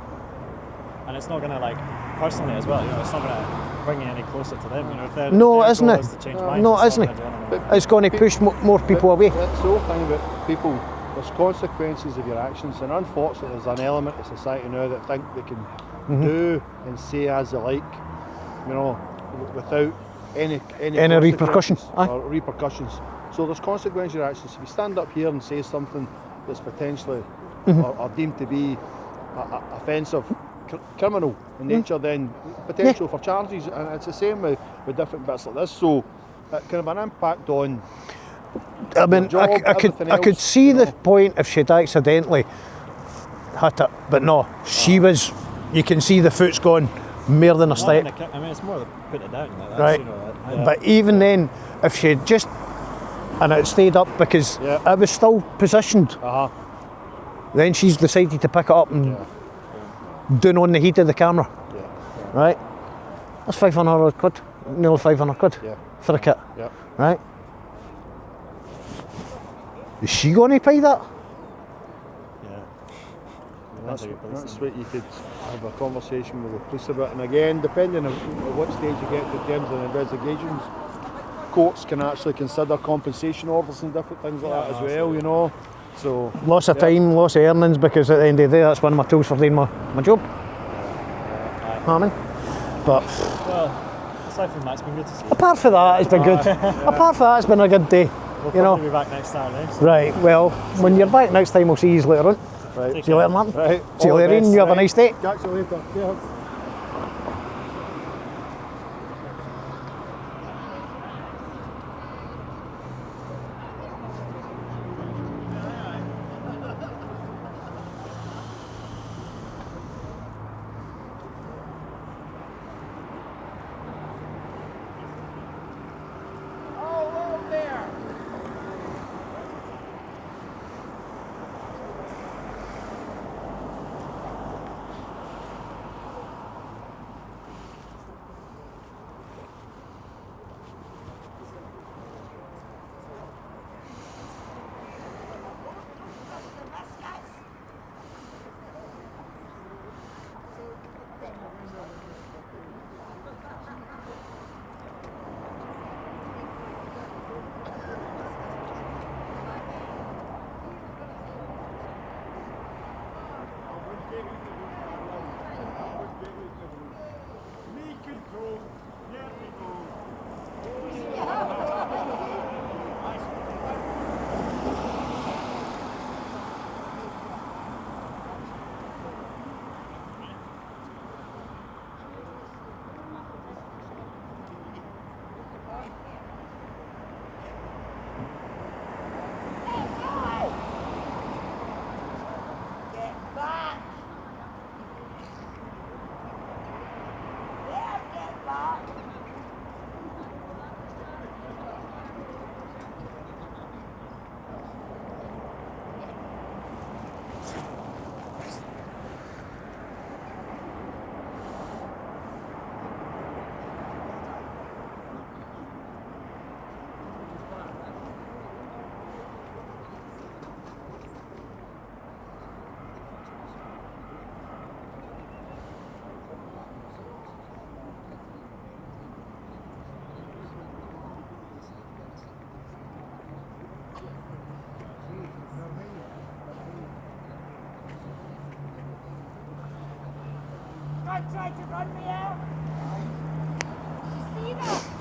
And it's not going to, like, personally as well, you know, it's not going to bring you any closer to them, you know, if they're No, their isn't goal it? is to change minds, No, it's isn't not it? gonna do anything. It's going to push more people away. That's the whole thing about people. There's consequences of your actions, and unfortunately there's an element of society now that think they can do and say as they like, you know, without any repercussion. or repercussions. So there's consequences to your actions. If you stand up here and say something that's potentially or deemed to be offensive, criminal in nature, then potential for charges, and it's the same with different bits like this. So it can have an impact on. I mean, job, I could see the point if she'd accidentally hit it, but no, she was. You can see the foot's gone more than a step. I mean, it's more to put it down. Like, that's, Right, you know, but even then, if she had just and it stayed up because it was still positioned, then she's decided to pick it up and doing on the heat of the camera. Right, that's 500 quid, nearly 500 quid for a kit. Right. Is she going to pay that? That's what you could have a conversation with the police about. And again, depending on what stage you get in terms of investigations, courts can actually consider compensation orders and different things like that as well, you know. So loss of time, loss of earnings, because at the end of the day, that's one of my tools for doing my job. I mean, but well, aside from that, it's been good to see. Apart from that, it's been good. Apart from that, it's been a good day. We'll you know. be back next Saturday. So. Right. Well, when you're back next time, we'll see you later on. Right. See you later, Martin. Right. See you later, Ian. You have a nice day. Catch you later. Cheers. man tried to run me out. You see that?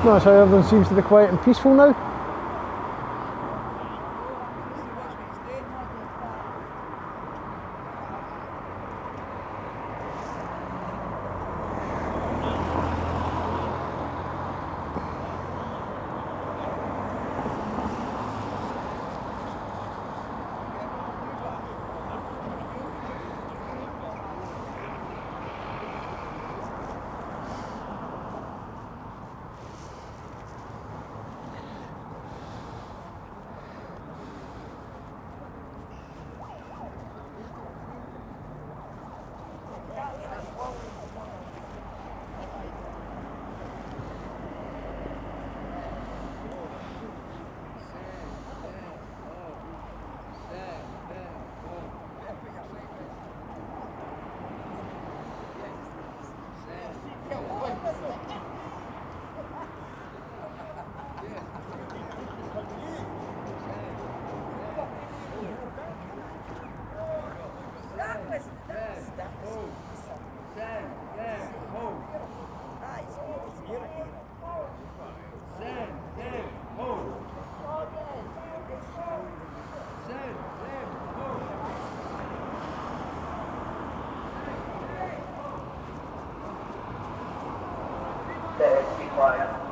That's how everything seems to be quiet and peaceful now. Be quiet.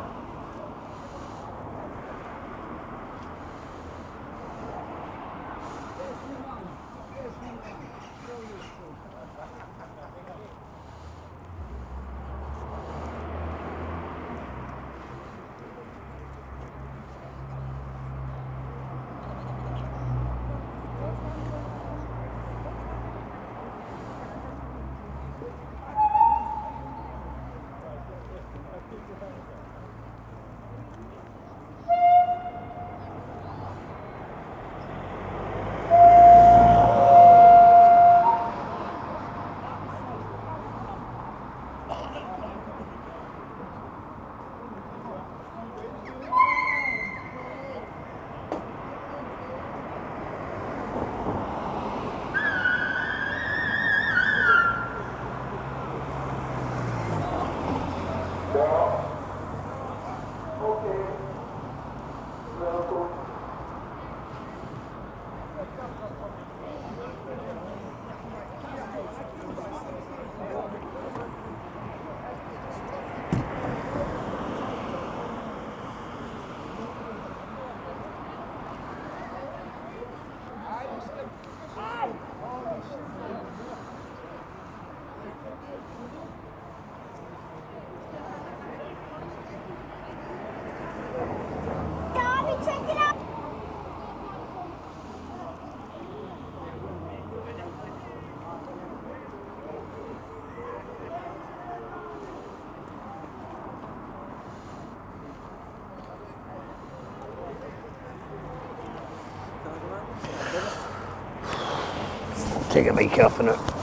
Take a mic off in it.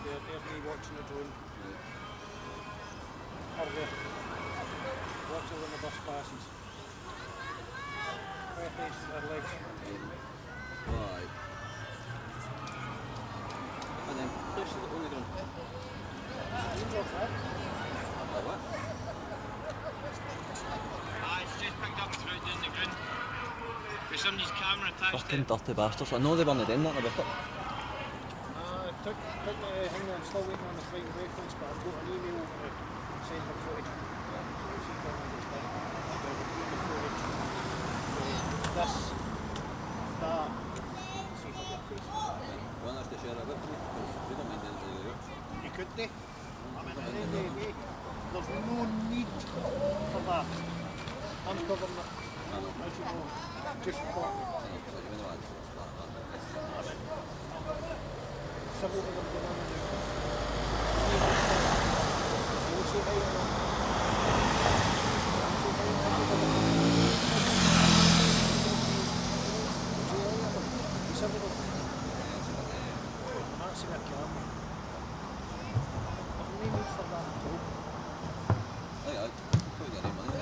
There's me watching a drone. Or the watcher when the bus passes. Protes their legs. Right. And then push it on the ground. What? It's just picked up through down the ground. With somebody's camera attached Fucking dirty bastards. I know they weren't doing that about it. Took the hang on, still waiting on the flight reference, but I've got an email to send the footage. See if I can understand. This, that, see if I get a face. Want us to share a bit with me? We don't mind anything like that. You could do. I mean, at the end of the day, there's no need for that. I'm covering it, as you know, just for civil to them going on and we'll say hi and civil to them. I'm not seeing a camera. There's no need for that at all. Aye, put your name on it.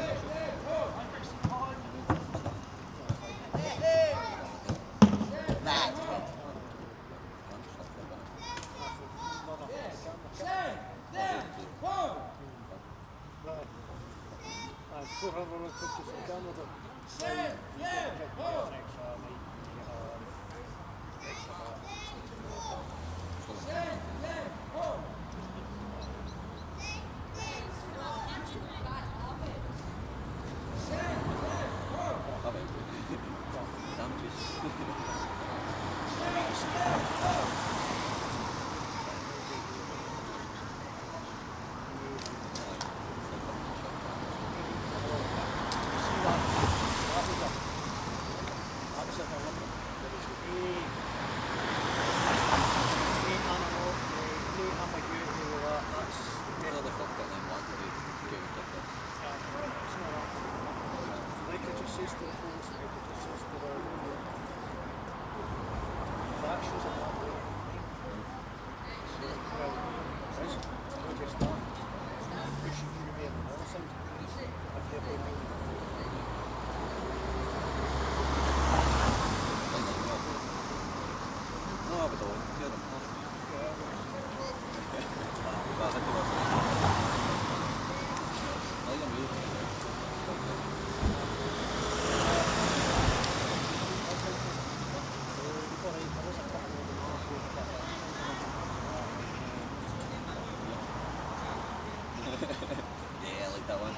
Yeah, I like that one.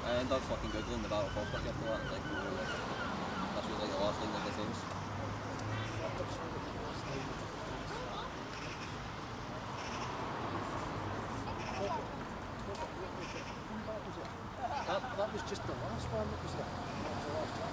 I ended up fucking googling the Battle of Falkirk after that. Like, that's was like the last thing that they things. That was just the last one that was there. That was the last one.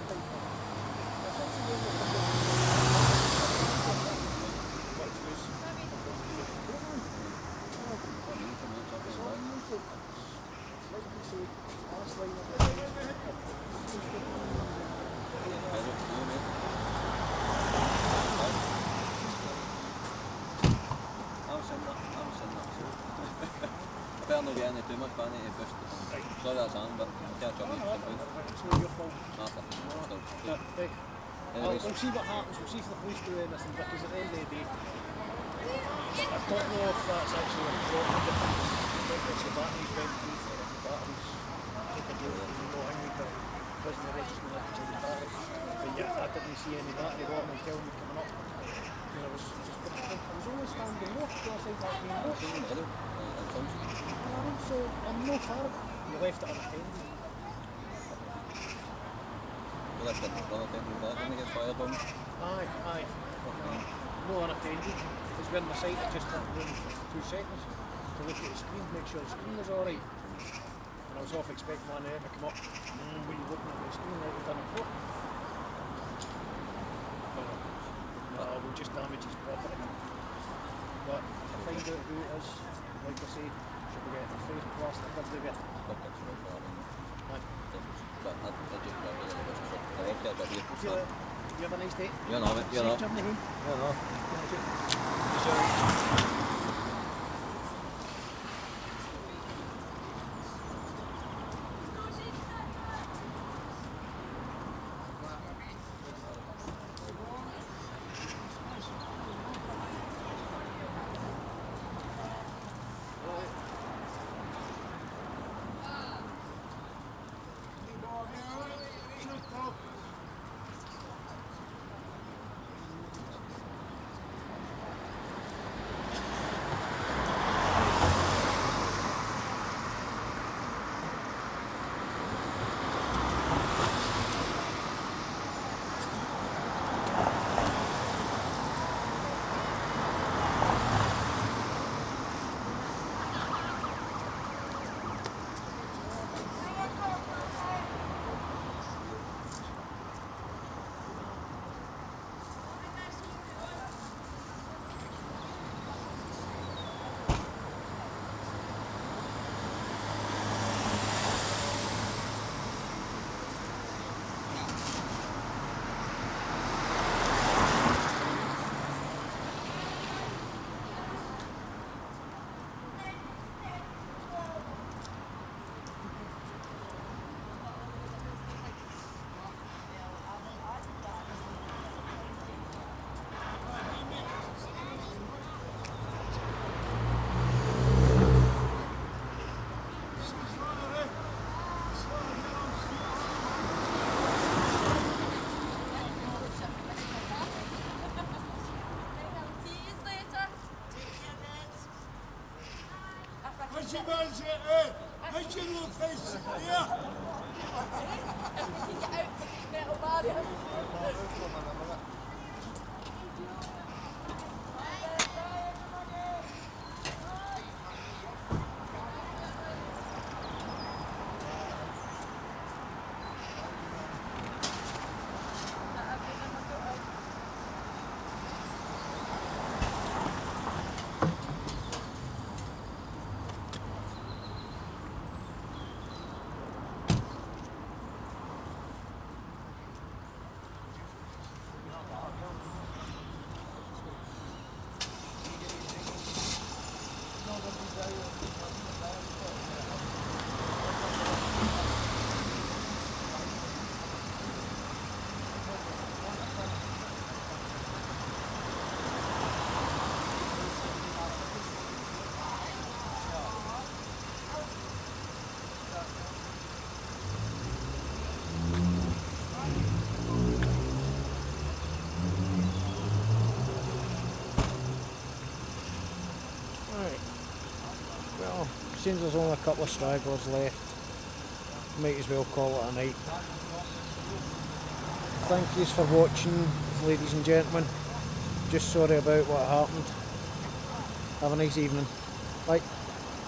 I better not get any too much, but I need to push this. Sorry that's on, but I'll catch up with you. It's not your fault. We'll see what happens, we'll see if the police do anything, because at the end of the day, I don't know if that's actually important, if it's the batteries went through, or if the batteries took a door, you know, how many wasn't the register left to change the battery, but yet I didn't see any battery warning telling me coming up. You know, I was only standing north, so I said that being north. So I'm no far. You left it unattended. You left it unattended, that didn't get fired on? Aye. No unattended. Because we're in the site, I just turned the room for 2 seconds to look at the screen, make sure the screen was alright. And I was off expecting one there to come up. When you're looking at the screen, like we've done before. No, we'll just damage his property. But if I find out who it is, like I say, should we get the face plastic everywhere? You have a nice day. You know it, you know. Safe journey home. You know. Well, seems there's only a couple of stragglers left, might as well call it a night. Thank yous for watching, ladies and gentlemen. Just sorry about what happened. Have a nice evening. Bye.